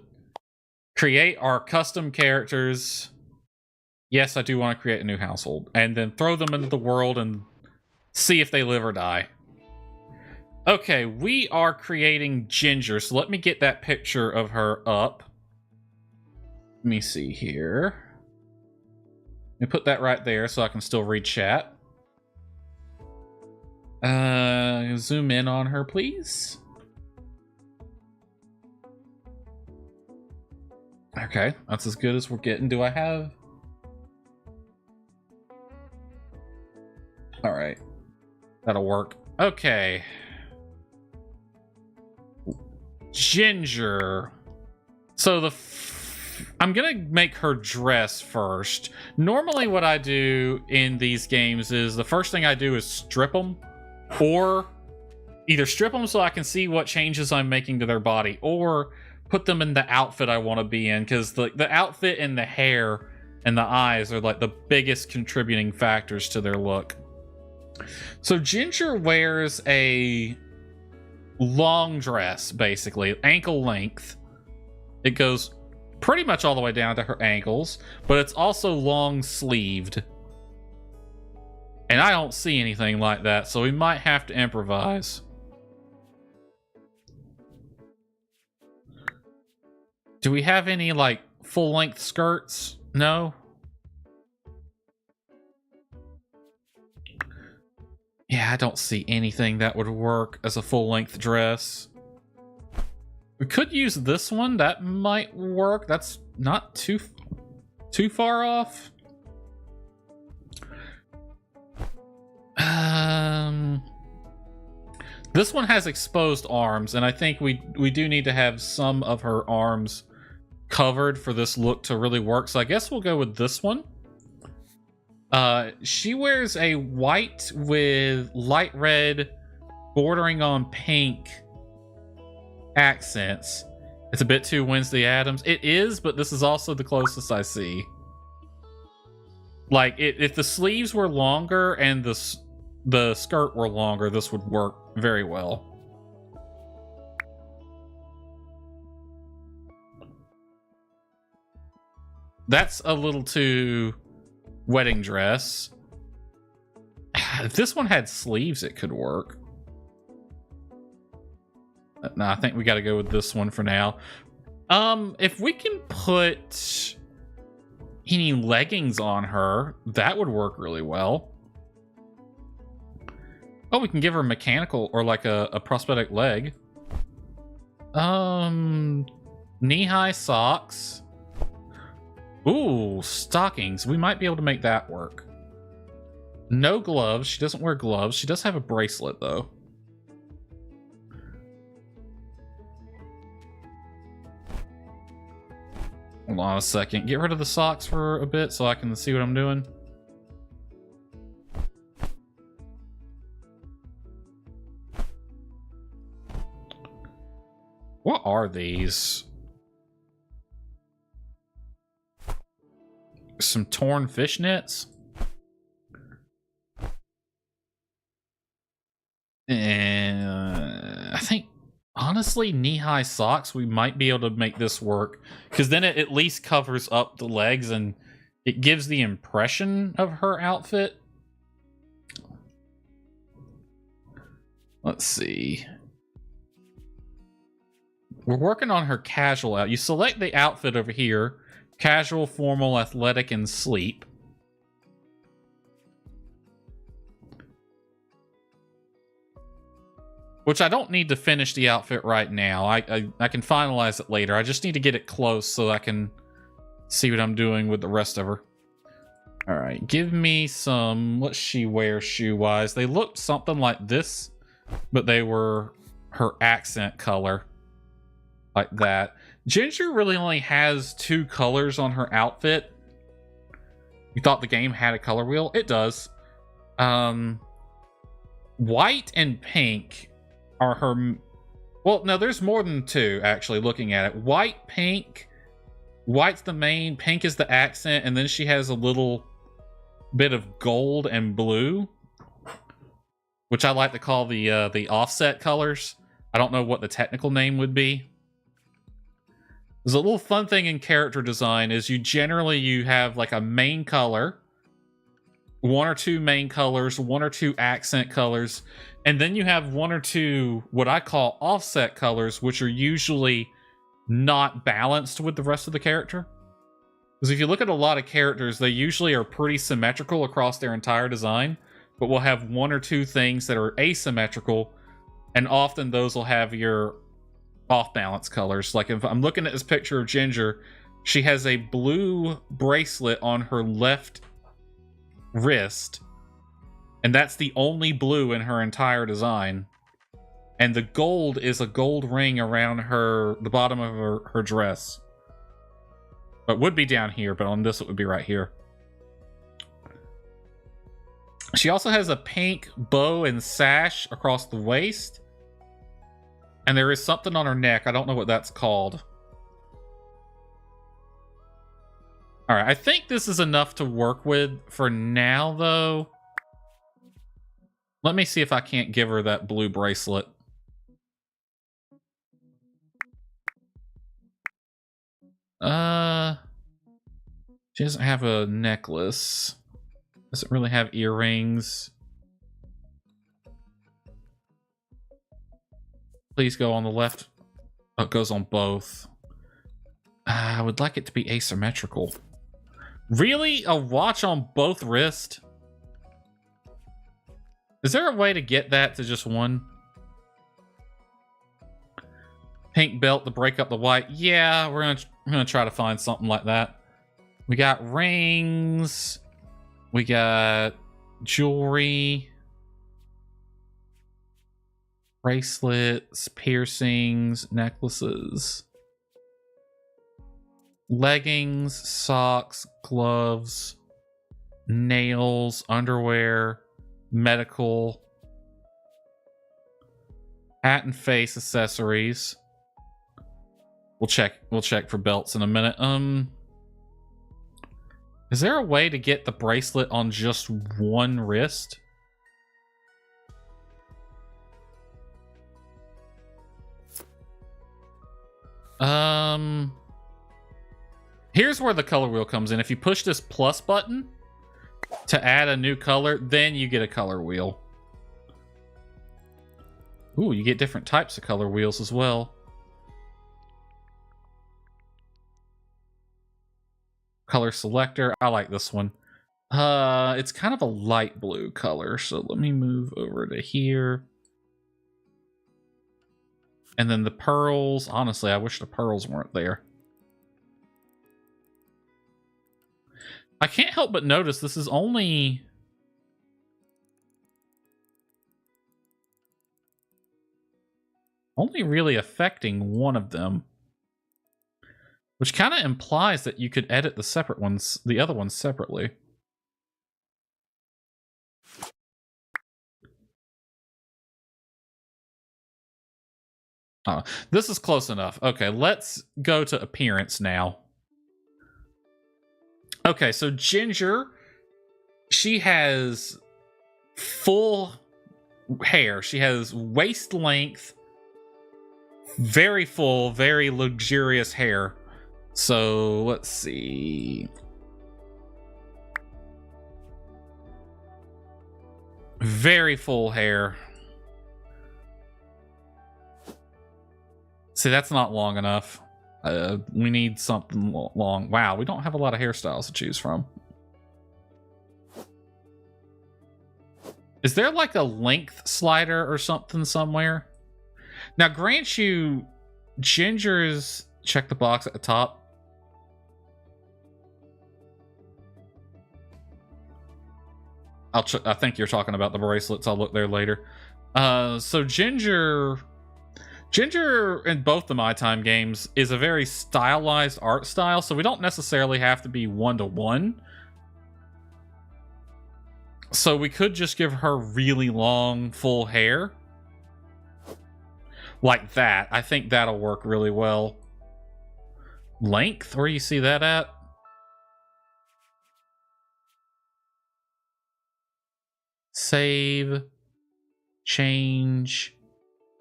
create our custom characters. Yes, I do want to create a new household, and then throw them into the world and see if they live or die. Okay, we are creating Ginger, so let me get that picture of her up. Let me see here. Let me put that right there so I can still read chat. Zoom in on her, please. Okay, that's as good as we're getting. Do I have... Alright. That'll work. Okay. Ginger. So I'm gonna make her dress first. Normally what I do in these games is the first thing I do is strip them. Or either strip them so I can see what changes I'm making to their body, or put them in the outfit I want to be in, because the outfit and the hair and the eyes are like the biggest contributing factors to their look. So Ginger wears a long dress, basically, ankle length. It goes pretty much all the way down to her ankles, but it's also long sleeved. And I don't see anything like that, so we might have to improvise. Do we have any, like, full-length skirts? No? Yeah, I don't see anything that would work as a full-length dress. We could use this one. That might work. That's not too far off. This one has exposed arms, and I think we do need to have some of her arms covered for this look to really work. So I guess we'll go with this one. She wears a white with light red bordering on pink accents. It's a bit too Wednesday Addams. It is, but this is also the closest I see. Like, if the sleeves were longer and the skirt were longer, this would work very well. That's a little too wedding dress. If this one had sleeves, it could work. No, I think we got to go with this one for now. If we can put any leggings on her, that would work really well. Oh, we can give her mechanical or like a prosthetic leg. Knee-high socks. Ooh, stockings. We might be able to make that work. No gloves. She doesn't wear gloves. She does have a bracelet, though. Hold on a second. Get rid of the socks for a bit so I can see what I'm doing. What are these? Some torn fishnets? And I think, honestly, knee-high socks, we might be able to make this work. Because then it at least covers up the legs and it gives the impression of her outfit. Let's see. We're working on her casual out. You select the outfit over here. Casual, formal, athletic, and sleep. Which I don't need to finish the outfit right now. I can finalize it later. I just need to get it close so I can see what I'm doing with the rest of her. Alright, give me some... What's she wear shoe-wise? They looked something like this, but they were her accent color. Like that. Ginger really only has 2 colors on her outfit. You thought the game had a color wheel? It does. White and pink are her... Well, no, there's more than 2, actually, looking at it. White, pink. White's the main, pink is the accent, and then she has a little bit of gold and blue, which I like to call the offset colors. I don't know what the technical name would be. There's a little fun thing in character design is you have like a main color, one or two main colors, one or two accent colors, and then you have one or two what I call offset colors, which are usually not balanced with the rest of the character. Because if you look at a lot of characters, they usually are pretty symmetrical across their entire design, but we'll have one or two things that are asymmetrical, and often those will have your off-balance colors. Like if I'm looking at this picture of Ginger, she has a blue bracelet on her left wrist, and that's the only blue in her entire design. And the gold is a gold ring around the bottom of her dress. It would be down here, but on this it would be right here. She also has a pink bow and sash across the waist. And there is something on her neck. I don't know what that's called. Alright, I think this is enough to work with for now, though. Let me see if I can't give her that blue bracelet. She doesn't have a necklace. Doesn't really have earrings. Please go on the left. Oh, it goes on both. I would like it to be asymmetrical. Really? A watch on both wrists? Is there a way to get that to just one? Pink belt to break up the white. Yeah, we're gonna try to find something like that. We got rings. We got jewelry. Bracelets, piercings, necklaces. Leggings, socks, gloves, nails, underwear, medical, hat and face accessories. We'll check for belts in a minute. Is there a way to get the bracelet on just one wrist? Here's where the color wheel comes in. If you push this plus button to add a new color, then you get a color wheel. Ooh, you get different types of color wheels as well. Color selector. I like this one. It's kind of a light blue color, so let me move over to here. And then the pearls. Honestly, I wish the pearls weren't there. I can't help but notice this is only really affecting one of them, which kind of implies that you could edit the other ones separately. This is close enough. Okay, let's go to appearance now. Okay, so Ginger, she has full hair. She has waist length, very full, very luxurious hair. So let's see. Very full hair. See, that's not long enough. We need something long. Wow, we don't have a lot of hairstyles to choose from. Is there like a length slider or something somewhere? Now, grant you, Ginger's... Check the box at the top. I think you're talking about the bracelets. I'll look there later. So Ginger in both the My Time games is a very stylized art style, so we don't necessarily have to be one-to-one. So we could just give her really long, full hair. Like that. I think that'll work really well. Length? Where do you see that at? Save. Change.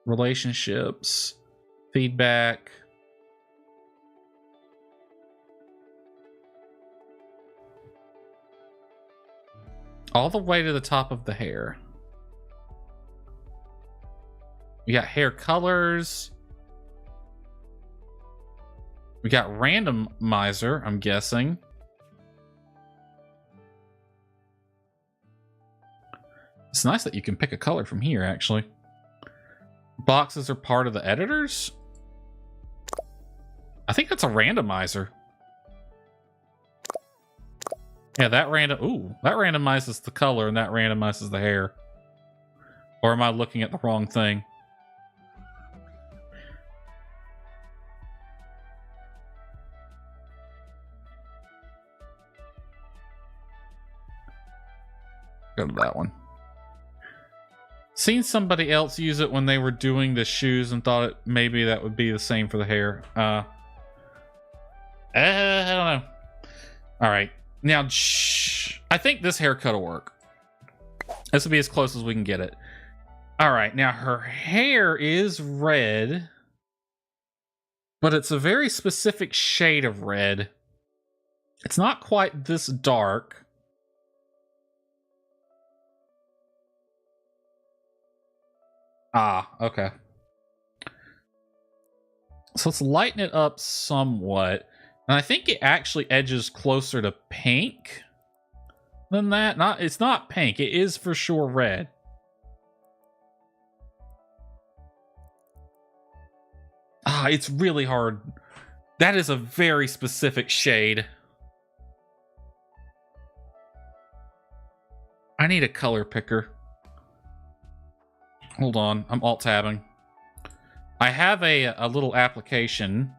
relationships, feedback. All the way to the top of the hair. We got hair colors. We got randomizer, I'm guessing. It's nice that you can pick a color from here, actually. Boxes are part of the editors? I think that's a randomizer. Yeah, that randomizes the color and that randomizes the hair. Or am I looking at the wrong thing? Go to that one. Seen somebody else use it when they were doing the shoes and thought maybe that would be the same for the hair. I don't know. All right. Now, I think this haircut will work. This will be as close as we can get it. All right. Now, her hair is red, but it's a very specific shade of red. It's not quite this dark. Ah, okay. So let's lighten it up somewhat. And I think it actually edges closer to pink than that. It's not pink. It is for sure red. Ah, it's really hard. That is a very specific shade. I need a color picker. Hold on, I'm alt-tabbing. I have a little application.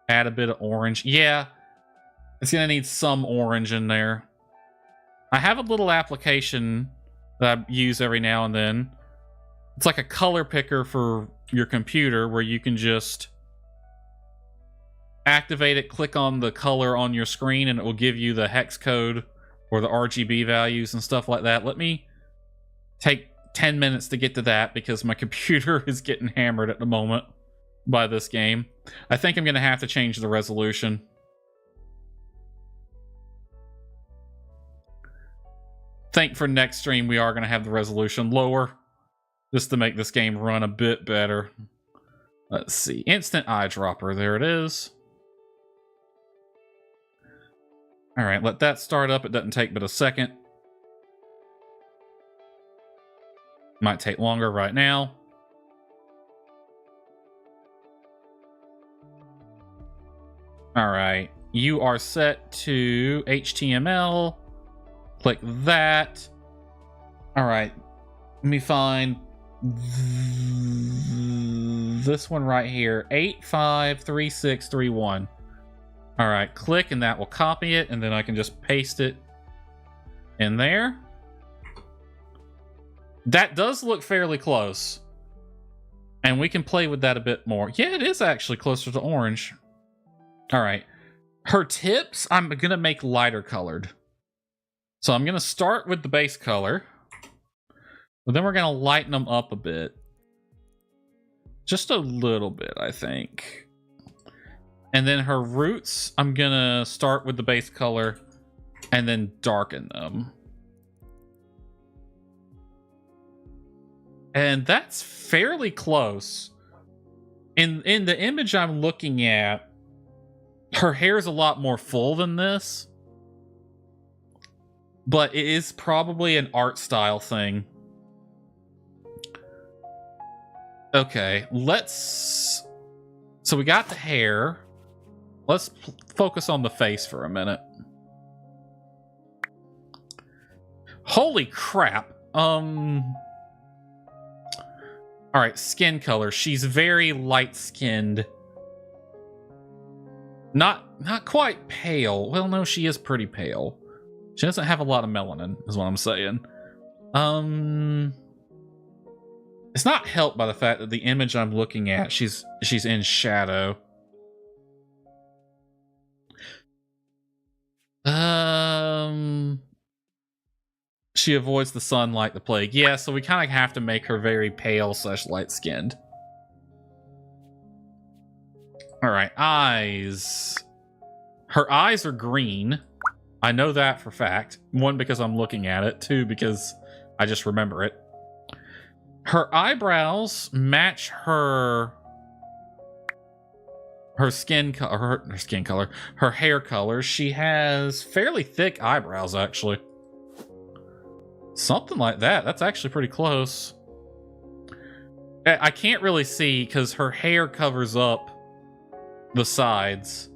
Add a bit of orange. Yeah, it's gonna need some orange in there. I have a little application that I use every now and then. It's like a color picker for your computer where you can just activate it, click on the color on your screen, and it will give you the hex code or the RGB values and stuff like that. Let me take 10 minutes to get to that because my computer is getting hammered at the moment by this game. I think I'm going to have to change the resolution. Think for next stream we are going to have the resolution lower just to make this game run a bit better. Let's see. Instant eyedropper. There it is. All right, let that start up. It doesn't take but a second. Might take longer right now. All right, you are set to HTML. Click that. All right, let me find this one right here, 853631. All right, click and that will copy it, and then I can just paste it in there. That does look fairly close. And we can play with that a bit more. Yeah, it is actually closer to orange. All right. Her tips, I'm going to make lighter colored. So I'm going to start with the base color. But then we're going to lighten them up a bit. Just a little bit, I think. And then her roots, I'm going to start with the base color and then darken them. And that's fairly close. In the image I'm looking at, her hair is a lot more full than this. But it is probably an art style thing. Okay, let's... So we got the hair. Let's focus on the face for a minute. Holy crap. All right, skin color. She's very light-skinned. Not quite pale. Well, no, she is pretty pale. She doesn't have a lot of melanin, is what I'm saying. It's not helped by the fact that the image I'm looking at, she's in shadow. She avoids the sun like the plague. Yeah, so we kind of have to make her very pale / light-skinned. All right, eyes. Her eyes are green. I know that for fact. One, because I'm looking at it. Two, because I just remember it. Her eyebrows match her skin color, her skin color, her hair color. She has fairly thick eyebrows, actually. Something like that. That's actually pretty close. I can't really see because her hair covers up the sides,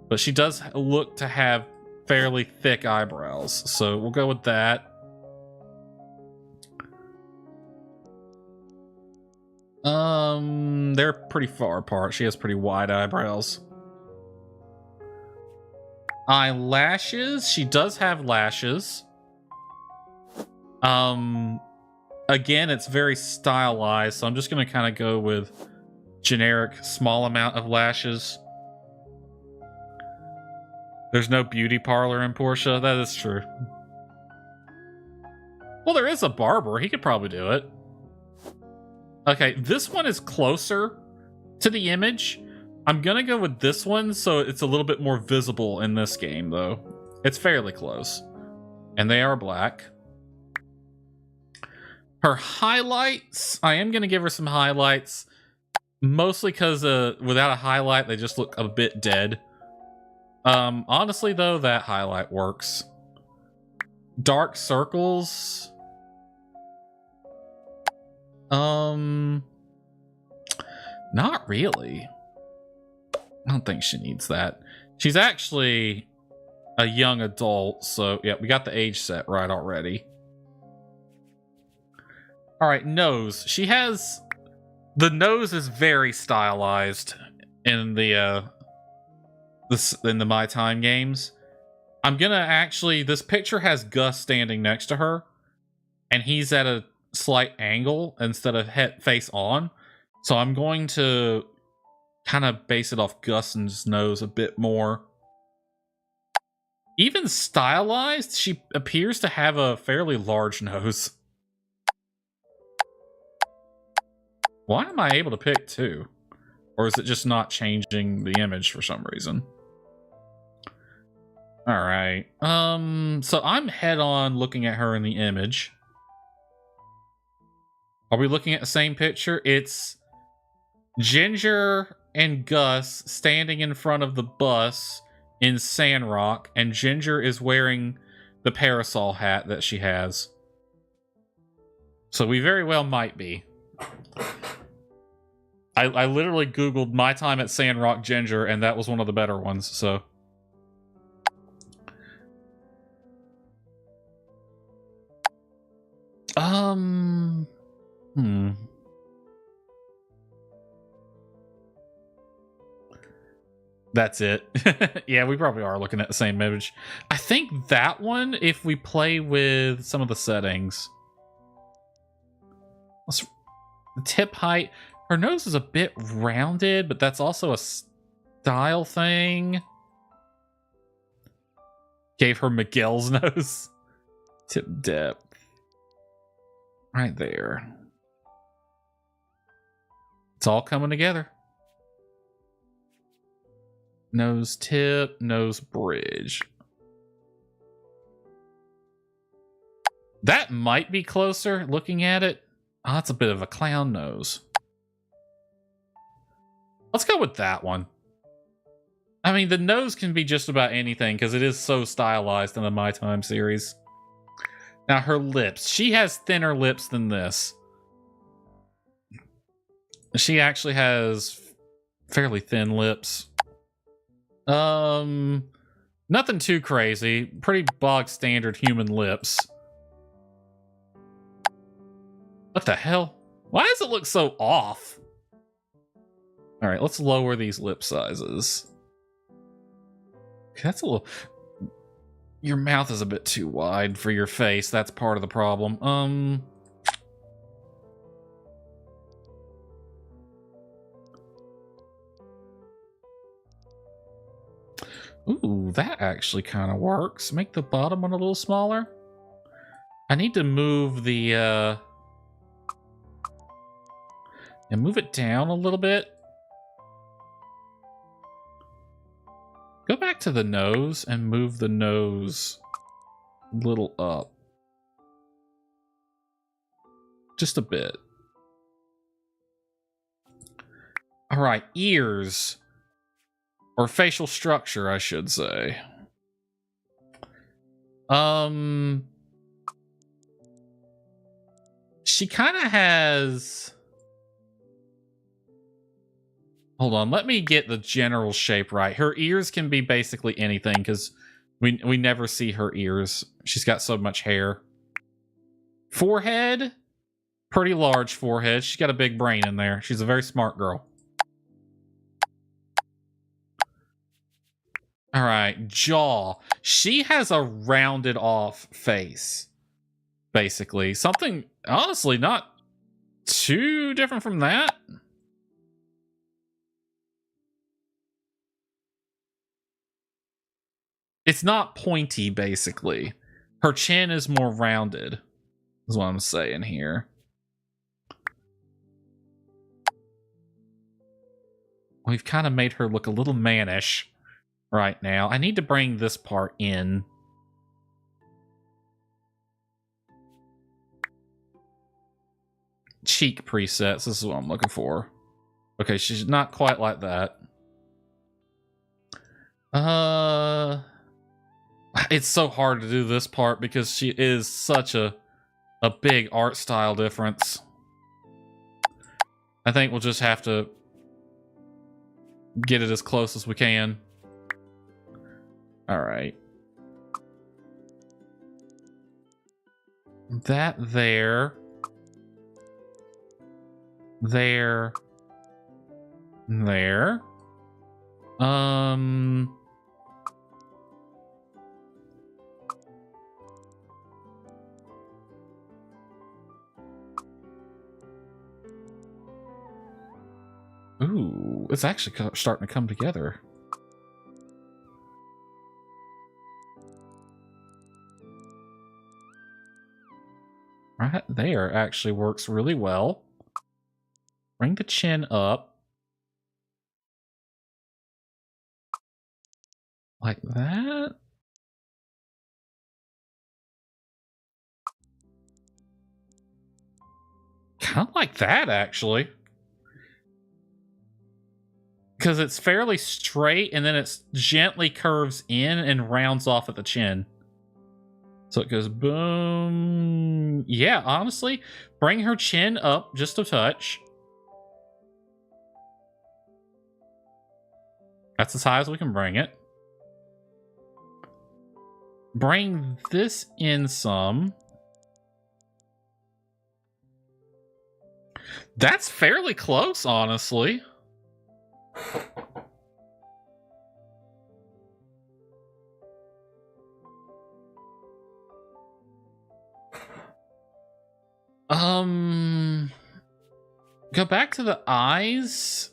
but she does look to have fairly thick eyebrows, so we'll go with that. They're pretty far apart. She has pretty wide eyebrows. Eyelashes. She does have lashes. Again, it's very stylized, so I'm just gonna kind of go with generic small amount of lashes. There's no beauty parlor in Portia. That is true. Well, there is a barber. He could probably do it. Okay, this one is closer to the image. I'm gonna go with this one, so it's a little bit more visible in this game, though. It's fairly close. And they are black. Her highlights, I am gonna give her some highlights. Mostly because without a highlight, they just look a bit dead. Honestly, though, that highlight works. Dark circles. Not really. I don't think she needs that. She's actually a young adult, so yeah, we got the age set right already. All right, nose. She has... The nose is very stylized in the My Time games. I'm gonna actually... This picture has Gus standing next to her, and he's at a slight angle instead of face on. So I'm going to kind of base it off Gus's nose a bit more. Even stylized, she appears to have a fairly large nose. Why am I able to pick two? Or is it just not changing the image for some reason? Alright. So I'm head on looking at her in the image. Are we looking at the same picture? It's Ginger and Gus standing in front of the bus in Sandrock, and Ginger is wearing the parasol hat that she has. So we very well might be. I literally Googled My Time at Sandrock Ginger, and that was one of the better ones, so... That's it. Yeah, we probably are looking at the same image. I think that one, if we play with some of the settings... The tip height... Her nose is a bit rounded, but that's also a style thing. Gave her Miguel's nose. Tip depth. Right there. It's all coming together. Nose tip, nose bridge. That might be closer looking at it. Oh, that's a bit of a clown nose. Let's go with that one. I mean, the nose can be just about anything because it is so stylized in the My Time series. Now, her lips. She has thinner lips than this. She actually has fairly thin lips. Nothing too crazy. Pretty bog standard human lips. What the hell? Why does it look so off? All right, let's lower these lip sizes. Okay, that's a little... Your mouth is a bit too wide for your face. That's part of the problem. Ooh, that actually kind of works. Make the bottom one a little smaller. I need to move the and move it down a little bit. Go back to the nose and move the nose a little up. Just a bit. All right, ears. Or facial structure, I should say. She kind of has... Hold on, let me get the general shape right. Her ears can be basically anything because we never see her ears. She's got so much hair. Forehead, pretty large forehead. She's got a big brain in there. She's a very smart girl. All right, jaw. She has a rounded off face, basically. Something, honestly, not too different from that. It's not pointy, basically. Her chin is more rounded, is what I'm saying here. We've kind of made her look a little mannish right now. I need to bring this part in. Cheek presets, this is what I'm looking for. Okay, she's not quite like that. It's so hard to do this part because she is such a big art style difference. I think we'll just have to get it as close as we can. All right. That there. There. There. Ooh, it's actually starting to come together. Right there actually works really well. Bring the chin up. Like that. Kind of like that, actually. Because it's fairly straight and then it gently curves in and rounds off at the chin. So it goes boom. Yeah, honestly, bring her chin up just a touch. That's as high as we can bring it. Bring this in some. That's fairly close, honestly. Go back to the eyes.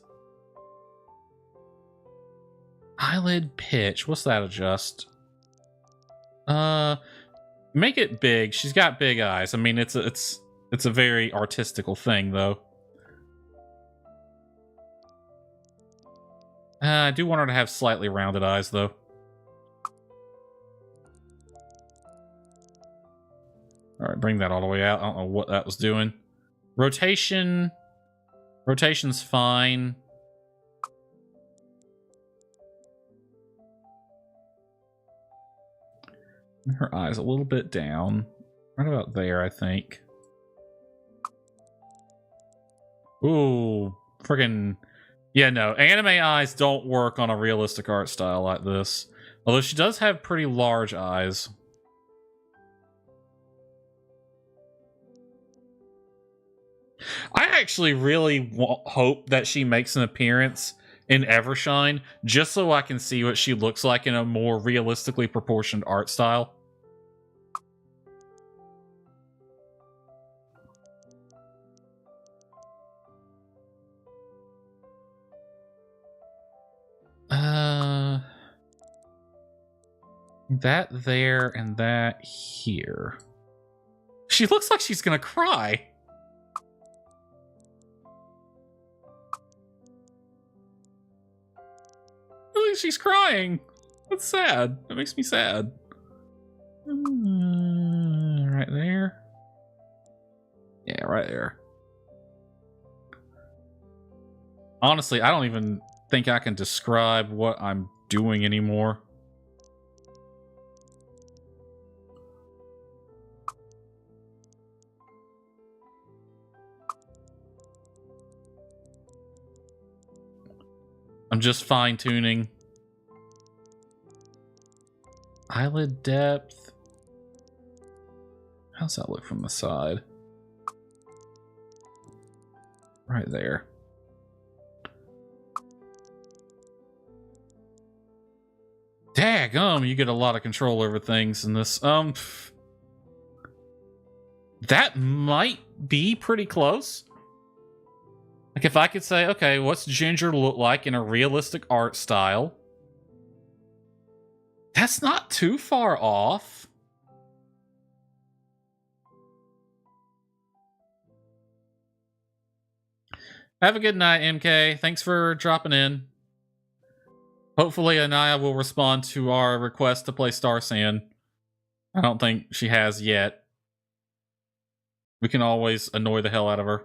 Eyelid pitch. What's that adjust? Make it big. She's got big eyes. I mean, it's a very artistical thing, though. I do want her to have slightly rounded eyes, though. All right, bring that all the way out. I don't know what that was doing. Rotation. Rotation's fine. Her eyes a little bit down. Right about there, I think. Ooh, friggin'... Yeah, no, anime eyes don't work on a realistic art style like this. Although she does have pretty large eyes. I actually really hope that she makes an appearance in Evershine, just so I can see what she looks like in a more realistically proportioned art style. That there and that here. She looks like she's gonna cry. I think she's crying. That's sad. That makes me sad. Right there. Yeah, right there. Honestly, I don't even think I can describe what I'm doing anymore. I'm just fine-tuning. Eyelid depth. How's that look from the side? Right there. Daggum, you get a lot of control over things in this. That might be pretty close. Like if I could say, okay, what's Ginger look like in a realistic art style? That's not too far off. Have a good night, MK. Thanks for dropping in. Hopefully Anaya will respond to our request to play Star Sand. I don't think she has yet. We can always annoy the hell out of her,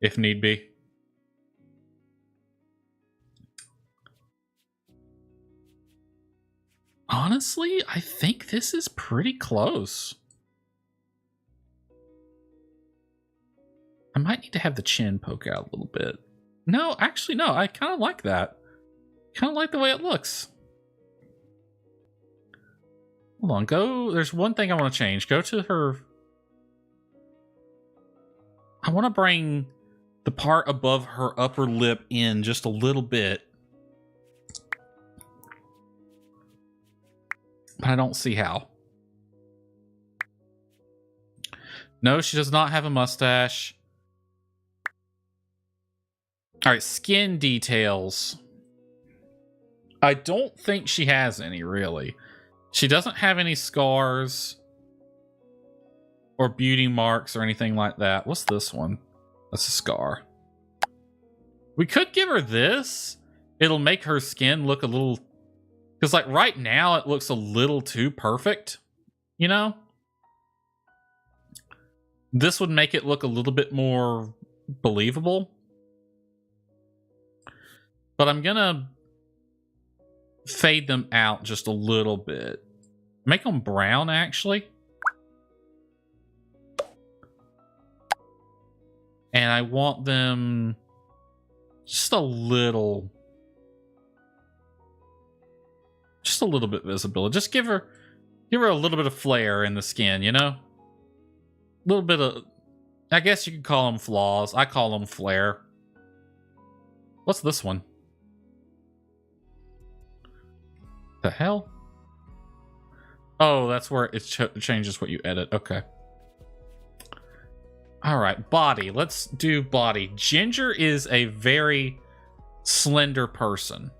if need be. Honestly, I think this is pretty close. I might need to have the chin poke out a little bit. No, actually, no. I kind of like that. Kind of like the way it looks. Hold on. Go. There's one thing I want to change. Go to her. I want to bring the part above her upper lip in just a little bit. But I don't see how. No, she does not have a mustache. All right, skin details. I don't think she has any, really. She doesn't have any scars or beauty marks or anything like that. What's this one? That's a scar. We could give her this. It'll make her skin look a little... Because, like, right now, it looks a little too perfect, you know? This would make it look a little bit more believable. But I'm gonna fade them out just a little bit. Make them brown, actually. And I want them just a little bit visible. Just give her a little bit of flair in the skin, you know? A little bit of, I guess you could call them flaws. I call them flair. What's this one? The hell? Oh, that's where it changes what you edit. Okay. All right, body. Let's do body. Ginger is a very slender person.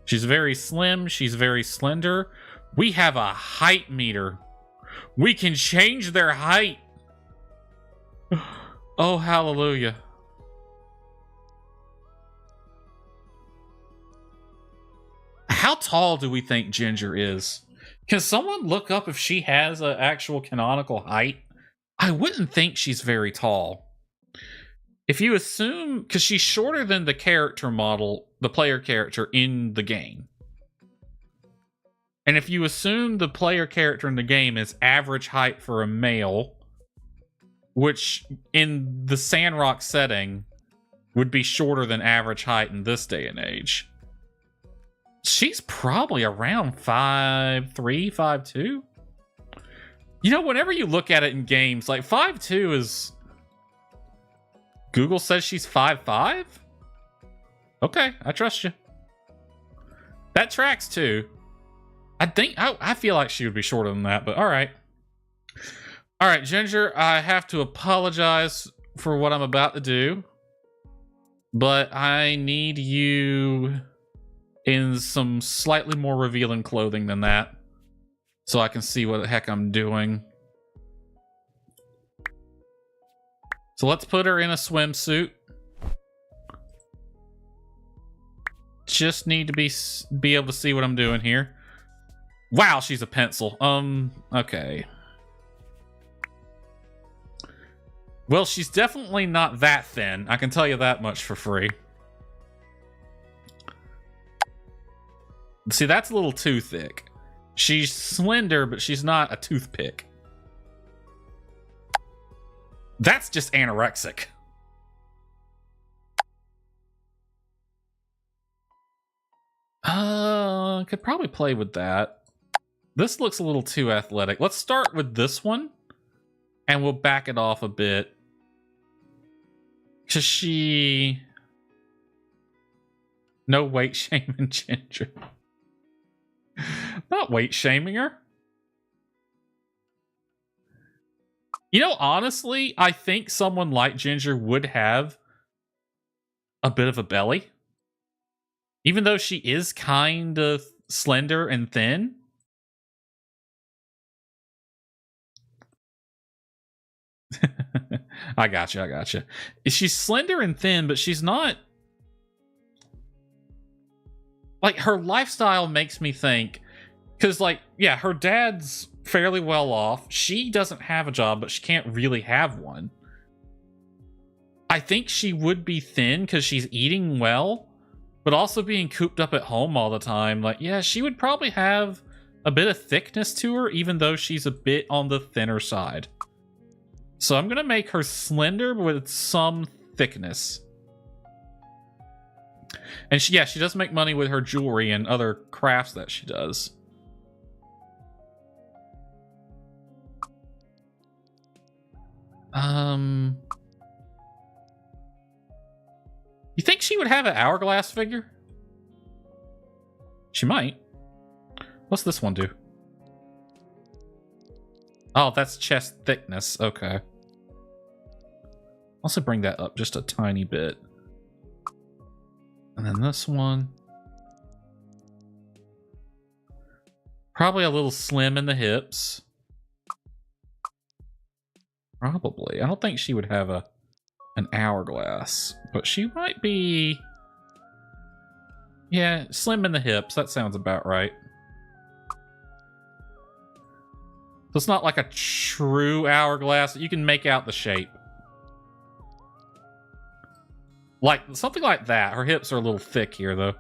She's very slim. She's very slender. We have a height meter. We can change their height. Oh, hallelujah. How tall do we think Ginger is? Can someone look up if she has an actual canonical height? I wouldn't think she's very tall. If you assume, because she's shorter than the character model, the player character in the game. And if you assume the player character in the game is average height for a male, which in the Sandrock setting would be shorter than average height in this day and age, she's probably around 5'3", 5'2". You know, whenever you look at it in games, like 5'2" is... Google says she's 5'5"? Okay, I trust you. That tracks too. I feel like she would be shorter than that, but alright. Alright, Ginger, I have to apologize for what I'm about to do. But I need you in some slightly more revealing clothing than that, so I can see what the heck I'm doing. So let's put her in a swimsuit. Just need to be able to see what I'm doing here. Wow, she's a pencil. Okay. Well, she's definitely not that thin. I can tell you that much for free. See, that's a little too thick. She's slender, but she's not a toothpick. That's just anorexic. Could probably play with that. This looks a little too athletic. Let's start with this one, and we'll back it off a bit. Cause she... No weight shaming Ginger. Not weight shaming her. You know, honestly, I think someone like Ginger would have a bit of a belly. Even though she is kind of slender and thin. I gotcha. She's slender and thin, but she's not... Like, her lifestyle makes me think... Because, like, yeah, her dad's fairly well off. She doesn't have a job, but she can't really have one. I think she would be thin because she's eating well, but also being cooped up at home all the time. Like, yeah, she would probably have a bit of thickness to her, even though she's a bit on the thinner side. So I'm going to make her slender with some thickness. And she does make money with her jewelry and other crafts that she does. You think she would have an hourglass figure? She might. What's this one do? Oh, that's chest thickness. Okay. Also bring that up just a tiny bit. And then this one. Probably a little slim in the hips. Probably. I don't think she would have an hourglass, but she might be... Yeah, slim in the hips. That sounds about right. So it's not like a true hourglass. You can make out the shape. Like, something like that. Her hips are a little thick here, though.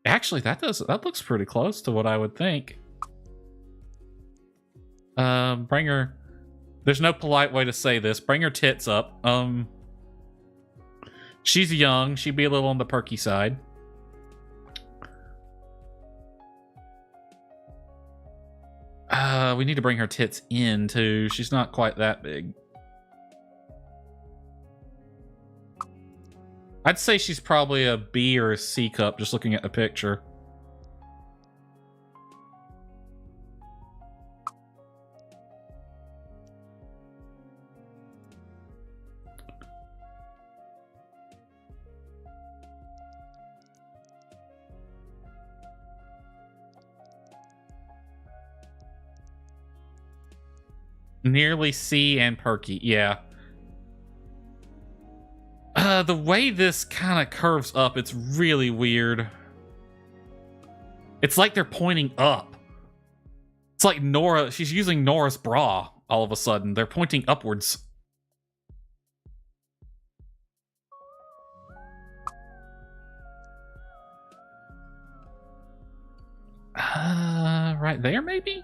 Actually, that looks pretty close to what I would think. Bring her... There's no polite way to say this. Bring her tits up. She's young. She'd be a little on the perky side. We need to bring her tits in, too. She's not quite that big. I'd say she's probably a B or a C cup, just looking at the picture. Nearly C and perky, yeah. The way this kind of curves up, it's really weird. It's like they're pointing up. It's like Nora, she's using Nora's bra all of a sudden. They're pointing upwards. Right there, maybe?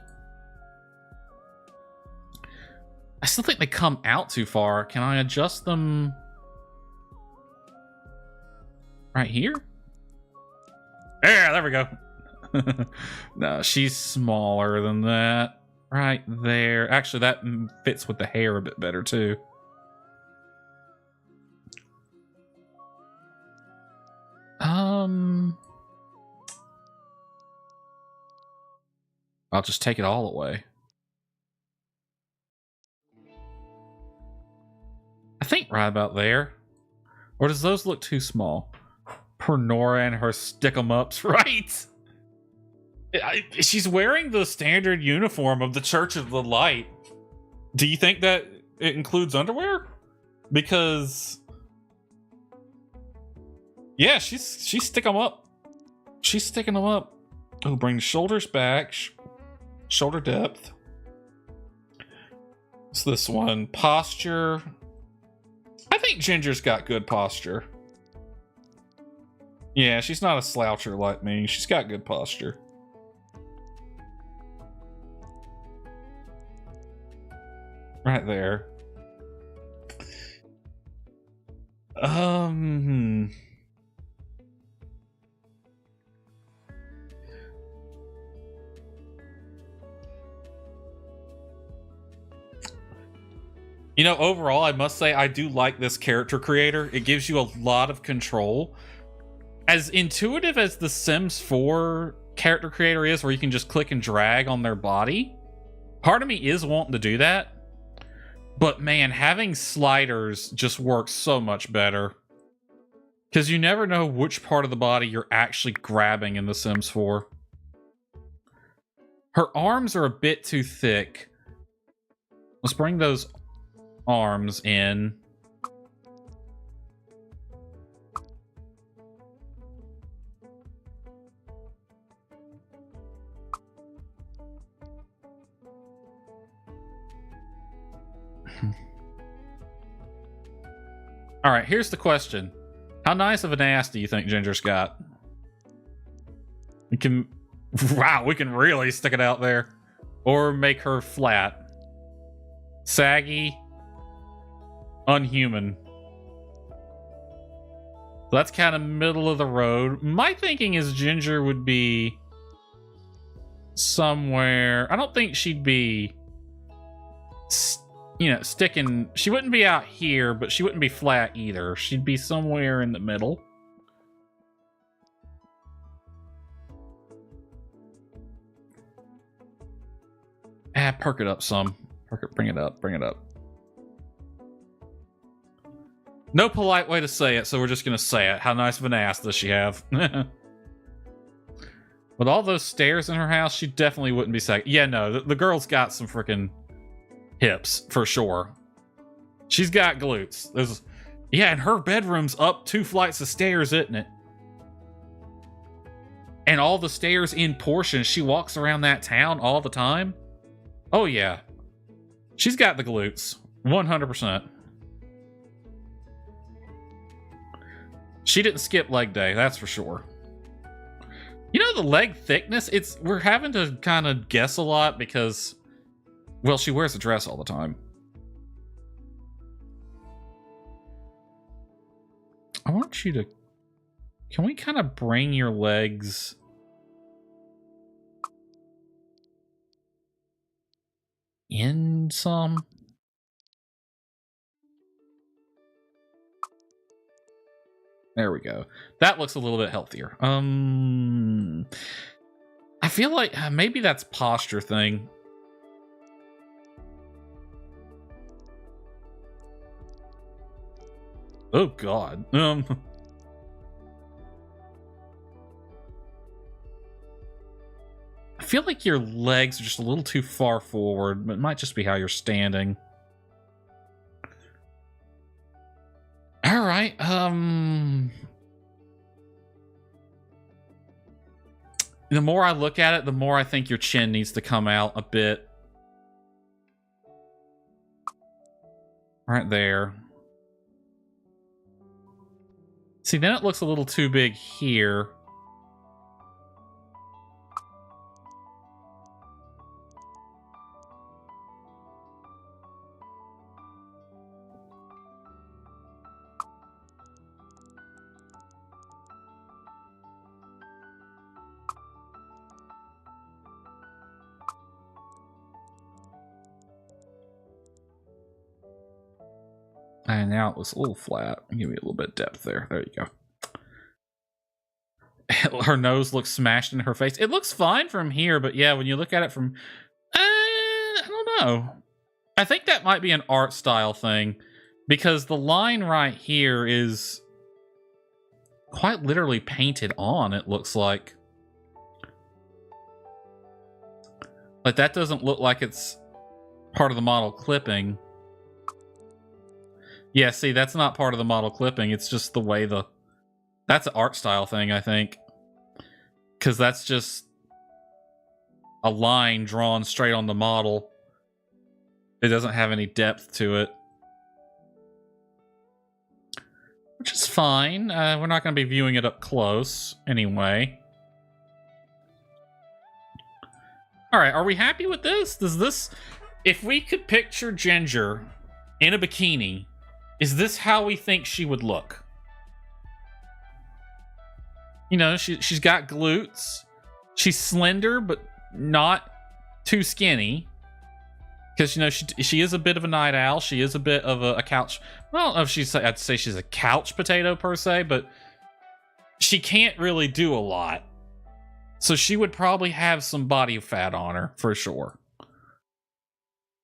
I still think they come out too far. Can I adjust them right here? Yeah, there we go. No, she's smaller than that. Right there. Actually, that fits with the hair a bit better, too. I'll just take it all away. I think right about there. Or does those look too small? Per Nora and her stick-em-ups, right? She's wearing the standard uniform of the Church of the Light. Do you think that it includes underwear? Because yeah, she's sticking them up. She's sticking them up. Oh, bring the shoulders back. Shoulder depth. What's this one? Posture. I think Ginger's got good posture. Yeah, she's not a sloucher like me. She's got good posture. Right there. You know, overall, I must say I do like this character creator. It gives you a lot of control. As intuitive as the Sims 4 character creator is, where you can just click and drag on their body, part of me is wanting to do that. But man, having sliders just works so much better. Because you never know which part of the body you're actually grabbing in The Sims 4. Her arms are a bit too thick. Let's bring those arms in. All right, here's the question. How nice of an ass do you think Ginger's got? We can... Wow, we can really stick it out there. Or make her flat. Saggy. Unhuman. So that's kind of middle of the road. My thinking is Ginger would be somewhere... I don't think she'd be... You know, sticking... She wouldn't be out here, but she wouldn't be flat either. She'd be somewhere in the middle. Perk it up some. Bring it up. Bring it up. No polite way to say it, so we're just gonna say it. How nice of an ass does she have? With all those stairs in her house, she definitely wouldn't be saying... Yeah, no, the girl's got some freaking hips, for sure. She's got glutes. Yeah, and her bedroom's up 2 flights of stairs, isn't it? And all the stairs in portions. She walks around that town all the time. Oh, yeah. She's got the glutes. 100%. She didn't skip leg day, that's for sure. You know, the leg thickness, we're having to kind of guess a lot because, well, she wears a dress all the time. I want you to... Can we kind of bring your legs... in some? There we go. That looks a little bit healthier. I feel like maybe that's posture thing. Oh God. I feel like your legs are just a little too far forward, but it might just be how you're standing. All right. The more I look at it, the more I think your chin needs to come out a bit. Right there. See, then it looks a little too big here. And now it was a little flat. Give me a little bit of depth there. There you go. Her nose looks smashed in her face. It looks fine from here, but yeah, when you look at it from... I don't know. I think that might be an art style thing. Because the line right here is quite literally painted on, it looks like. Like, that doesn't look like it's part of the model clipping. Yeah, see, that's not part of the model clipping. It's just the way the... That's an art style thing, I think. Because that's just a line drawn straight on the model. It doesn't have any depth to it. Which is fine. We're not going to be viewing it up close anyway. Alright, are we happy with this? Does this... If we could picture Ginger in a bikini, is this how we think she would look? You know, she's got glutes. She's slender, but not too skinny. Because, you know, she is a bit of a night owl. She is a bit of a couch... Well, I don't know if I'd say she's a couch potato, per se, but she can't really do a lot. So she would probably have some body fat on her, for sure.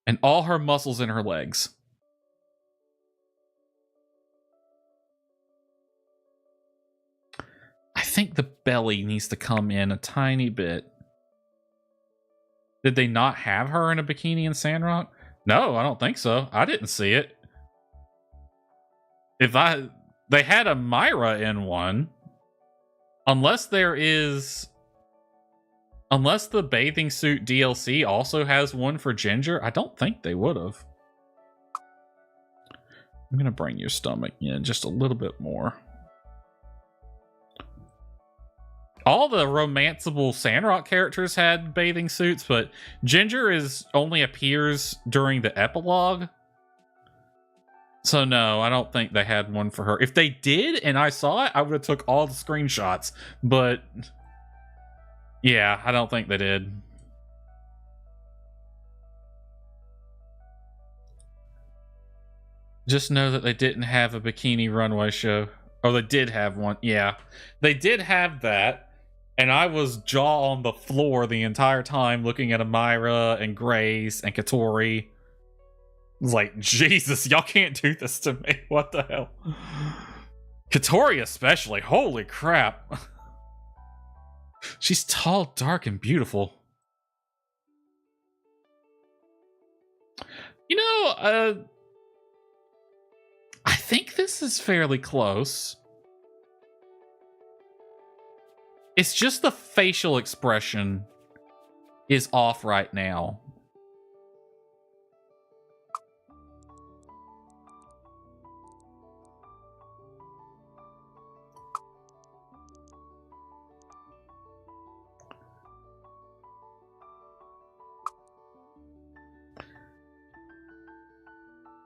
And all her muscles in her legs. I think the belly needs to come in a tiny bit. Did they not have her in a bikini in Sandrock? No, I don't think so. I didn't see it. They had a Myra in one. Unless the bathing suit DLC also has one for Ginger, I don't think they would have. I'm gonna bring your stomach in just a little bit more. All the romanceable Sandrock characters had bathing suits, but Ginger only appears during the epilogue. So no, I don't think they had one for her. If they did and I saw it, I would have took all the screenshots. But yeah, I don't think they did. Just know that they didn't have a bikini runway show. Oh, they did have one. Yeah, they did have that. And I was jaw on the floor the entire time looking at Amira and Grace and Katori. I was like, Jesus, y'all can't do this to me. What the hell? Katori especially. Holy crap. She's tall, dark, and beautiful. You know, I think this is fairly close. It's just the facial expression is off right now.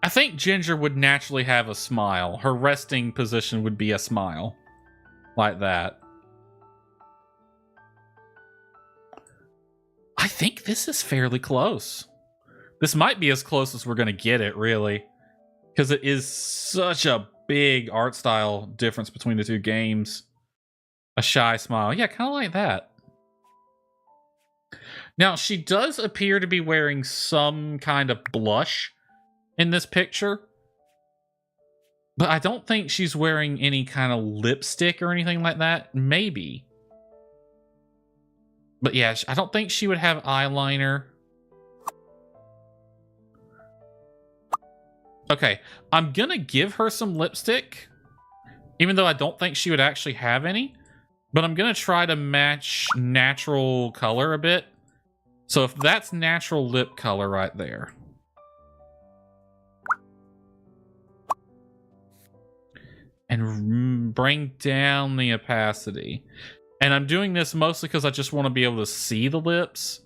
I think Ginger would naturally have a smile. Her resting position would be a smile. Like that. I think this is fairly close. This might be as close as we're going to get it, really. Because it is such a big art style difference between the two games. A shy smile. Yeah, kind of like that. Now, she does appear to be wearing some kind of blush in this picture. But I don't think she's wearing any kind of lipstick or anything like that. Maybe. But yeah, I don't think she would have eyeliner. Okay, I'm gonna give her some lipstick. Even though I don't think she would actually have any. But I'm gonna try to match natural color a bit. So if that's natural lip color right there. And bring down the opacity. And I'm doing this mostly because I just want to be able to see the lips.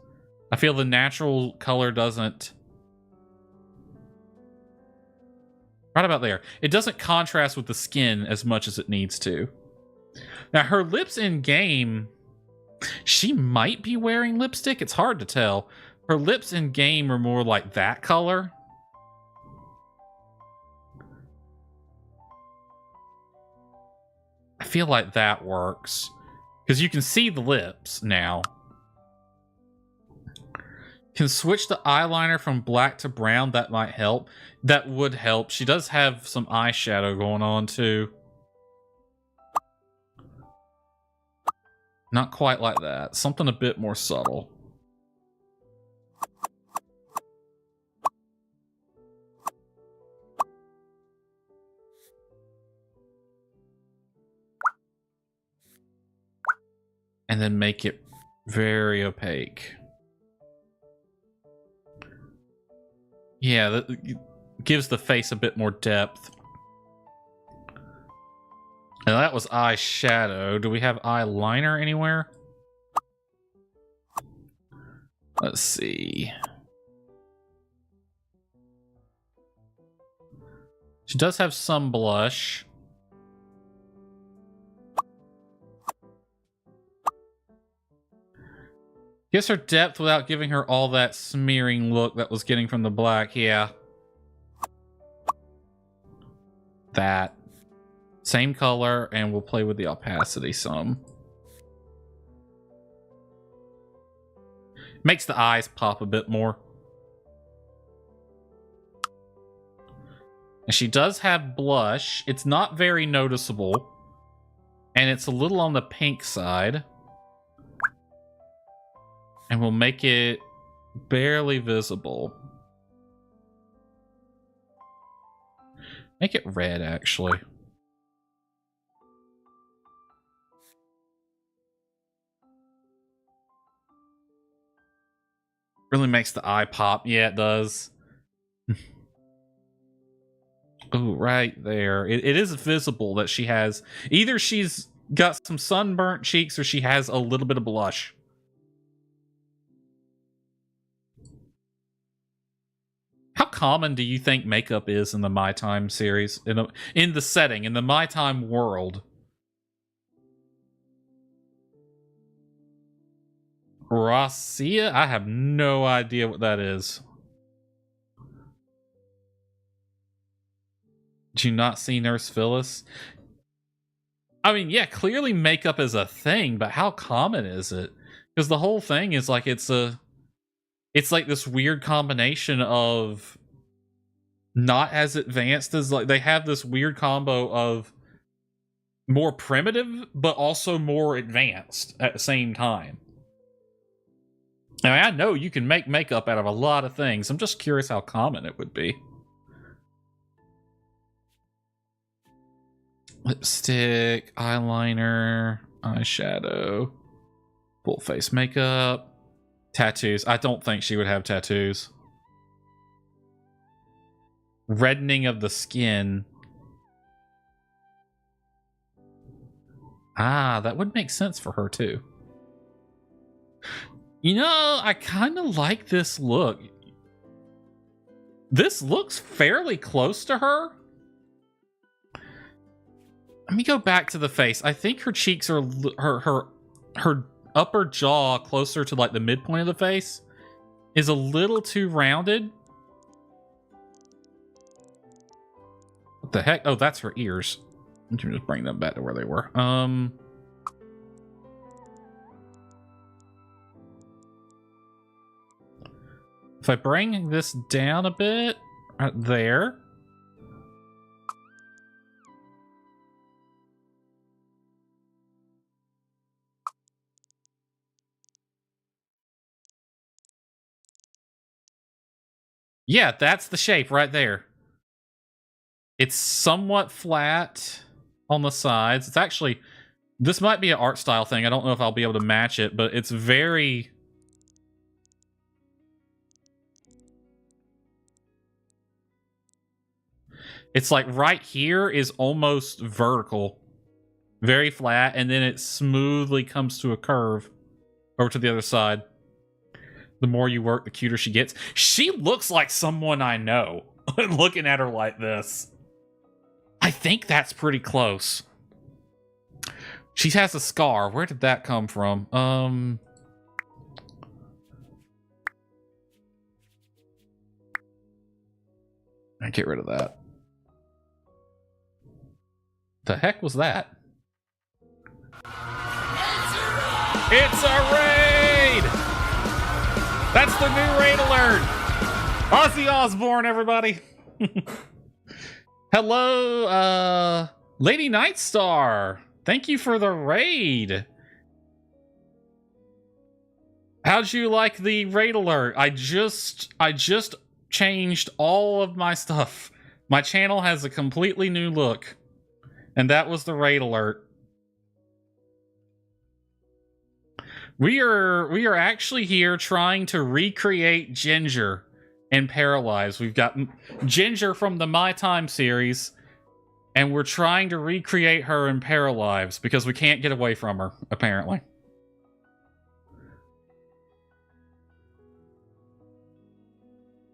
I feel the natural color doesn't... Right about there. It doesn't contrast with the skin as much as it needs to. Now, her lips in game... She might be wearing lipstick. It's hard to tell. Her lips in game are more like that color. I feel like that works. Because you can see the lips now. Can switch the eyeliner from black to brown. That might help. That would help. She does have some eyeshadow going on too. Not quite like that. Something a bit more subtle. and then make it very opaque. Yeah, that gives the face a bit more depth. And that was eyeshadow. Do we have eyeliner anywhere? Let's see. She does have some blush. Gives her depth without giving her all that smearing look that was getting from the black. Yeah. That. Same color, and we'll play with the opacity some. Makes the eyes pop a bit more. And she does have blush. It's not very noticeable. And it's a little on the pink side. And we'll make it barely visible. Make it red, actually. Really makes the eye pop. Yeah, it does. Oh, right there. It is visible that she has... Either she's got some sunburnt cheeks or she has a little bit of blush. How common do you think makeup is in the My Time series? In the setting, in the My Time world? Rosia? I have no idea what that is. Did you not see Nurse Phyllis? I mean, yeah, clearly makeup is a thing, but how common is it? Because the whole thing is like it's like this weird combination of not as advanced as, like, they have this weird combo of more primitive but also more advanced at the same time. I mean, I know you can make makeup out of a lot of things. I'm just curious how common it would be. Lipstick, eyeliner, eyeshadow, full face makeup, tattoos. I don't think she would have tattoos. Reddening of the skin. Ah, that would make sense for her too. You know, I kind of like this look. This looks fairly close to her. Let me go back to the face. I think her cheeks are her upper jaw closer to like the midpoint of the face is a little too rounded. What the heck? Oh, that's her ears. You can just bring them back to where they were. If I bring this down a bit, right there. Yeah, that's the shape right there. It's somewhat flat on the sides. It's actually, this might be an art style thing. I don't know if I'll be able to match it, but it's very... It's like right here is almost vertical. Very flat, and then it smoothly comes to a curve over to the other side. The more you work, the cuter she gets. She looks like someone I know. Looking at her like this. I think that's pretty close. She has a scar. Where did that come from? I get rid of that. The heck was that? It's a raid! That's the new raid alert! Ozzy Osbourne, everybody! Hello, Lady Nightstar. Thank you for the raid. How'd you like the raid alert? I just changed all of my stuff. My channel has a completely new look. And that was the raid alert. We are actually here trying to recreate Ginger in Paralives. We've got Ginger from the My Time series, and we're trying to recreate her in Paralives because we can't get away from her, apparently.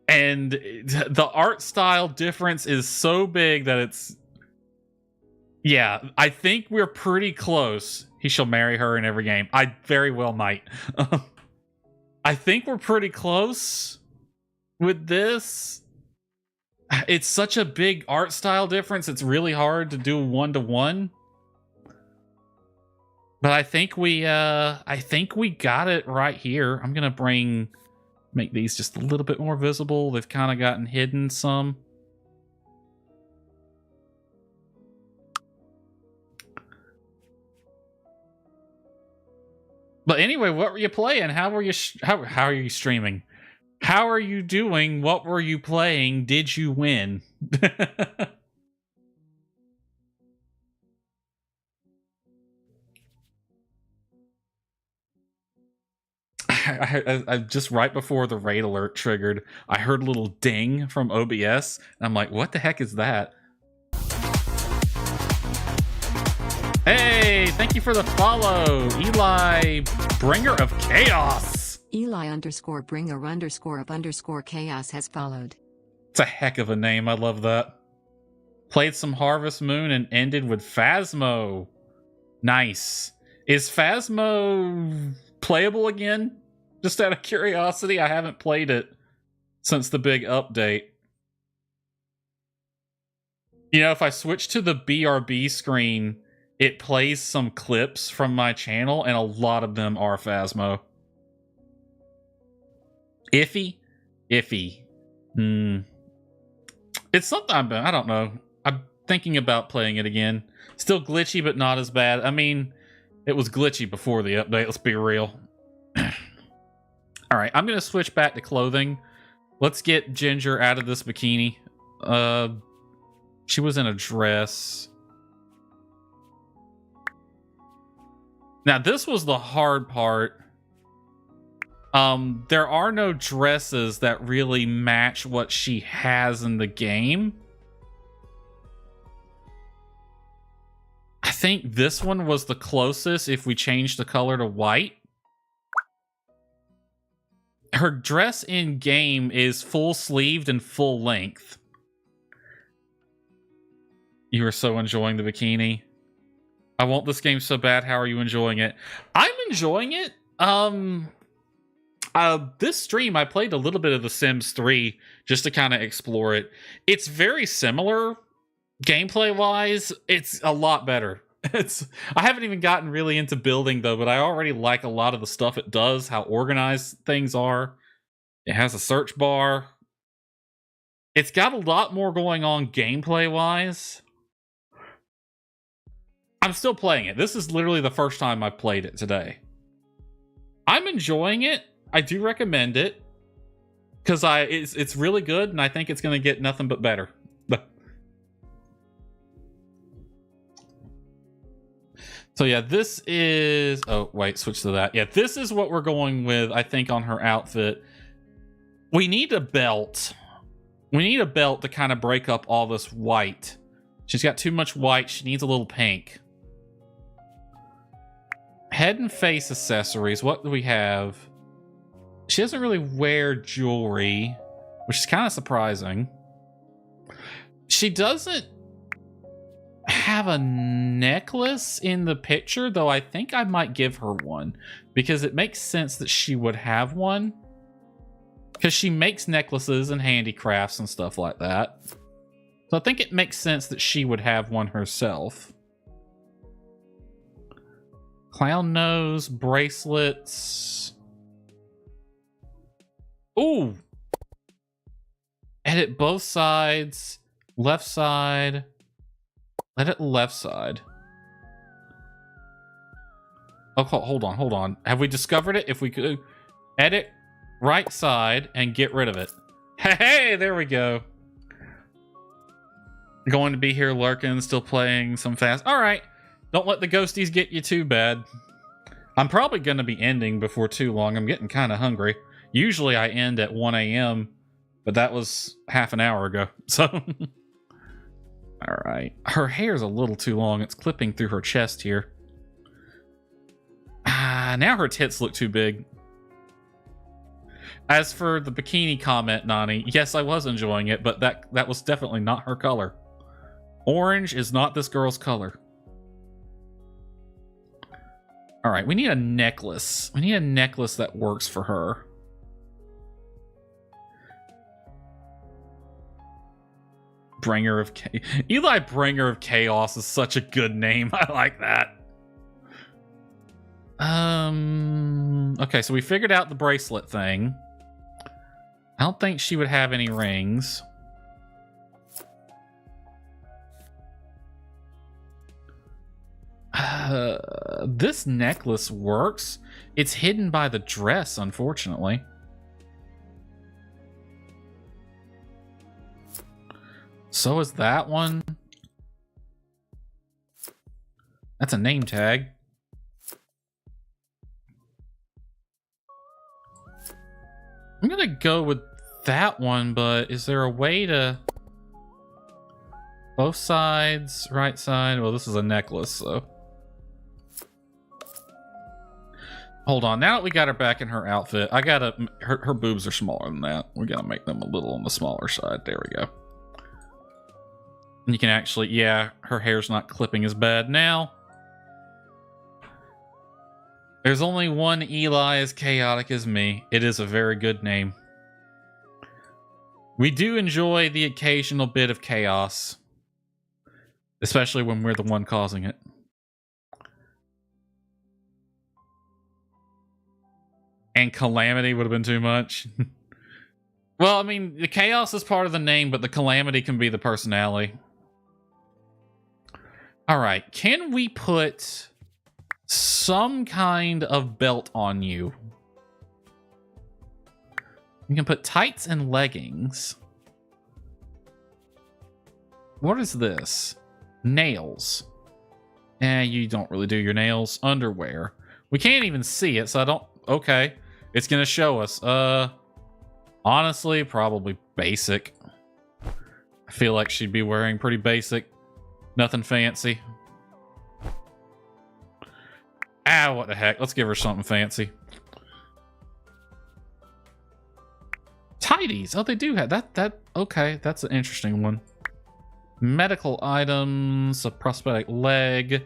And the art style difference is so big that it's... Yeah, I think we're pretty close. He shall marry her in every game. I very well might. I think we're pretty close with this. It's such a big art style difference. It's really hard to do one-to-one. But I think we got it right here. I'm gonna make these just a little bit more visible. They've kind of gotten hidden some. But anyway, what were you playing? How were you? How are you streaming? How are you doing? What were you playing? Did you win? I just right before the raid alert triggered, I heard a little ding from OBS, and I'm like, "What the heck is that?" Hey, thank you for the follow, Eli, bringer of chaos. Eli _bringer_of_chaos has followed. It's a heck of a name. I love that. Played some Harvest Moon and ended with Phasmo. Nice. Is Phasmo playable again? Just out of curiosity, I haven't played it since the big update. You know, if I switch to the BRB screen, it plays some clips from my channel, and a lot of them are Phasmo. Iffy? Iffy. It's something I don't know. I'm thinking about playing it again. Still glitchy, but not as bad. I mean, it was glitchy before the update, let's be real. Alright, I'm going to switch back to clothing. Let's get Ginger out of this bikini. She was in a dress. Now, this was the hard part. There are no dresses that really match what she has in the game. I think this one was the closest if we changed the color to white. Her dress in game is full sleeved and full length. You are so enjoying the bikini. I want this game so bad. How are you enjoying it? I'm enjoying it. This stream, I played a little bit of The Sims 3 just to kind of explore it. It's very similar gameplay-wise. It's a lot better. I haven't even gotten really into building, though, but I already like a lot of the stuff it does, how organized things are. It has a search bar. It's got a lot more going on gameplay-wise. I'm still playing it. This is literally the first time I've played it today. I'm enjoying it. I do recommend it because it's really good, and I think it's going to get nothing but better. So yeah, this is... Oh, wait, switch to that. Yeah, this is what we're going with, I think, on her outfit. We need a belt. We need a belt to kind of break up all this white. She's got too much white. She needs a little pink. Head and face accessories. What do we have? She doesn't really wear jewelry, which is kind of surprising. She doesn't have a necklace in the picture, though I think I might give her one because it makes sense that she would have one because she makes necklaces and handicrafts and stuff like that. So I think it makes sense that she would have one herself. Clown nose, bracelets. Ooh! Edit both sides. Left side. Edit left side. Oh, hold on. Have we discovered it? If we could edit right side and get rid of it. Hey, there we go. Going to be here lurking, still playing some fast. All right. Don't let the ghosties get you too bad. I'm probably going to be ending before too long. I'm getting kind of hungry. Usually I end at 1 a.m., but that was half an hour ago. So, all right. Her hair's a little too long. It's clipping through her chest here. Now her tits look too big. As for the bikini comment, Nani, yes, I was enjoying it, but that was definitely not her color. Orange is not this girl's color. All right, we need a necklace. We need a necklace that works for her. Bringer of Eli Bringer of Chaos is such a good name. I like that. Okay, so we figured out the bracelet thing. I don't think she would have any rings. This necklace works. It's hidden by the dress, unfortunately. So is that one. That's a name tag. I'm gonna go with that one, but is there a way to... Both sides, right side? Well, this is a necklace, so... Hold on, now that we got her back in her outfit, I gotta... Her boobs are smaller than that. We gotta make them a little on the smaller side. There we go. And you can actually... Yeah, her hair's not clipping as bad now. There's only one Eli as chaotic as me. It is a very good name. We do enjoy the occasional bit of chaos. Especially when we're the one causing it. And calamity would have been too much. Well, I mean, the chaos is part of the name, but the calamity can be the personality. Alright, can we put... some kind of belt on you? You can put tights and leggings. What is this? Nails. You don't really do your nails. Underwear. We can't even see it, so I don't... Okay. It's gonna show us. Honestly, probably basic. I feel like she'd be wearing pretty basic. Nothing fancy. Ah, what the heck? Let's give her something fancy. Tidies. Oh, they do have that. Okay, that's an interesting one. Medical items, a prosthetic leg.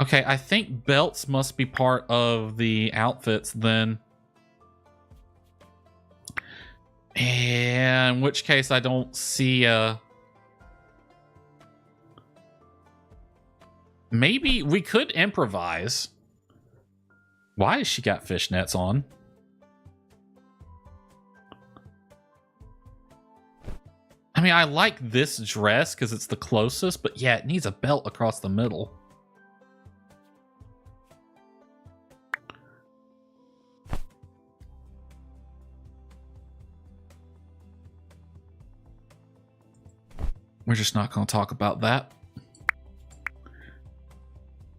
Okay, I think belts must be part of the outfits then. And in which case I don't see maybe we could improvise. Why has she got fishnets on? I mean, I like this dress because it's the closest, but yeah, it needs a belt across the middle. We're just not going to talk about that.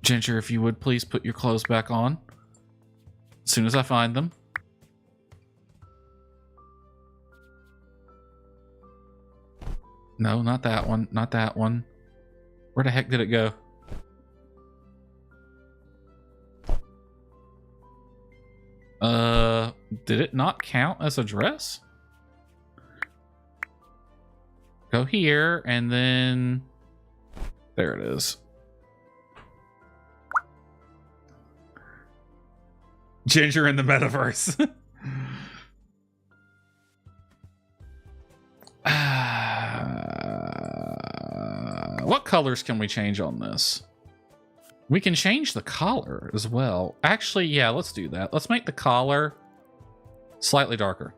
Ginger, if you would please put your clothes back on as soon as I find them. No, not that one. Not that one. Where the heck did it go? Did it not count as a dress? Go here, and then... There it is. Ginger in the metaverse. What colors can we change on this? We can change the collar as well. Actually, yeah, let's do that. Let's make the collar slightly darker.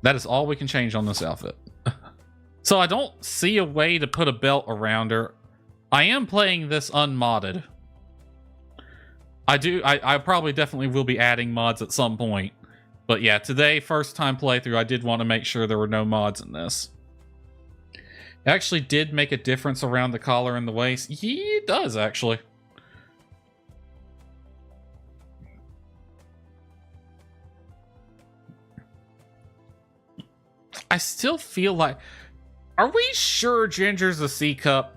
That is all we can change on this outfit. So I don't see a way to put a belt around her. I am playing this unmodded. I probably definitely will be adding mods at some point. But yeah, today, first time playthrough, I did want to make sure there were no mods in this. It actually did make a difference around the collar and the waist. Yeah, it does, actually. I still feel like... Are we sure Ginger's a C cup?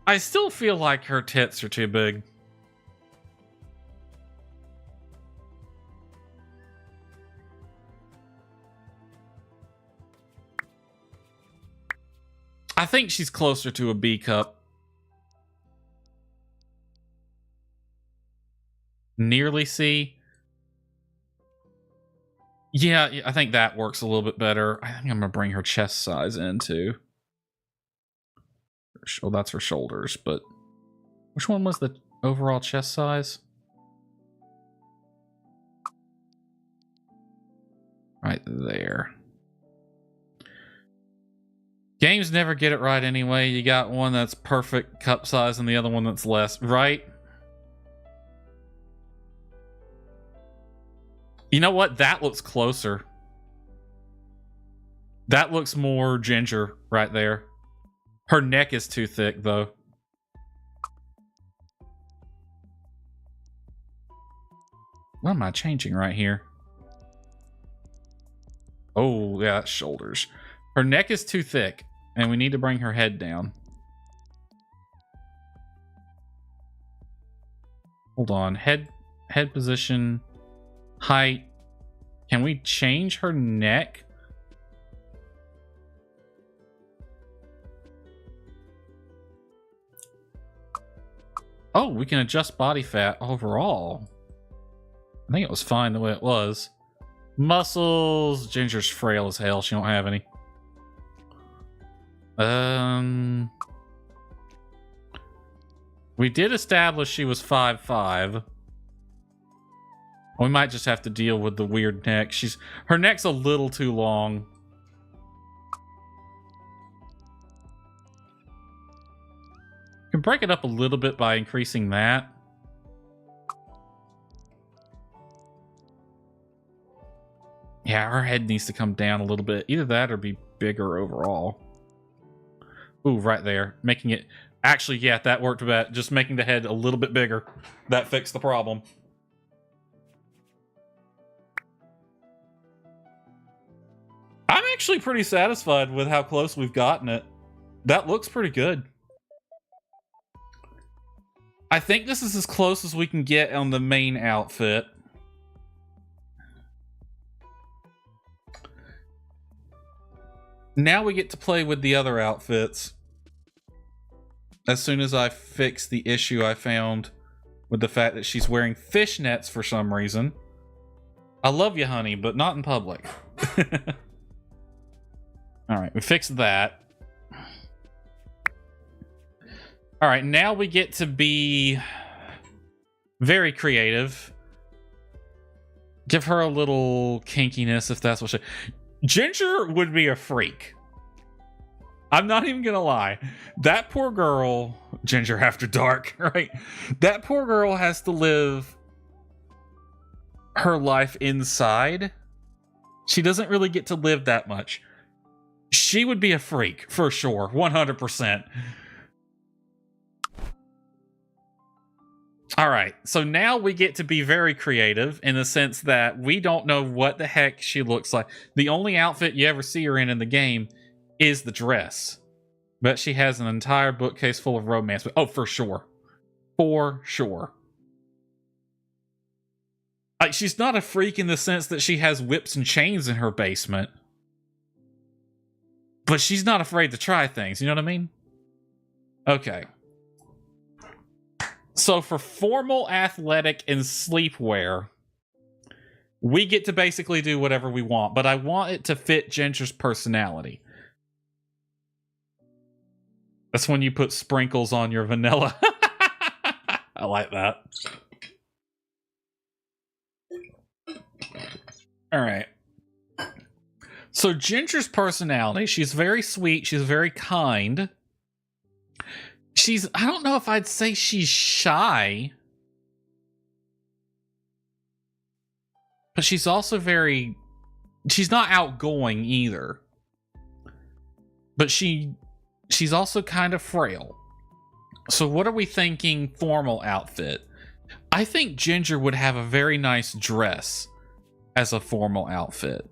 I still feel like her tits are too big. I think she's closer to a B cup. Nearly C. Yeah, I think that works a little bit better. I think I'm going to bring her chest size in too. Well, that's her shoulders, but which one was the overall chest size? Right there. Games never get it right anyway. You got one that's perfect cup size and the other one that's less, right? You know what? That looks closer. That looks more Ginger right there. Her neck is too thick, though. What am I changing right here? Oh, yeah, that's shoulders. Her neck is too thick, and we need to bring her head down. Hold on. Head position... height. Can we change her neck? Oh, we can adjust body fat overall. I think it was fine the way it was. Muscles. Ginger's frail as hell. She don't have any. We did establish she was 5'5". We might just have to deal with the weird neck. Her neck's a little too long. Can break it up a little bit by increasing that. Yeah, her head needs to come down a little bit. Either that or be bigger overall. Ooh, right there. Making it... Actually, yeah, that worked better. Just making the head a little bit bigger. That fixed the problem. I'm actually pretty satisfied with how close we've gotten it. That looks pretty good. I think this is as close as we can get on the main outfit. Now we get to play with the other outfits. As soon as I fix the issue I found with the fact that she's wearing fishnets for some reason. I love you, honey, but not in public. Alright, we fixed that. Alright, now we get to be very creative. Give her a little kinkiness if that's what she... Ginger would be a freak. I'm not even gonna lie. That poor girl... Ginger After Dark, right? That poor girl has to live her life inside. She doesn't really get to live that much. She would be a freak, for sure. 100%. Alright, so now we get to be very creative in the sense that we don't know what the heck she looks like. The only outfit you ever see her in the game is the dress. But she has an entire bookcase full of romance. Oh, for sure. For sure. Like, she's not a freak in the sense that she has whips and chains in her basement. But she's not afraid to try things, you know what I mean? Okay. So for formal, athletic, and sleepwear, we get to basically do whatever we want, but I want it to fit Ginger's personality. That's when you put sprinkles on your vanilla. I like that. All right. So Ginger's personality, she's very sweet, she's very kind. I don't know if I'd say she's shy. But she's also she's not outgoing either. But she she's also kind of frail. So what are we thinking formal outfit? I think Ginger would have a very nice dress as a formal outfit.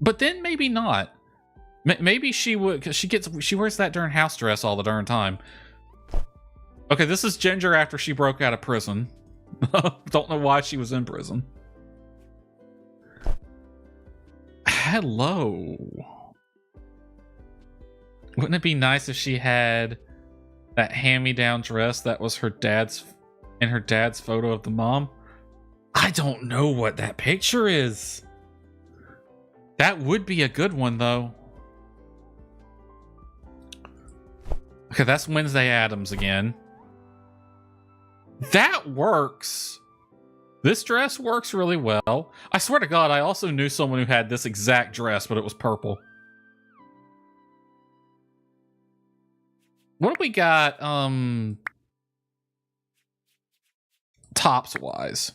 But then maybe not. Maybe she would, because she wears that darn house dress all the darn time. Okay, this is Ginger after she broke out of prison. Don't know why she was in prison. Hello. Wouldn't it be nice if she had that hand-me-down dress that was her dad's photo of the mom? I don't know what that picture is. That would be a good one, though. Okay, that's Wednesday Addams again. That works. This dress works really well. I swear to God, I also knew someone who had this exact dress, but it was purple. What do we got, tops-wise?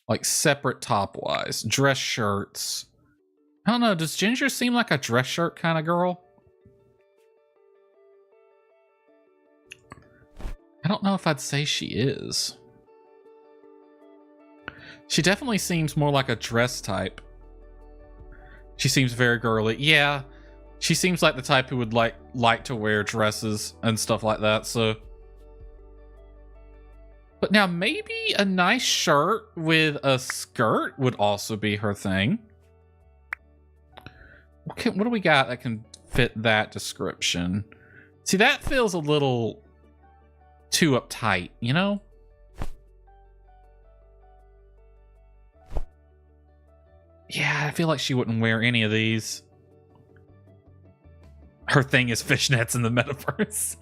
Like, separate top-wise. Dress shirts. I don't know, does Ginger seem like a dress shirt kind of girl? I don't know if I'd say she is. She definitely seems more like a dress type. She seems very girly. Yeah, she seems like the type who would like to wear dresses and stuff like that, so... But now maybe a nice shirt with a skirt would also be her thing. Okay, what do we got that can fit that description? See, that feels a little too uptight, you know? Yeah, I feel like she wouldn't wear any of these. Her thing is fishnets in the metaverse.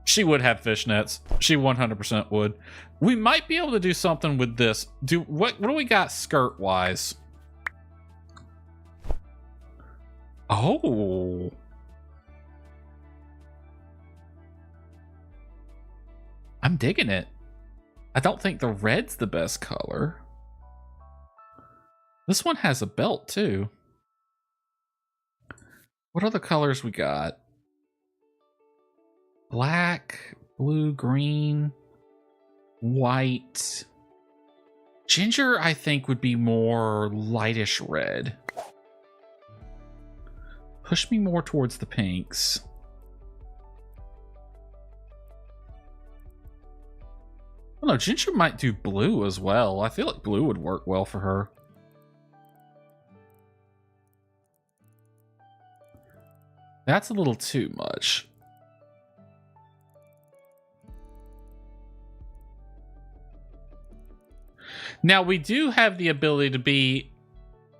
She would have fishnets. She 100% would. We might be able to do something with this. What do we got skirt wise? Oh. I'm digging it. I don't think the red's the best color. This one has a belt too. What other colors we got? Black, blue, green, white. Ginger, I think, would be more lightish red. Push me more towards the pinks. I don't know, Ginger might do blue as well. I feel like blue would work well for her. That's a little too much. Now, we do have the ability to be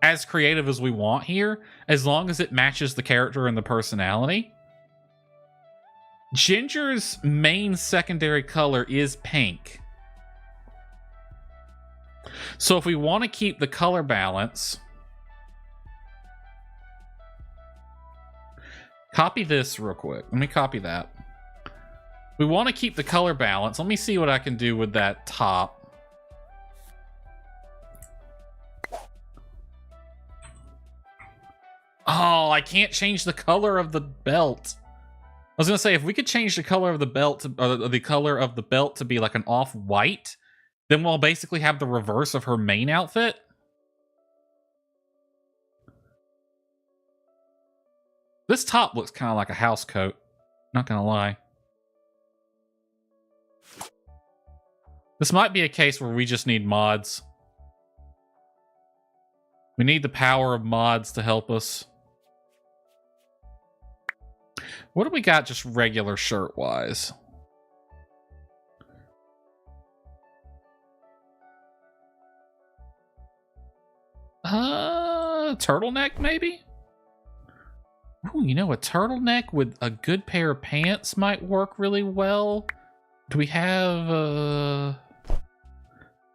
as creative as we want here, as long as it matches the character and the personality. Ginger's main secondary color is pink. So if we want to keep the color balance, copy this real quick. Let me copy that. We want to keep the color balance. Let me see what I can do with that top. Oh, I can't change the color of the belt. I was gonna say, if we could change the color of the belt to, the color of the belt to be like an off-white, then we'll basically have the reverse of her main outfit. This top looks kind of like a house coat. Not gonna lie. This might be a case where we just need mods. We need the power of mods to help us. What do we got just regular shirt-wise? Turtleneck, maybe? Ooh, you know, a turtleneck with a good pair of pants might work really well. Do we have,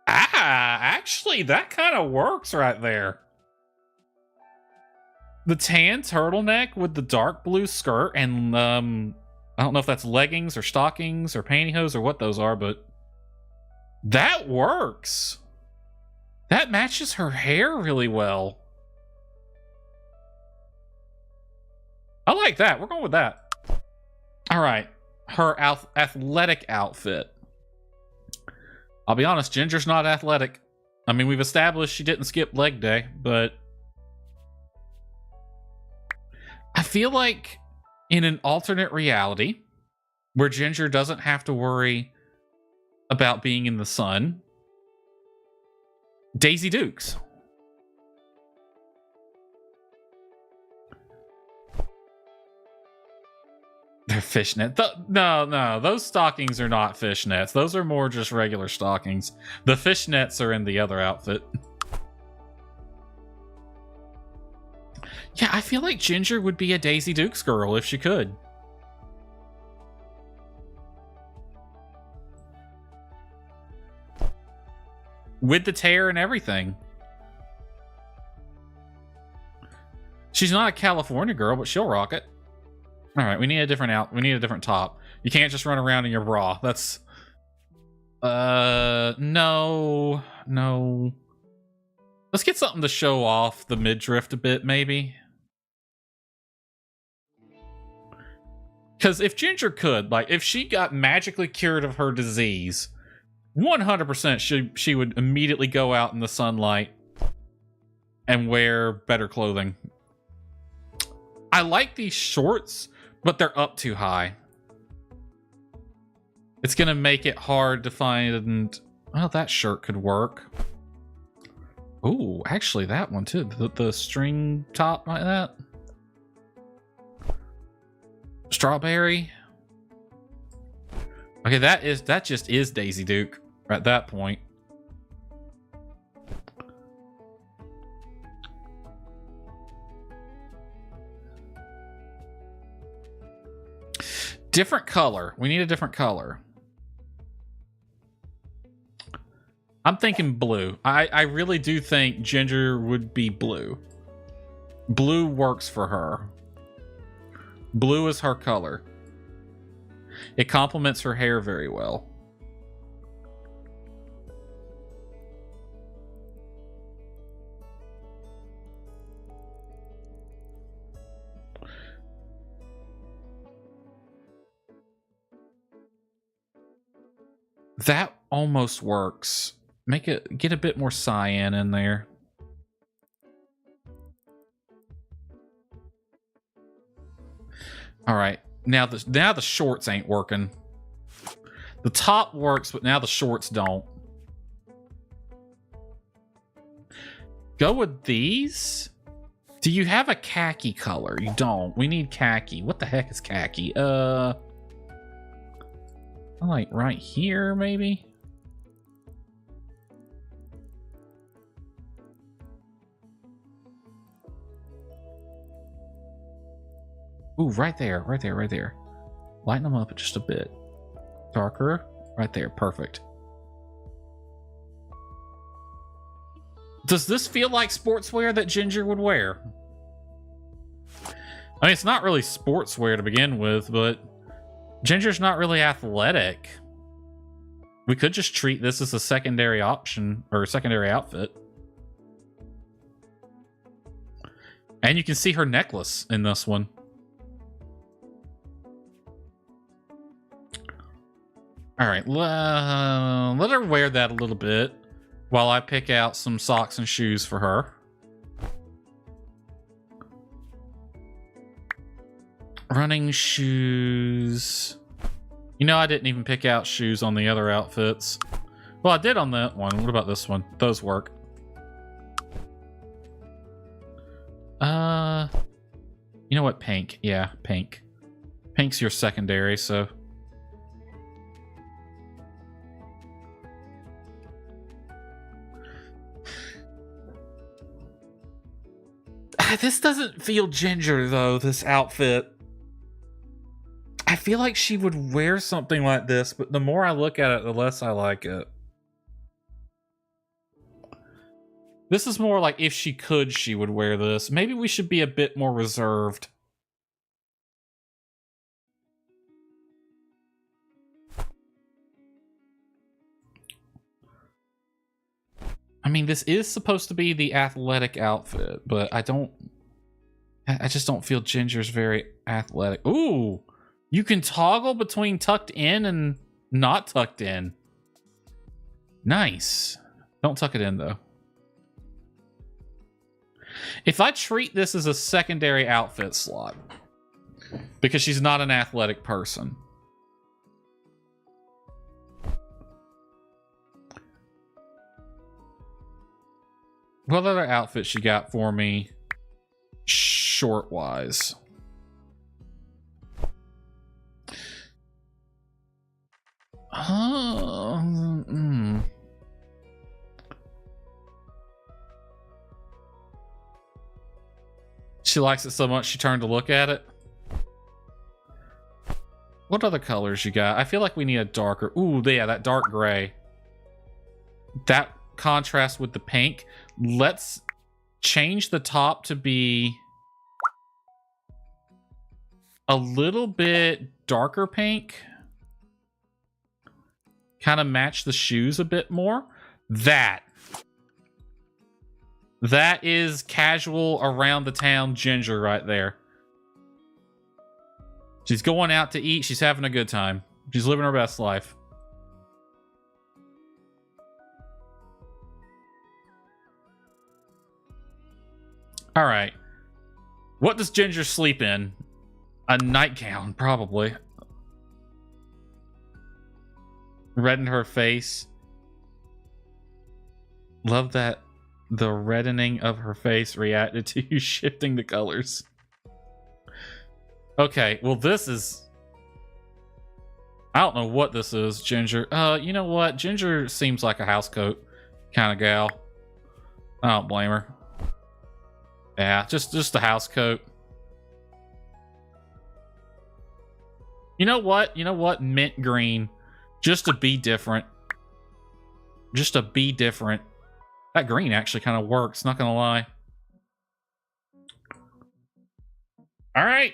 actually, that kind of works right there. The tan turtleneck with the dark blue skirt and, I don't know if that's leggings or stockings or pantyhose or what those are, but that works. That matches her hair really well. I like that. We're going with that. All right. Her athletic outfit. I'll be honest, Ginger's not athletic. I mean, we've established she didn't skip leg day, but I feel like in an alternate reality where Ginger doesn't have to worry about being in the sun, Daisy Dukes. They're fishnet. No, those stockings are not fishnets. Those are more just regular stockings. The fishnets are in the other outfit. Yeah, I feel like Ginger would be a Daisy Dukes girl if she could. With the tear and everything. She's not a California girl, but she'll rock it. All right, we need a different top. You can't just run around in your bra. That's no. Let's get something to show off the midriff a bit, maybe. Because if Ginger could, like, if she got magically cured of her disease, 100% she would immediately go out in the sunlight and wear better clothing. I like these shorts, but they're up too high. It's gonna make it hard to find. Well, that shirt could work. Ooh, actually, that one too. The string top like that. Strawberry. Okay, that just is Daisy Duke at that point. Different color. We need a different color. I'm thinking blue. I really do think Ginger would be blue. Blue works for her. Blue is her color. It complements her hair very well. That almost works. Get a bit more cyan in there. All right. Now the shorts ain't working. The top works, but now the shorts don't. Go with these. Do you have a khaki color? You don't. We need khaki. What the heck is khaki? Like right here, maybe? Ooh, right there. Lighten them up just a bit. Darker. Right there. Perfect. Does this feel like sportswear that Ginger would wear? I mean, it's not really sportswear to begin with, but Ginger's not really athletic. We could just treat this as a secondary option or a secondary outfit. And you can see her necklace in this one. All right, let her wear that a little bit while I pick out some socks and shoes for her. Running shoes. You know, I didn't even pick out shoes on the other outfits. Well, I did on that one. What about this one? Those work. You know what? Pink. Yeah, pink. Pink's your secondary, so... This doesn't feel Ginger, though, this outfit. I feel like she would wear something like this, but the more I look at it, the less I like it. This is more like if she could, she would wear this. Maybe we should be a bit more reserved. I mean, this is supposed to be the athletic outfit, but I just don't feel Ginger's very athletic. Ooh, you can toggle between tucked in and not tucked in. Nice. Don't tuck it in though. If I treat this as a secondary outfit slot, because she's not an athletic person. What other outfits you got for me, short-wise? She likes it so much she turned to look at it. What other colors you got? I feel like we need a darker... Ooh, yeah, that dark gray. That contrasts with the pink. Let's change the top to be a little bit darker pink. Kind of match the shoes a bit more. That is casual around the town Ginger right there. She's going out to eat. She's having a good time. She's living her best life. All right. What does Ginger sleep in? A nightgown, probably. Red in her face. Love that the reddening of her face reacted to you shifting the colors. Okay, well this is... I don't know what this is, Ginger. You know what? Ginger seems like a housecoat kind of gal. I don't blame her. Yeah, just a house coat. You know what? You know what? Mint green. Just to be different. Just to be different. That green actually kind of works, not gonna lie. Alright.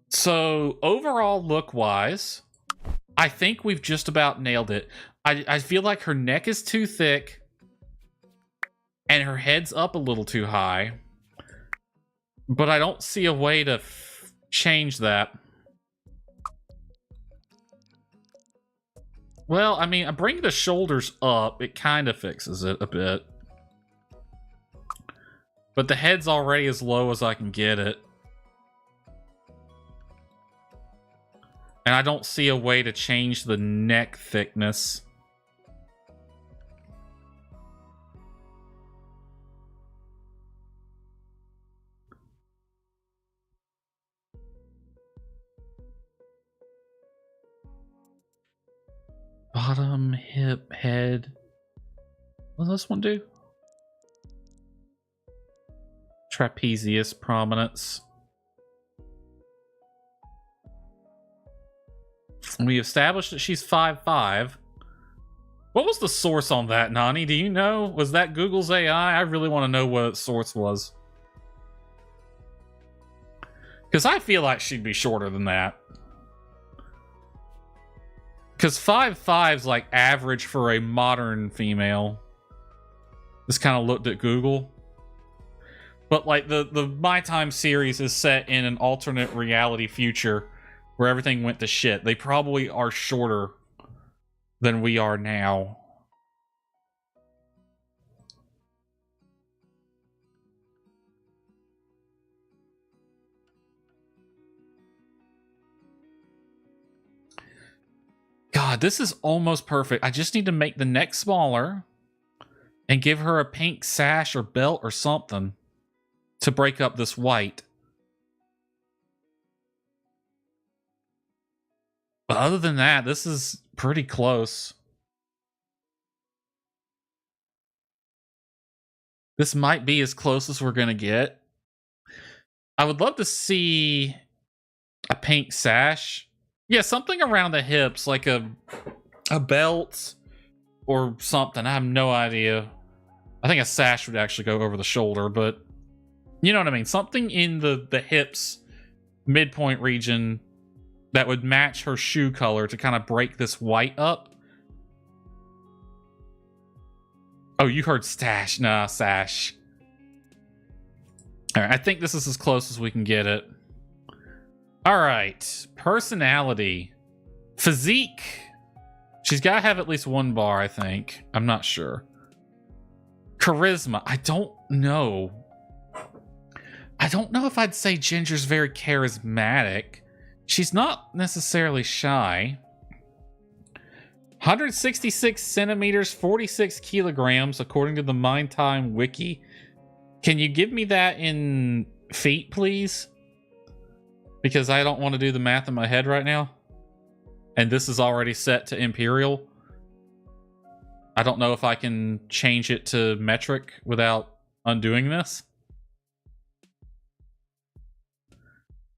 So, overall look-wise, I think we've just about nailed it. I feel like her neck is too thick. And her head's up a little too high. But I don't see a way to change that. Well, I mean, I bring the shoulders up. It kind of fixes it a bit. But the head's already as low as I can get it. And I don't see a way to change the neck thickness. Bottom, hip, head. What does this one do? Trapezius prominence. We established that she's 5'5". What was the source on that, Nani? Do you know? Was that Google's AI? I really want to know what its source was. Because I feel like she'd be shorter than that. Because 5'5's like average for a modern female. Just kind of looked at Google. But like the My Time series is set in an alternate reality future where everything went to shit. They probably are shorter than we are now. God, this is almost perfect. I just need to make the neck smaller and give her a pink sash or belt or something to break up this white. But other than that, this is pretty close. This might be as close as we're going to get. I would love to see a pink sash. Yeah, something around the hips, like a belt or something. I have no idea. I think a sash would actually go over the shoulder, but you know what I mean? Something in the hips, midpoint region that would match her shoe color to kind of break this white up. Oh, you heard stash. Nah, sash. All right, I think this is as close as we can get it. All right. Personality. Physique. She's got to have at least one bar, I think. I'm not sure. Charisma. I don't know. I don't know if I'd say Ginger's very charismatic. She's not necessarily shy. 166 centimeters, 46 kilograms, according to the Mind Time Wiki. Can you give me that in feet, please? Because I don't want to do the math in my head right now. And this is already set to imperial. I don't know if I can change it to metric without undoing this.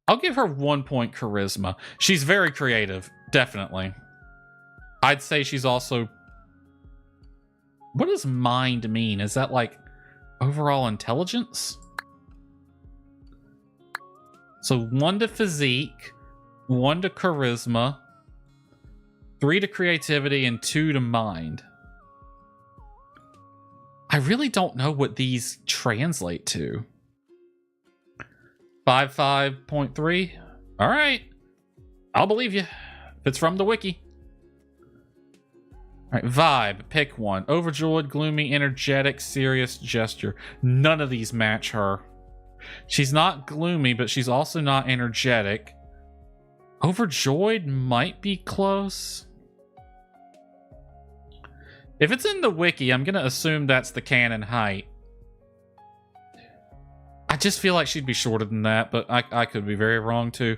I'll give her 1 point charisma. She's very creative, definitely. I'd say she's also... What does mind mean? Is that like overall intelligence? So 1 to physique, 1 to charisma, 3 to creativity, and 2 to mind. I really don't know what these translate to. 5.3. All right. I'll believe you. If it's from the wiki. All right, vibe. Pick one. Overjoyed, gloomy, energetic, serious, gesture. None of these match her. She's not gloomy, but she's also not energetic. Overjoyed might be close. If it's in the wiki, I'm going to assume that's the canon height. I just feel like she'd be shorter than that, but I could be very wrong too.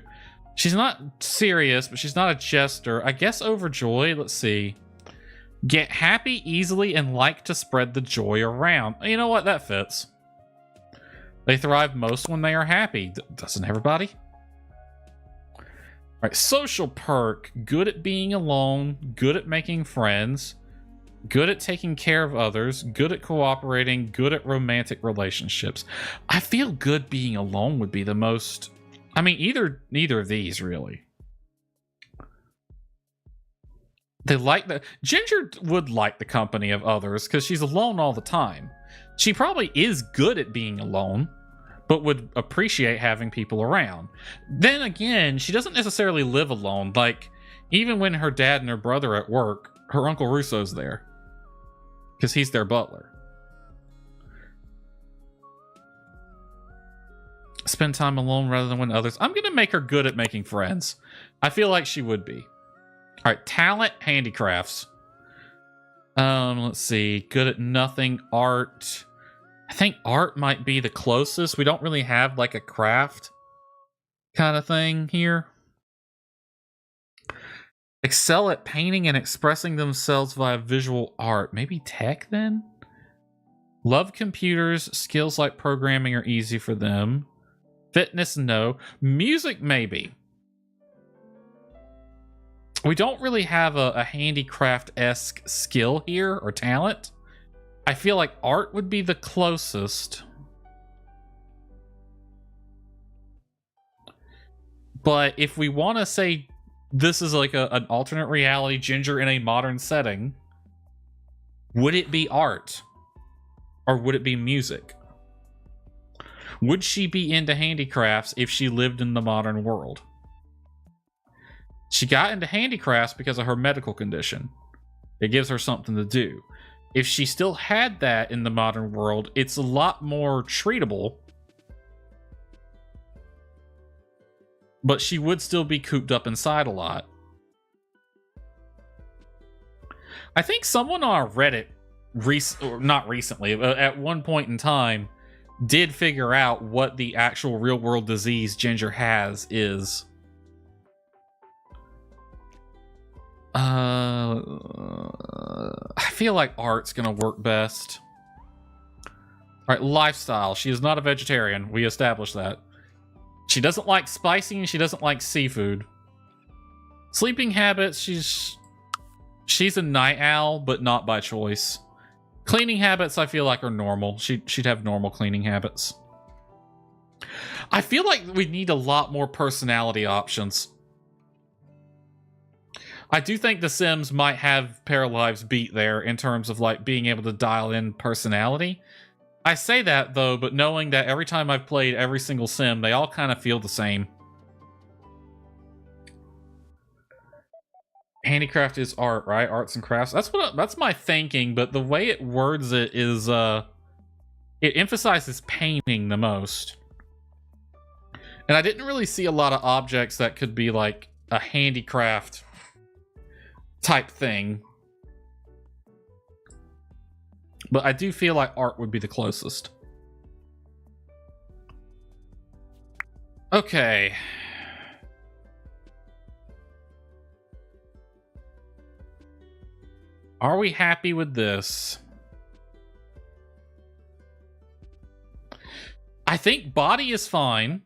She's not serious, but she's not a jester. I guess overjoyed. Let's see. Get happy easily and like to spread the joy around. You know what? That fits. They thrive most when they are happy. Doesn't everybody? All right. Social perk. Good at being alone. Good at making friends. Good at taking care of others, good at cooperating, good at romantic relationships. I feel good being alone would be the most... I mean, neither of these, really. They like the... Ginger would like the company of others, because she's alone all the time. She probably is good at being alone, but would appreciate having people around. Then again, she doesn't necessarily live alone. Like, even when her dad and her brother are at work, her Uncle Russo's there. Because he's their butler. Spend time alone rather than with others. I'm going to make her good at making friends. I feel like she would be. All right, talent, handicrafts. Let's see. Good at nothing, art. I think art might be the closest. We don't really have like a craft kind of thing here. Excel at painting and expressing themselves via visual art. Maybe tech then? Love computers. Skills like programming are easy for them. Fitness, no. Music, maybe. We don't really have a handicraft-esque skill here or talent. I feel like art would be the closest. But if we want to say this is like an alternate reality Ginger in a modern setting, would it be art? Or would it be music? Would she be into handicrafts if she lived in the modern world? She got into handicrafts because of her medical condition. It gives her something to do. If she still had that in the modern world, it's a lot more treatable. But she would still be cooped up inside a lot. I think someone on Reddit, not recently, but at one point in time, did figure out what the actual real-world disease Ginger has is. I feel like art's gonna work best. Alright, lifestyle. She is not a vegetarian. We established that. She doesn't like spicy and she doesn't like seafood. Sleeping habits, she's a night owl, but not by choice. Cleaning habits, I feel like, are normal. She'd have normal cleaning habits. I feel like we need a lot more personality options. I do think The Sims might have Paralives beat there in terms of like being able to dial in personality. I say that though, but knowing that every time I've played every single Sim, they all kind of feel the same. Handicraft is art, right? Arts and crafts. That's my thinking, but the way it words it is it emphasizes painting the most. And I didn't really see a lot of objects that could be like a handicraft type thing. But I do feel like art would be the closest. Okay. Are we happy with this? I think body is fine.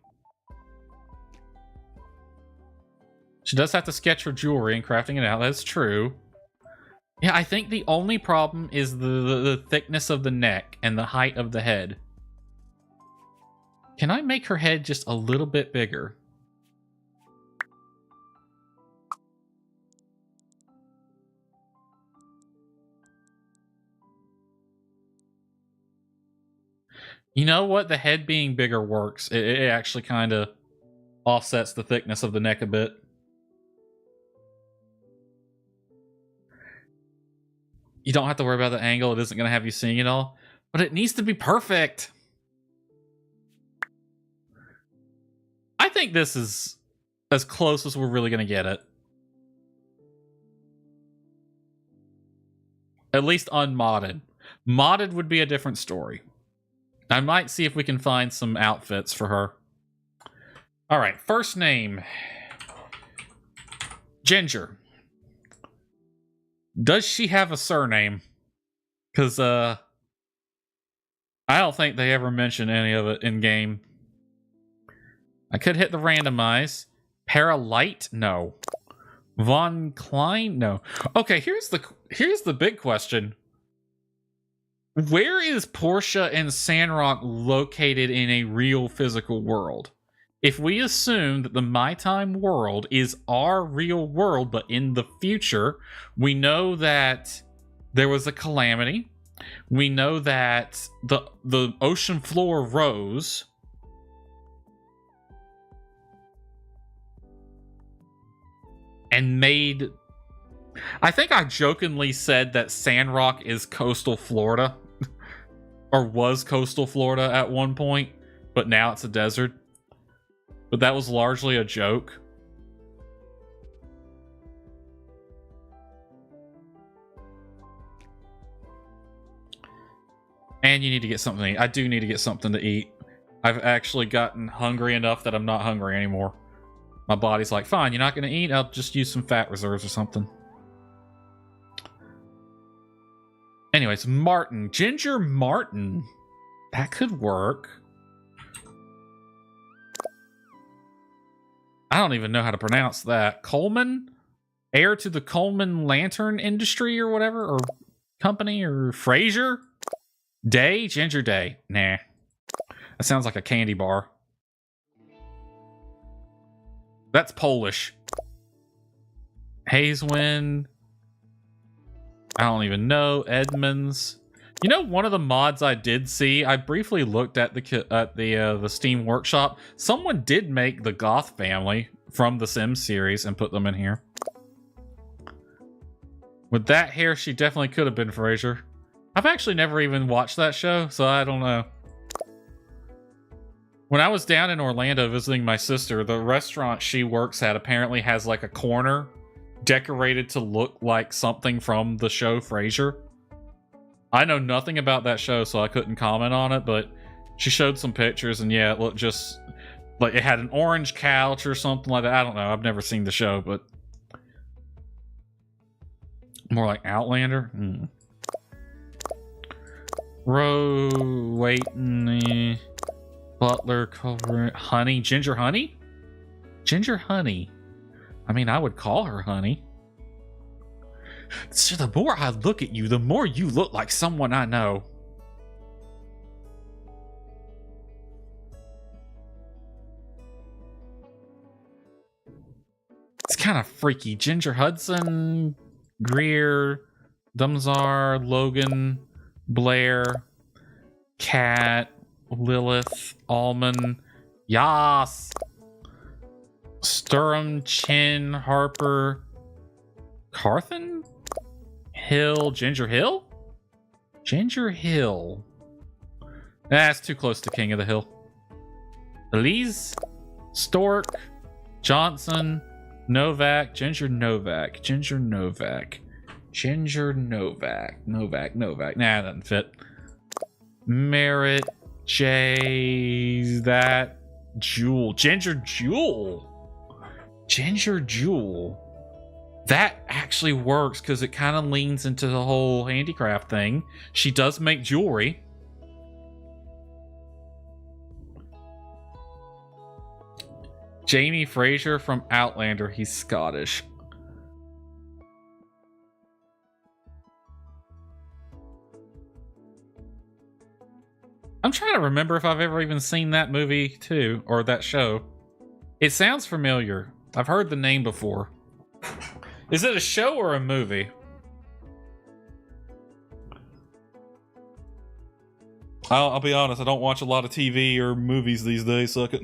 She does have to sketch her jewelry and crafting it out. That's true. Yeah, I think the only problem is the thickness of the neck and the height of the head. Can I make her head just a little bit bigger? You know what? The head being bigger works. It actually kind of offsets the thickness of the neck a bit. You don't have to worry about the angle. It isn't going to have you seeing it all. But it needs to be perfect. I think this is as close as we're really going to get it. At least unmodded. Modded would be a different story. I might see if we can find some outfits for her. Alright, first name. Ginger. Does she have a surname? Because, I don't think they ever mention any of it in game. I could hit the randomize. Paralite? No. Von Klein? No. Okay, here's the big question. Where is Portia and Sandrock located in a real physical world? If we assume that the My Time world is our real world, but in the future, we know that there was a calamity. We know that the ocean floor rose. And made... I think I jokingly said that Sandrock is coastal Florida. Or was coastal Florida at one point. But now it's a desert. But that was largely a joke. And you need to get something to eat. I do need to get something to eat. I've actually gotten hungry enough that I'm not hungry anymore. My body's like, fine, you're not going to eat? I'll just use some fat reserves or something. Anyways, Martin. Ginger Martin. That could work. I don't even know how to pronounce that. Coleman? Heir to the Coleman Lantern industry or whatever? Or company? Or Fraser? Day? Ginger Day. Nah. That sounds like a candy bar. That's Polish. Hazewind. I don't even know. Edmonds. You know, one of the mods I did see, I briefly looked at the Steam Workshop. Someone did make the Goth family from the Sims series and put them in here. With that hair, she definitely could have been Frasier. I've actually never even watched that show, so I don't know. When I was down in Orlando visiting my sister, the restaurant she works at apparently has like a corner decorated to look like something from the show Frasier. I know nothing about that show, so I couldn't comment on it, but she showed some pictures, and yeah, it looked just like it had an orange couch or something like that. I don't know. I've never seen the show, but more like Outlander. Waiting. Butler, cover, Honey, Ginger Honey? Ginger Honey. I mean, I would call her Honey. So the more I look at you, the more you look like someone I know. It's kind of freaky. Ginger Hudson, Greer, Dumzar, Logan, Blair, Cat, Lilith, Almond, Yas, Sturm, Chin, Harper, Carthen? Hill. Ginger Hill? Ginger Hill. That's too close to King of the Hill. Elise? Stork? Johnson? Novak? Ginger Novak. Ginger Novak. Ginger Novak. Novak. Novak. Nah, that doesn't fit. Merritt. Jay's that. Jewel. Ginger Jewel. Ginger Jewel. That actually works because it kind of leans into the whole handicraft thing. She does make jewelry. Jamie Fraser from Outlander. He's Scottish. I'm trying to remember if I've ever even seen that movie too, or that show. It sounds familiar. I've heard the name before. Is it a show or a movie? I'll be honest, I don't watch a lot of TV or movies these days, so I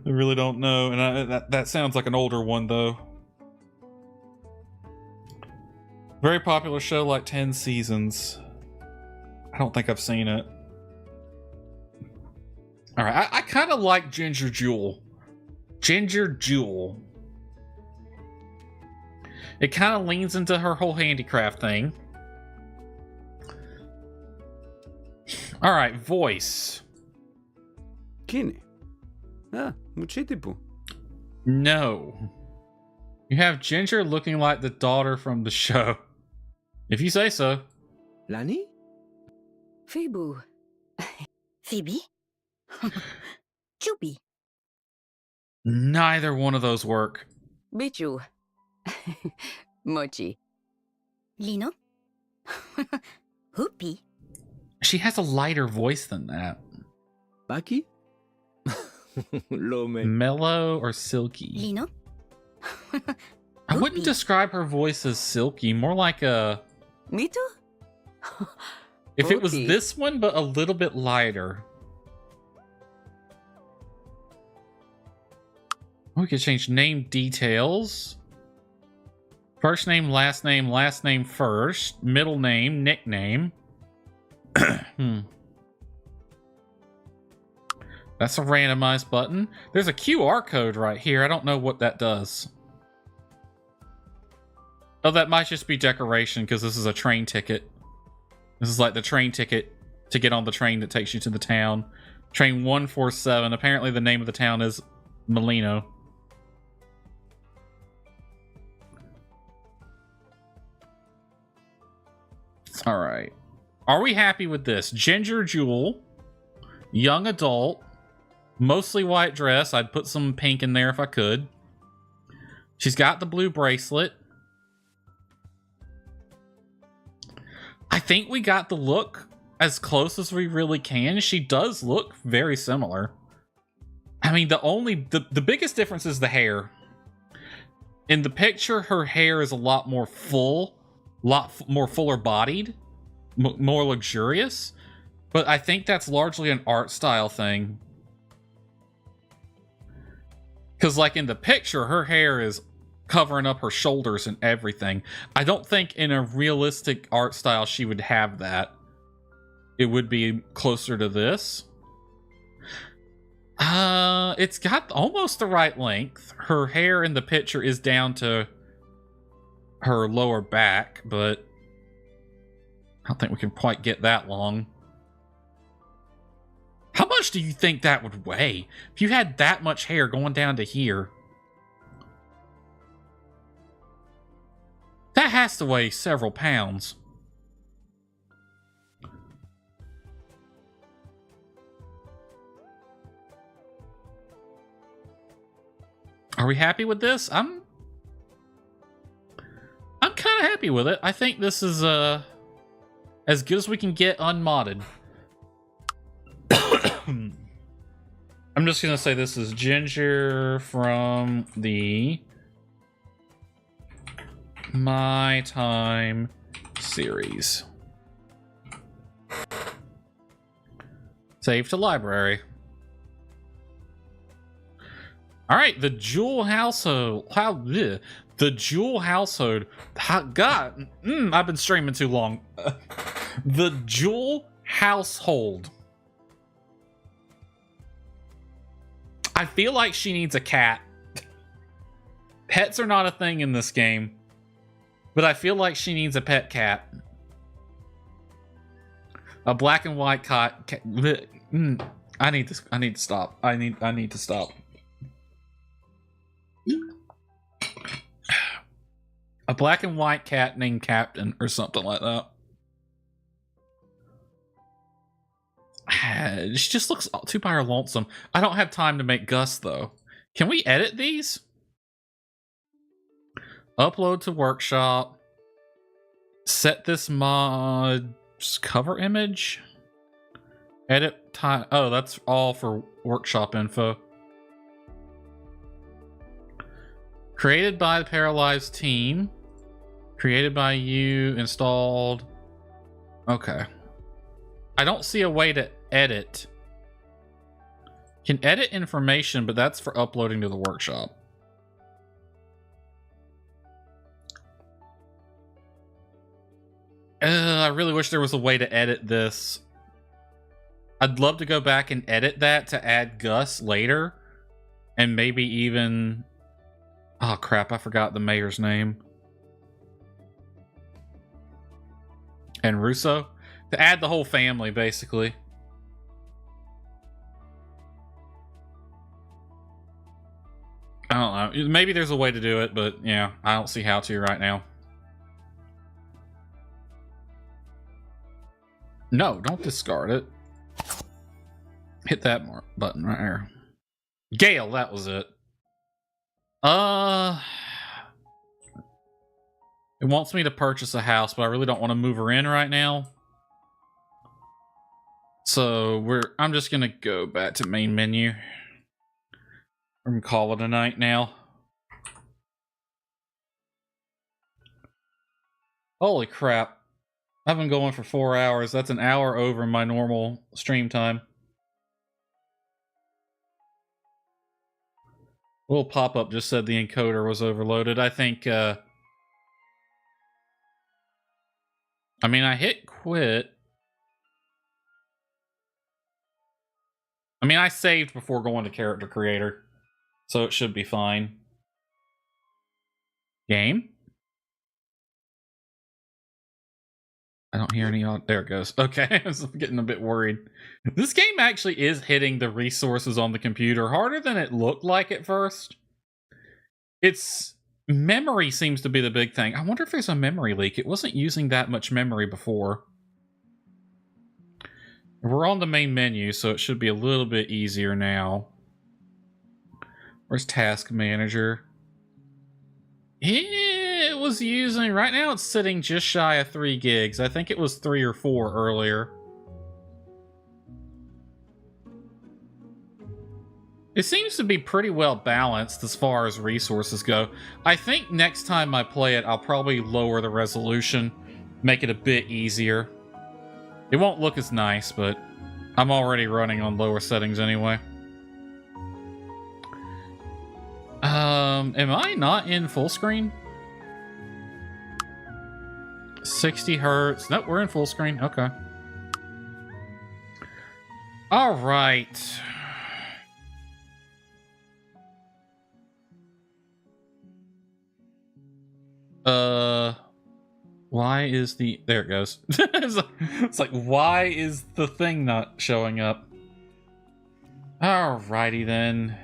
really don't know. And that sounds like an older one, though. Very popular show, like 10 seasons. I don't think I've seen it. All right, I kind of like Ginger Jewel. Ginger Jewel. It kind of leans into her whole handicraft thing. All right, voice. Kine. Ah, muchitipu. No. You have Ginger looking like the daughter from the show. If you say so. Lani? Phoebe. Phoebe? Chubby. Neither one of those work. Bichu. Mochi. Lino? Hoopy. She has a lighter voice than that. Baki? Mellow or silky? Lino? I wouldn't describe her voice as silky, more like a... Me too? If it was this one, but a little bit lighter. We could change name details. First name, last name first. Middle name, nickname. That's a randomized button. There's a QR code right here. I don't know what that does. Oh, that might just be decoration because this is a train ticket. This is like the train ticket to get on the train that takes you to the town. Train 147. Apparently the name of the town is Molino. All right. Are we happy with this? Ginger Jewel, young adult, mostly white dress. I'd put some pink in there if I could. She's got the blue bracelet. I think we got the look as close as we really can. She does look very similar. I mean, the biggest difference is the hair. In the picture, her hair is a lot more full, more fuller bodied, more luxurious. But I think that's largely an art style thing. Because like in the picture, her hair is covering up her shoulders and everything. I don't think in a realistic art style she would have that. It would be closer to this. It's got almost the right length. Her hair in the picture is down to her lower back, but I don't think we can quite get that long. How much do you think that would weigh? If you had that much hair going down to here, that has to weigh several pounds. Are we happy with this? I'm kind of happy with it. I think this is as good as we can get unmodded. I'm just gonna say this is Ginger from the My Time series. Save to library. All right, the Jewel household. The Jewel household. God, I've been streaming too long. The Jewel household. I feel like she needs a cat. Pets are not a thing in this game, but I feel like she needs a pet cat. A black and white cat. I need to stop. I need to stop. A black and white cat named Captain or something like that. She just looks too by her lonesome. I don't have time to make Gus though. Can we edit these? Upload to workshop. Set this mod's cover image. Edit time. Oh, that's all for workshop info. Created by the Paralives team. Created by you. Installed. Okay. I don't see a way to edit. Can edit information, but that's for uploading to the workshop. I really wish there was a way to edit this. I'd love to go back and edit that to add Gus later. And maybe even... Oh crap, I forgot the mayor's name. And Russo? To add the whole family, basically. I don't know. Maybe there's a way to do it, but yeah, I don't see how to right now. No, don't discard it. Hit that button right there. Gale, that was it. It wants me to purchase a house, but I really don't want to move her in right now. So I'm just gonna go back to main menu. I'm gonna call it a night now. Holy crap. I've been going for 4 hours. That's an hour over my normal stream time. A little pop-up just said the encoder was overloaded. I think, I mean, I hit quit. I mean, I saved before going to character creator, so it should be fine. Game? I don't hear any. There it goes. Okay, I'm getting a bit worried. This game actually is hitting the resources on the computer harder than it looked like at first. Its memory seems to be the big thing. I wonder if there's a memory leak. It wasn't using that much memory before. We're on the main menu, so it should be a little bit easier now. Where's Task Manager? It was using... Right now it's sitting just shy of 3 gigs. I think it was 3 or 4 earlier. It seems to be pretty well balanced as far as resources go. I think next time I play it, I'll probably lower the resolution, make it a bit easier. It won't look as nice, but I'm already running on lower settings anyway. Am I not in full screen? 60 hertz. Nope, we're in full screen. Okay. All right. Why is the... There it goes. It's like, why is the thing not showing up? Alrighty then.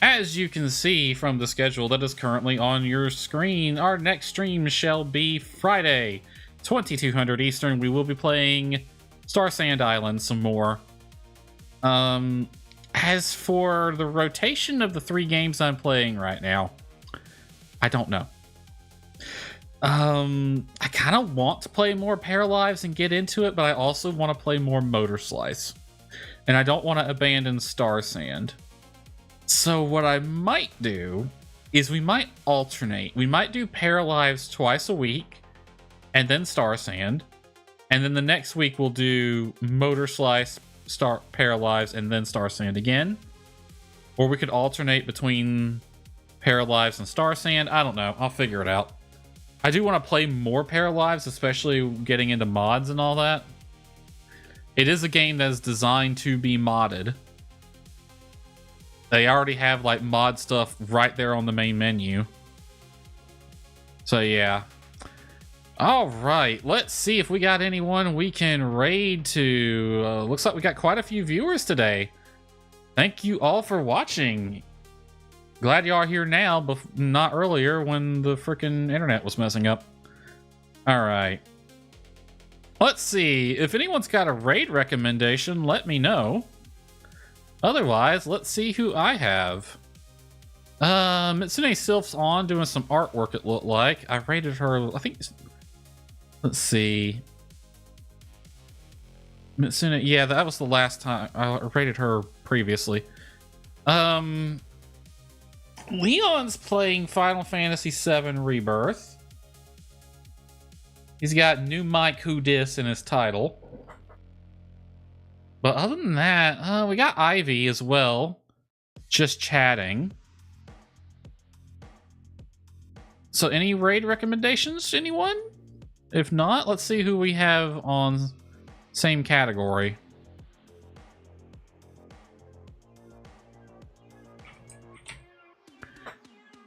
As you can see from the schedule that is currently on your screen, our next stream shall be Friday, 2200 Eastern. We will be playing Star Sand Island some more. As for the rotation of the 3 games I'm playing right now, I don't know. I kind of want to play more Paralives and get into it, but I also want to play more Motor Slice. And I don't want to abandon Star Sand. So what I might do is we might alternate. We might do Paralives twice a week, and then Star Sand. And then the next week we'll do Motor Slice, Paralives, and then Star Sand again. Or we could alternate between Paralives and Star Sand. I don't know. I'll figure it out. I do want to play more Paralives, especially getting into mods and all that. It is a game that is designed to be modded. They already have like mod stuff right there on the main menu. So yeah. All right, let's see if we got anyone we can raid to. Looks like we got quite a few viewers today. Thank you all for watching. Glad you are here now, but not earlier when the freaking internet was messing up. All right. Let's see. If anyone's got a raid recommendation, let me know. Otherwise, let's see who I have. Mitsune Sylph's on doing some artwork, it looked like. I rated her, I think... Let's see. Mitsune, yeah, that was the last time. I rated her previously. Leon's playing Final Fantasy VII Rebirth. He's got new Mike Who Dis in his title. But other than that, we got Ivy as well. Just chatting. So any raid recommendations, anyone? If not, let's see who we have on same category.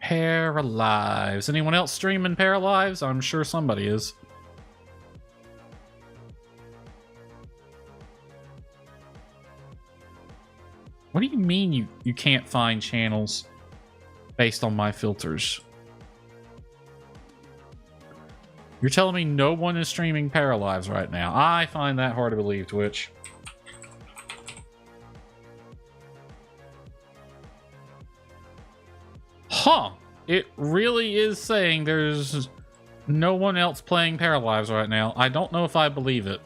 Paralives. Anyone else streaming Paralives? I'm sure somebody is. What do you mean you can't find channels based on my filters? You're telling me no one is streaming Paralives right now. I find that hard to believe, Twitch. Huh. It really is saying there's no one else playing Paralives right now. I don't know if I believe it.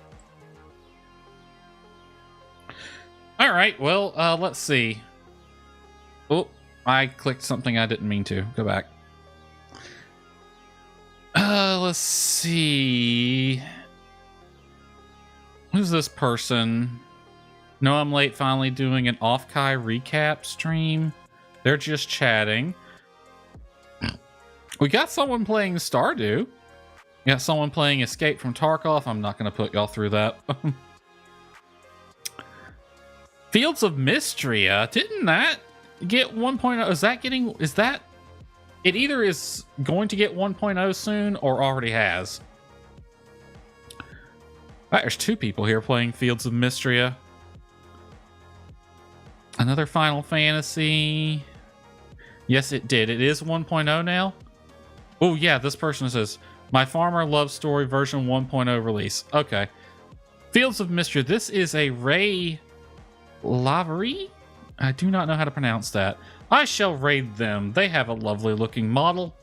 All right, well, let's see. Oh, I clicked something I didn't mean to. Go back. Let's see. Who's this person? No, I'm late finally doing an off-Kai recap stream. They're just chatting. We got someone playing Stardew. We got someone playing Escape from Tarkov. I'm not going to put y'all through that. Fields of Mystria. Didn't that get 1.0? Is that getting... Is that... It either is going to get 1.0 soon or already has. Right, there's two people here playing Fields of Mystria. Another Final Fantasy. Yes, it did. It is 1.0 now. Oh, yeah, this person says, My Farmer Love Story version 1.0 release. Okay. Fields of Mystria. This is a Ray Lavery? I do not know how to pronounce that. I shall raid them. They have a lovely looking model.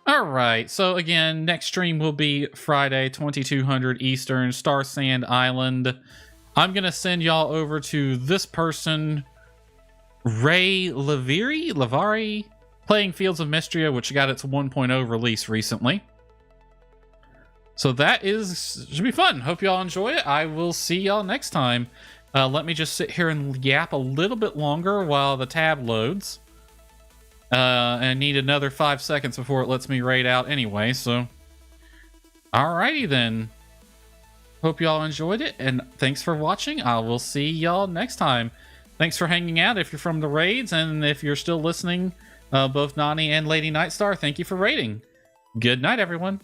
Alright, so again, next stream will be Friday, 2200 Eastern, Star Sand Island. I'm going to send y'all over to this person, Ray Lavari, playing Fields of Mystria, which got its 1.0 release recently. So that should be fun. Hope y'all enjoy it. I will see y'all next time. Let me just sit here and yap a little bit longer while the tab loads. And I need another 5 seconds before it lets me raid out anyway, so. Alrighty then. Hope y'all enjoyed it, and thanks for watching. I will see y'all next time. Thanks for hanging out if you're from the raids, and if you're still listening, both Nani and Lady Nightstar, thank you for raiding. Good night, everyone.